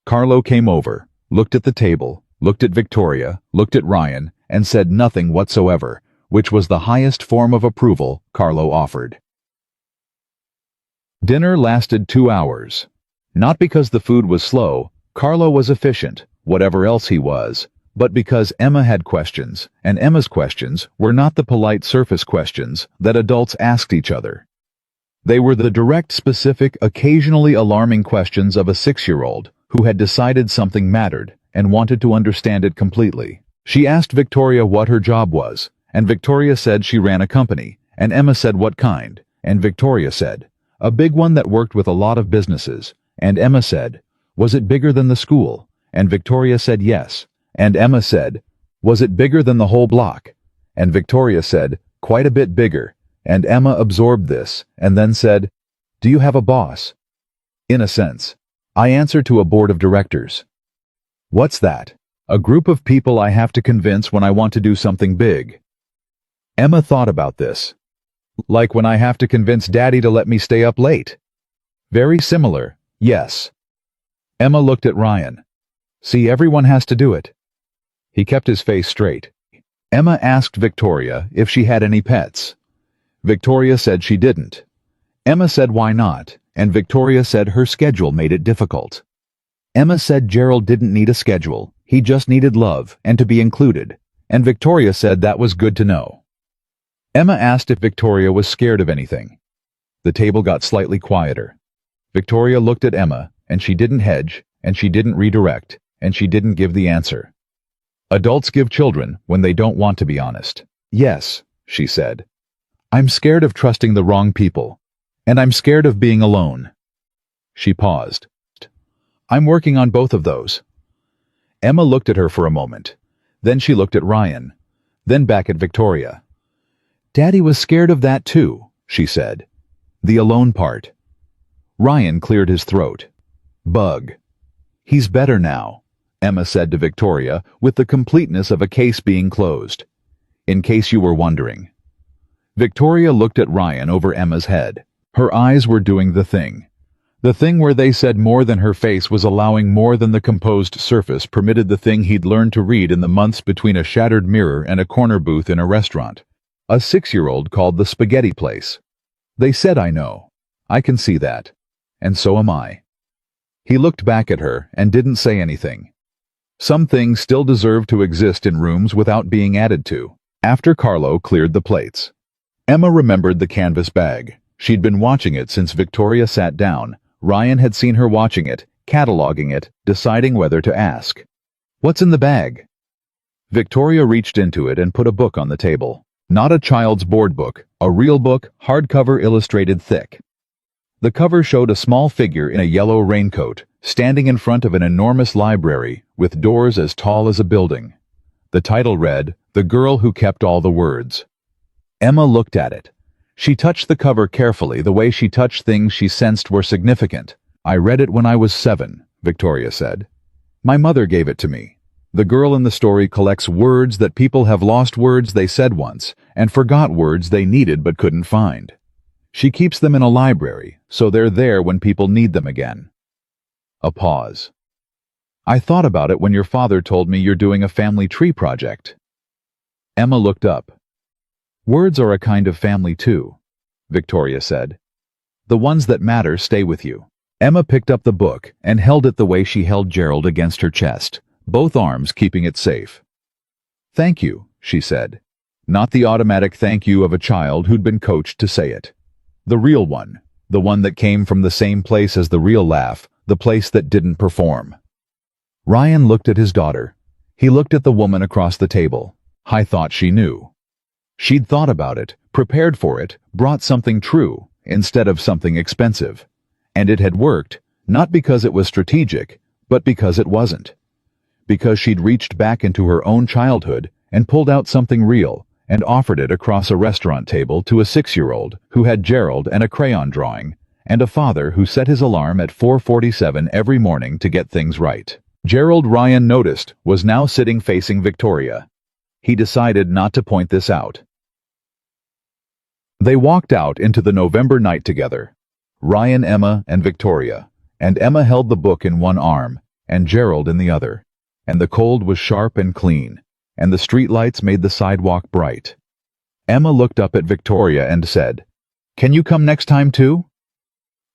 Carlo came over, looked at the table, looked at Victoria, looked at Ryan, and said nothing whatsoever, which was the highest form of approval Carlo offered. Dinner lasted 2 hours. Not because the food was slow, Carlo was efficient, whatever else he was, but because Emma had questions, and Emma's questions were not the polite surface questions that adults asked each other. They were the direct, specific, occasionally alarming questions of a 6-year-old who had decided something mattered and wanted to understand it completely. She asked Victoria what her job was, and Victoria said she ran a company, and Emma said what kind, and Victoria said, a big one that worked with a lot of businesses, and Emma said, was it bigger than the school? And Victoria said yes, and Emma said, was it bigger than the whole block? And Victoria said, quite a bit bigger, and Emma absorbed this, and then said, do you have a boss? In a sense. I answer to a board of directors. What's that? A group of people I have to convince when I want to do something big. Emma thought about this. Like when I have to convince Daddy to let me stay up late. Very similar, yes. Emma looked at Ryan. See, everyone has to do it. He kept his face straight. Emma asked Victoria if she had any pets. Victoria said she didn't. Emma said why not, and Victoria said her schedule made it difficult. Emma said Gerald didn't need a schedule, he just needed love and to be included, and Victoria said that was good to know. Emma asked if Victoria was scared of anything. The table got slightly quieter. Victoria looked at Emma, and she didn't hedge, and she didn't redirect, and she didn't give the answer. Adults give children when they don't want to be honest. Yes, she said. I'm scared of trusting the wrong people. And I'm scared of being alone. She paused. I'm working on both of those. Emma looked at her for a moment. Then she looked at Ryan. Then back at Victoria. Daddy was scared of that too, she said. The alone part. Ryan cleared his throat. Bug. He's better now, Emma said to Victoria with the completeness of a case being closed. In case you were wondering. Victoria looked at Ryan over Emma's head. Her eyes were doing the thing. The thing where they said more than her face was allowing more than the composed surface permitted the thing he'd learned to read in the months between a shattered mirror and a corner booth in a restaurant. A 6-year-old called the spaghetti place. They said I know. I can see that. And so am I. He looked back at her and didn't say anything. Some things still deserve to exist in rooms without being added to. After Carlo cleared the plates. Emma remembered the canvas bag. She'd been watching it since Victoria sat down. Ryan had seen her watching it, cataloging it, deciding whether to ask. What's in the bag? Victoria reached into it and put a book on the table. Not a child's board book, a real book, hardcover illustrated thick. The cover showed a small figure in a yellow raincoat, standing in front of an enormous library, with doors as tall as a building. The title read, The Girl Who Kept All the Words. Emma looked at it. She touched the cover carefully, the way she touched things she sensed were significant. I read it when I was 7, Victoria said. My mother gave it to me. The girl in the story collects words that people have lost, words they said once, and forgot words they needed but couldn't find. She keeps them in a library, so they're there when people need them again. A pause. I thought about it when your father told me you're doing a family tree project. Emma looked up. Words are a kind of family too, Victoria said. The ones that matter stay with you. Emma picked up the book and held it the way she held Gerald against her chest, both arms keeping it safe. Thank you, she said. Not the automatic thank you of a child who'd been coached to say it. The real one, the one that came from the same place as the real laugh, the place that didn't perform. Ryan looked at his daughter. He looked at the woman across the table. I thought she knew. She'd thought about it, prepared for it, brought something true, instead of something expensive. And it had worked, not because it was strategic, but because it wasn't. Because she'd reached back into her own childhood and pulled out something real and offered it across a restaurant table to a 6-year-old who had Gerald and a crayon drawing, and a father who set his alarm at 4:47 every morning to get things right. Gerald, Ryan noticed, was now sitting facing Victoria. He decided not to point this out. They walked out into the November night together. Ryan, Emma, and Victoria. And Emma held the book in one arm, and Gerald in the other. And the cold was sharp and clean, and the streetlights made the sidewalk bright. Emma looked up at Victoria and said, Can you come next time too?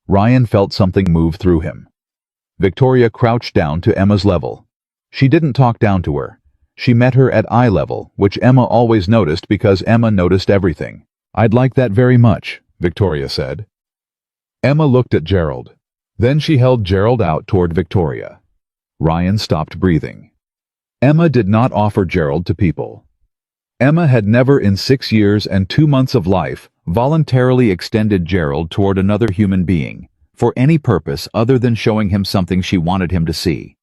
Ryan felt something move through him. Victoria crouched down to Emma's level. She didn't talk down to her. She met her at eye level, which Emma always noticed because Emma noticed everything. I'd like that very much, Victoria said. Emma looked at Gerald. Then she held Gerald out toward Victoria. Ryan stopped breathing. Emma did not offer Gerald to people. Emma had never in 6 years and 2 months of life voluntarily extended Gerald toward another human being, for any purpose other than showing him something she wanted him to see.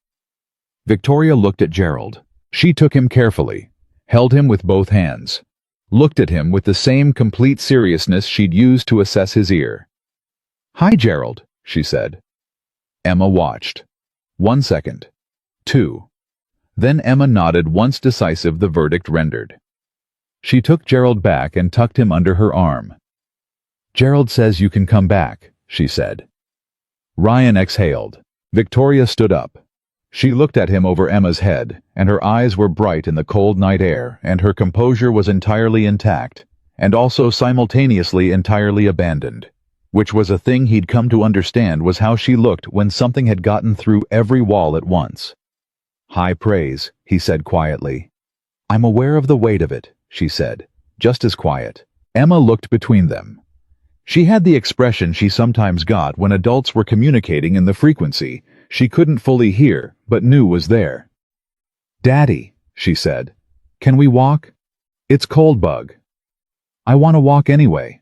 Victoria looked at Gerald. She took him carefully, held him with both hands, looked at him with the same complete seriousness she'd used to assess his ear. Hi, Gerald, she said. Emma watched. 1 second. 2. Then Emma nodded once, decisive, the verdict rendered. She took Gerald back and tucked him under her arm. Gerald says you can come back, she said. Ryan exhaled. Victoria stood up. She looked at him over Emma's head, and her eyes were bright in the cold night air, and her composure was entirely intact, and also simultaneously entirely abandoned, which was a thing he'd come to understand was how she looked when something had gotten through every wall at once. High praise, he said quietly. I'm aware of the weight of it, she said, just as quiet. Emma looked between them. She had the expression she sometimes got when adults were communicating in the frequency she couldn't fully hear, but knew was there. Daddy, she said. Can we walk? It's cold, Bug. I want to walk anyway.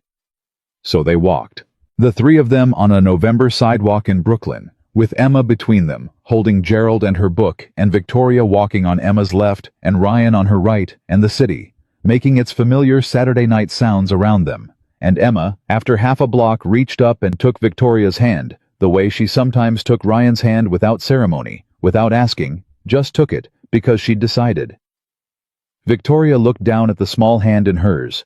So they walked. The three of them on a November sidewalk in Brooklyn, with Emma between them, holding Gerald and her book, and Victoria walking on Emma's left and Ryan on her right, and the city, making its familiar Saturday night sounds around them. And Emma, after half a block, reached up and took Victoria's hand, the way she sometimes took Ryan's hand without ceremony, without asking, just took it, because she'd decided. Victoria looked down at the small hand in hers.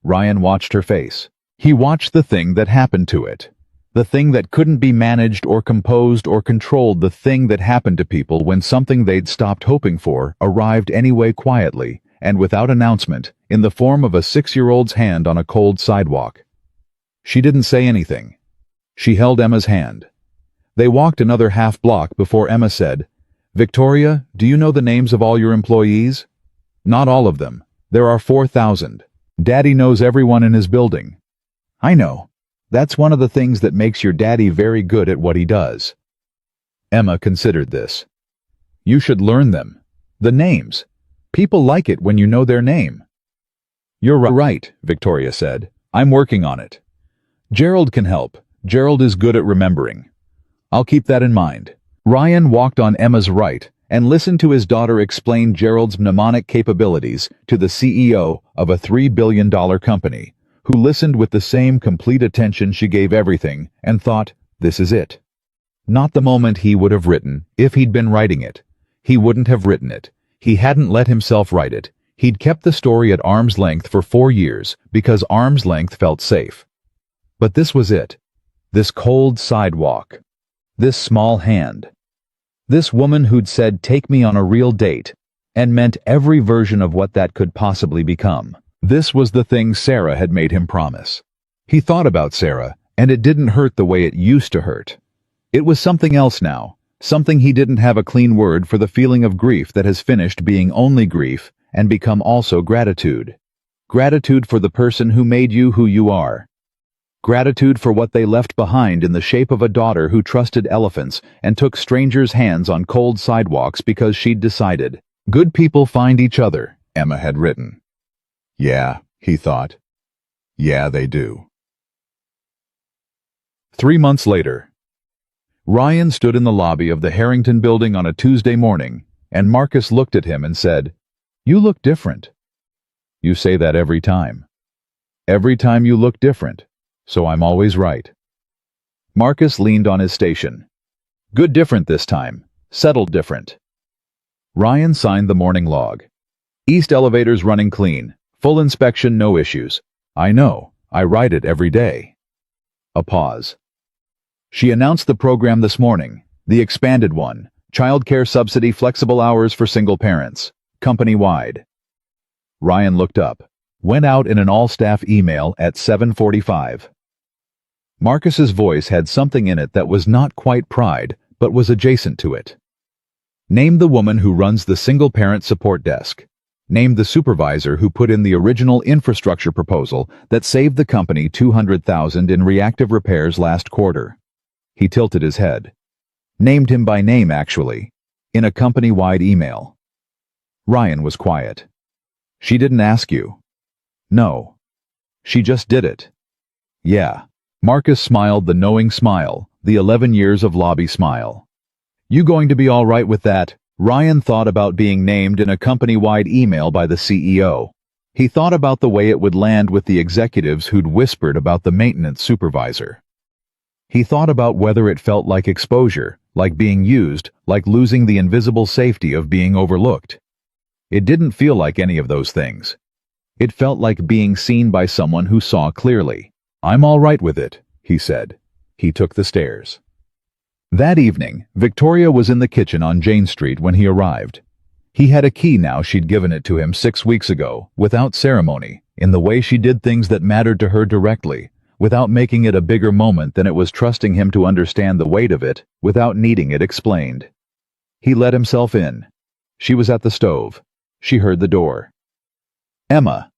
Ryan watched her face. He watched the thing that happened to it. The thing that couldn't be managed or composed or controlled, the thing that happened to people when something they'd stopped hoping for arrived anyway, quietly and without announcement, in the form of a 6-year-old's hand on a cold sidewalk. She didn't say anything. She held Emma's hand. They walked another half block before Emma said, Victoria, do you know the names of all your employees? Not all of them. There are 4,000. Daddy knows everyone in his building. I know. That's one of the things that makes your daddy very good at what he does. Emma considered this. You should learn them. The names. People like it when you know their name. You're right, Victoria said. I'm working on it. Gerald can help. Gerald is good at remembering. I'll keep that in mind. Ryan walked on Emma's right and listened to his daughter explain Gerald's mnemonic capabilities to the CEO of a $3 billion company, who listened with the same complete attention she gave everything and thought, this is it. Not the moment he would have written, if he'd been writing it. He wouldn't have written it. He hadn't let himself write it. He'd kept the story at arm's length for 4 years because arm's length felt safe. But this was it. This cold sidewalk. This small hand. This woman who'd said, take me on a real date, and meant every version of what that could possibly become. This was the thing Sarah had made him promise. He thought about Sarah, and it didn't hurt the way it used to hurt. It was something else now, something he didn't have a clean word for, the feeling of grief that has finished being only grief and become also gratitude. Gratitude for the person who made you who you are. Gratitude for what they left behind in the shape of a daughter who trusted elephants and took strangers' hands on cold sidewalks because she'd decided. Good people find each other, Emma had written. Yeah, he thought. Yeah, they do. 3 months later. Ryan stood in the lobby of the Harrington building on a Tuesday morning, and Marcus looked at him and said, You look different. You say that every time. Every time you look different, so I'm always right. Marcus leaned on his station. Good different this time, settled different. Ryan signed the morning log. East elevators running clean. Full inspection, no issues. I know, I write it every day. A pause. She announced the program this morning, the expanded one, childcare subsidy, flexible hours for single parents, company-wide. Ryan looked up, went out in an all-staff email at 7:45. Marcus's voice had something in it that was not quite pride, but was adjacent to it. Name the woman who runs the single-parent support desk. Named the supervisor who put in the original infrastructure proposal that saved the company $200,000 in reactive repairs last quarter. He tilted his head. Named him by name, actually, in a company-wide email. Ryan was quiet. She didn't ask you. No. She just did it. Yeah. Marcus smiled the knowing smile, the 11 years of lobby smile. You going to be all right with that? Ryan thought about being named in a company-wide email by the CEO. He thought about the way it would land with the executives who'd whispered about the maintenance supervisor. He thought about whether it felt like exposure, like being used, like losing the invisible safety of being overlooked. It didn't feel like any of those things. It felt like being seen by someone who saw clearly. I'm all right with it, he said. He took the stairs. That evening, Victoria was in the kitchen on Jane Street when he arrived. He had a key now. She'd given it to him 6 weeks ago, without ceremony, in the way she did things that mattered to her directly, without making it a bigger moment than it was, trusting him to understand the weight of it, without needing it explained. He let himself in. She was at the stove. She heard the door. Emma.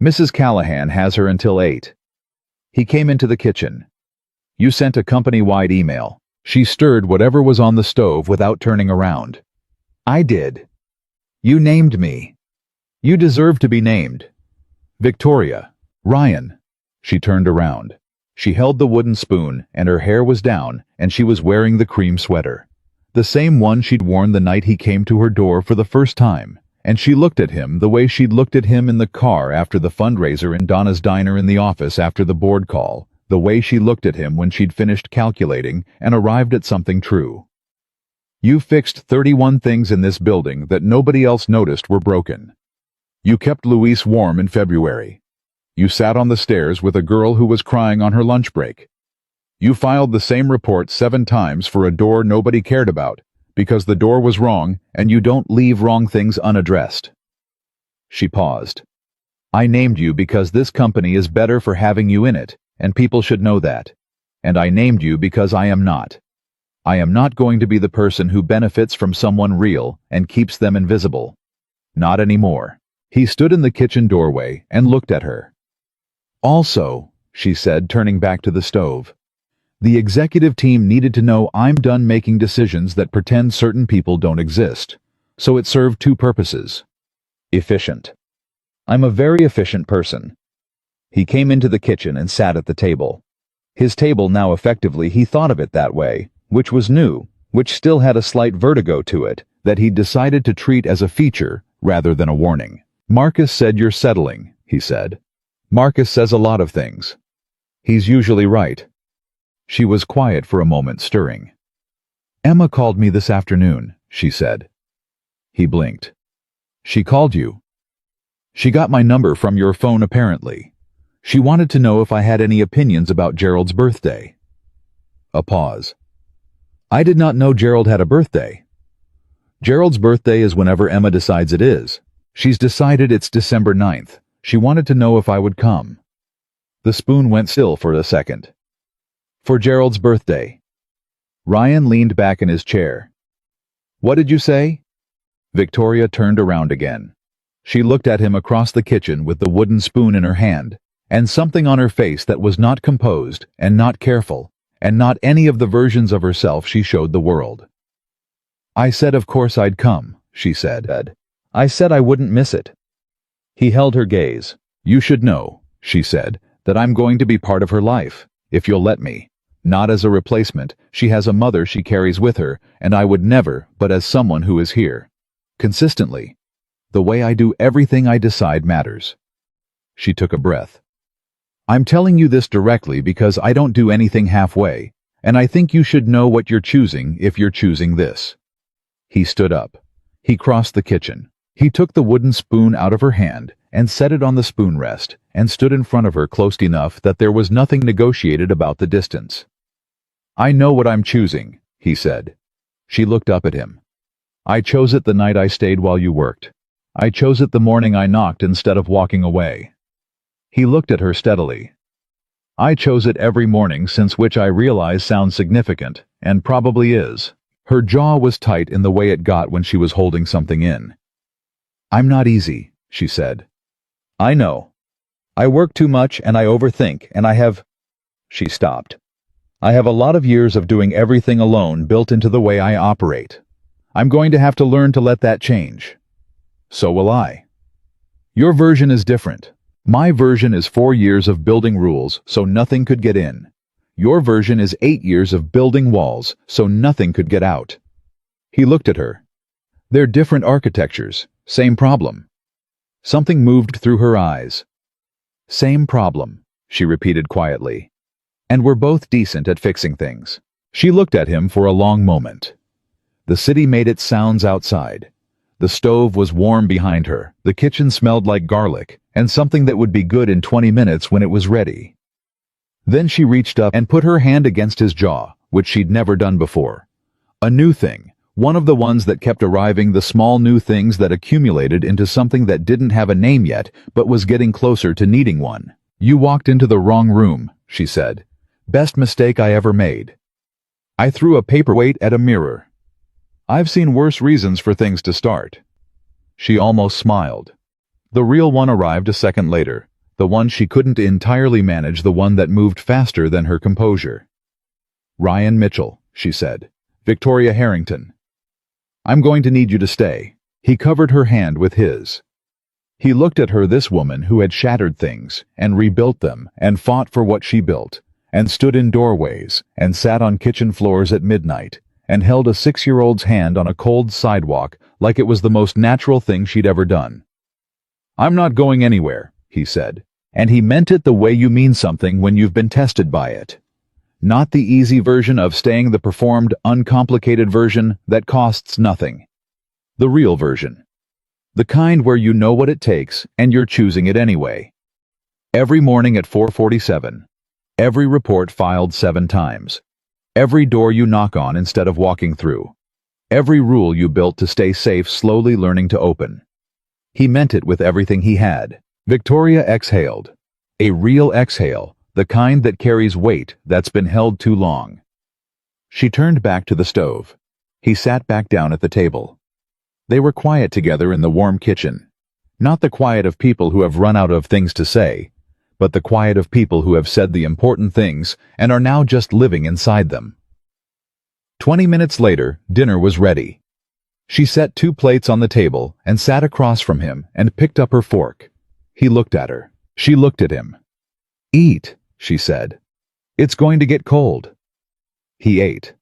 Mrs. Callahan has her until 8. He came into the kitchen. You sent a company-wide email. She stirred whatever was on the stove without turning around. I did. You named me. You deserve to be named. Victoria. Ryan. She turned around. She held the wooden spoon, and her hair was down, and she was wearing the cream sweater. The same one she'd worn the night he came to her door for the first time. And she looked at him the way she'd looked at him in the car after the fundraiser in Donna's diner, in the office after the board call, the way she looked at him when she'd finished calculating and arrived at something true. You fixed 31 things in this building that nobody else noticed were broken. You kept Luis warm in February. You sat on the stairs with a girl who was crying on her lunch break. You filed the same report 7 times for a door nobody cared about, because the door was wrong, and you don't leave wrong things unaddressed. She paused. I named you because this company is better for having you in it, and people should know that. And I named you because I am not. I am not going to be the person who benefits from someone real and keeps them invisible. Not anymore. He stood in the kitchen doorway and looked at her. Also, she said, turning back to the stove, the executive team needed to know I'm done making decisions that pretend certain people don't exist. So it served 2 purposes. Efficient. I'm a very efficient person. He came into the kitchen and sat at the table. His table now, effectively, he thought of it that way, which was new, which still had a slight vertigo to it, that he'd decided to treat as a feature rather than a warning. Marcus said you're settling, he said. Marcus says a lot of things. He's usually right. She was quiet for a moment, stirring. Emma called me this afternoon, she said. He blinked. She called you? She got my number from your phone, apparently. She wanted to know if I had any opinions about Gerald's birthday. A pause. I did not know Gerald had a birthday. Gerald's birthday is whenever Emma decides it is. She's decided it's December 9th. She wanted to know if I would come. The spoon went still for a second. For Gerald's birthday. Ryan leaned back in his chair. What did you say? Victoria turned around again. She looked at him across the kitchen with the wooden spoon in her hand, and something on her face that was not composed and not careful, and not any of the versions of herself she showed the world. I said of course I'd come, she said. I said I wouldn't miss it. He held her gaze. You should know, she said, that I'm going to be part of her life, if you'll let me. Not as a replacement. She has a mother she carries with her, and I would never, but as someone who is here. Consistently. The way I do everything I decide matters. She took a breath. I'm telling you this directly because I don't do anything halfway, and I think you should know what you're choosing if you're choosing this. He stood up. He crossed the kitchen. He took the wooden spoon out of her hand and set it on the spoon rest and stood in front of her close enough that there was nothing negotiated about the distance. I know what I'm choosing, he said. She looked up at him. I chose it the night I stayed while you worked. I chose it the morning I knocked instead of walking away. He looked at her steadily. I chose it every morning since, which I realize sounds significant, and probably is. Her jaw was tight in the way it got when she was holding something in. I'm not easy, she said. I know. I work too much and I overthink and I have... She stopped. I have a lot of years of doing everything alone built into the way I operate. I'm going to have to learn to let that change. So will I. Your version is different. My version is 4 years of building rules so nothing could get in. Your version is 8 years of building walls so nothing could get out. He looked at her. They're different architectures, same problem. Something moved through her eyes. Same problem, she repeated quietly. And we're both decent at fixing things. She looked at him for a long moment. The city made its sounds outside. The stove was warm behind her, the kitchen smelled like garlic, and something that would be good in 20 minutes when it was ready. Then she reached up and put her hand against his jaw, which she'd never done before. A new thing, one of the ones that kept arriving, the small new things that accumulated into something that didn't have a name yet, but was getting closer to needing one. You walked into the wrong room, she said. Best mistake I ever made. I threw a paperweight at a mirror. I've seen worse reasons for things to start. She almost smiled. The real one arrived a second later, the one she couldn't entirely manage, the one that moved faster than her composure. Ryan Mitchell, she said. Victoria Harrington. I'm going to need you to stay. He covered her hand with his. He looked at her, this woman who had shattered things, and rebuilt them, and fought for what she built, and stood in doorways, and sat on kitchen floors at midnight, and held a 6-year-old's hand on a cold sidewalk like it was the most natural thing she'd ever done. "I'm not going anywhere," he said. And he meant it the way you mean something when you've been tested by it. Not the easy version of staying, the performed, uncomplicated version that costs nothing. The real version. The kind where you know what it takes and you're choosing it anyway. Every morning at 4:47. Every report filed 7 times. Every door you knock on instead of walking through. Every rule you built to stay safe, slowly learning to open. He meant it with everything he had. Victoria exhaled. A real exhale, the kind that carries weight that's been held too long. She turned back to the stove. He sat back down at the table. They were quiet together in the warm kitchen. Not the quiet of people who have run out of things to say, but the quiet of people who have said the important things and are now just living inside them. 20 minutes later, dinner was ready. She set 2 plates on the table and sat across from him and picked up her fork. He looked at her. She looked at him. "Eat," she said. "It's going to get cold." He ate.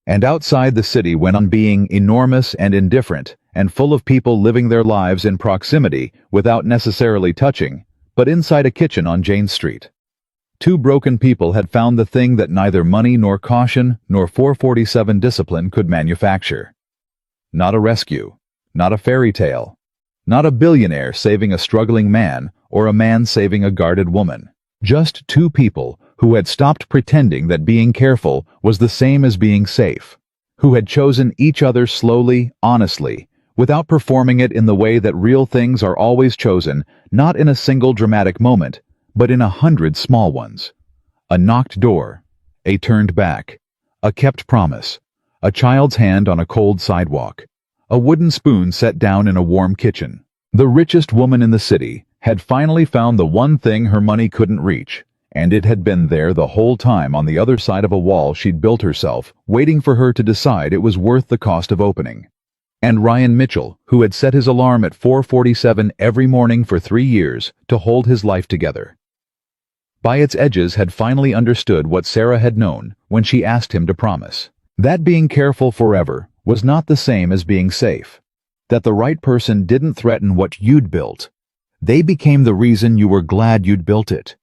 And outside the city went on being enormous and indifferent and full of people living their lives in proximity without necessarily touching, but inside a kitchen on Jane Street. 2 broken people had found the thing that neither money nor caution nor 447 discipline could manufacture. Not a rescue. Not a fairy tale. Not a billionaire saving a struggling man or a man saving a guarded woman. Just 2 people who had stopped pretending that being careful was the same as being safe, who had chosen each other slowly, honestly, without performing it in the way that real things are always chosen, not in a single dramatic moment, but in 100 small ones. A knocked door, a turned back, a kept promise, a child's hand on a cold sidewalk, a wooden spoon set down in a warm kitchen. The richest woman in the city had finally found the one thing her money couldn't reach, and it had been there the whole time on the other side of a wall she'd built herself, waiting for her to decide it was worth the cost of opening. And Ryan Mitchell, who had set his alarm at 4:47 every morning for 3 years to hold his life together. By its edges had finally understood what Sarah had known when she asked him to promise. That being careful forever was not the same as being safe. That the right person didn't threaten what you'd built. They became the reason you were glad you'd built it.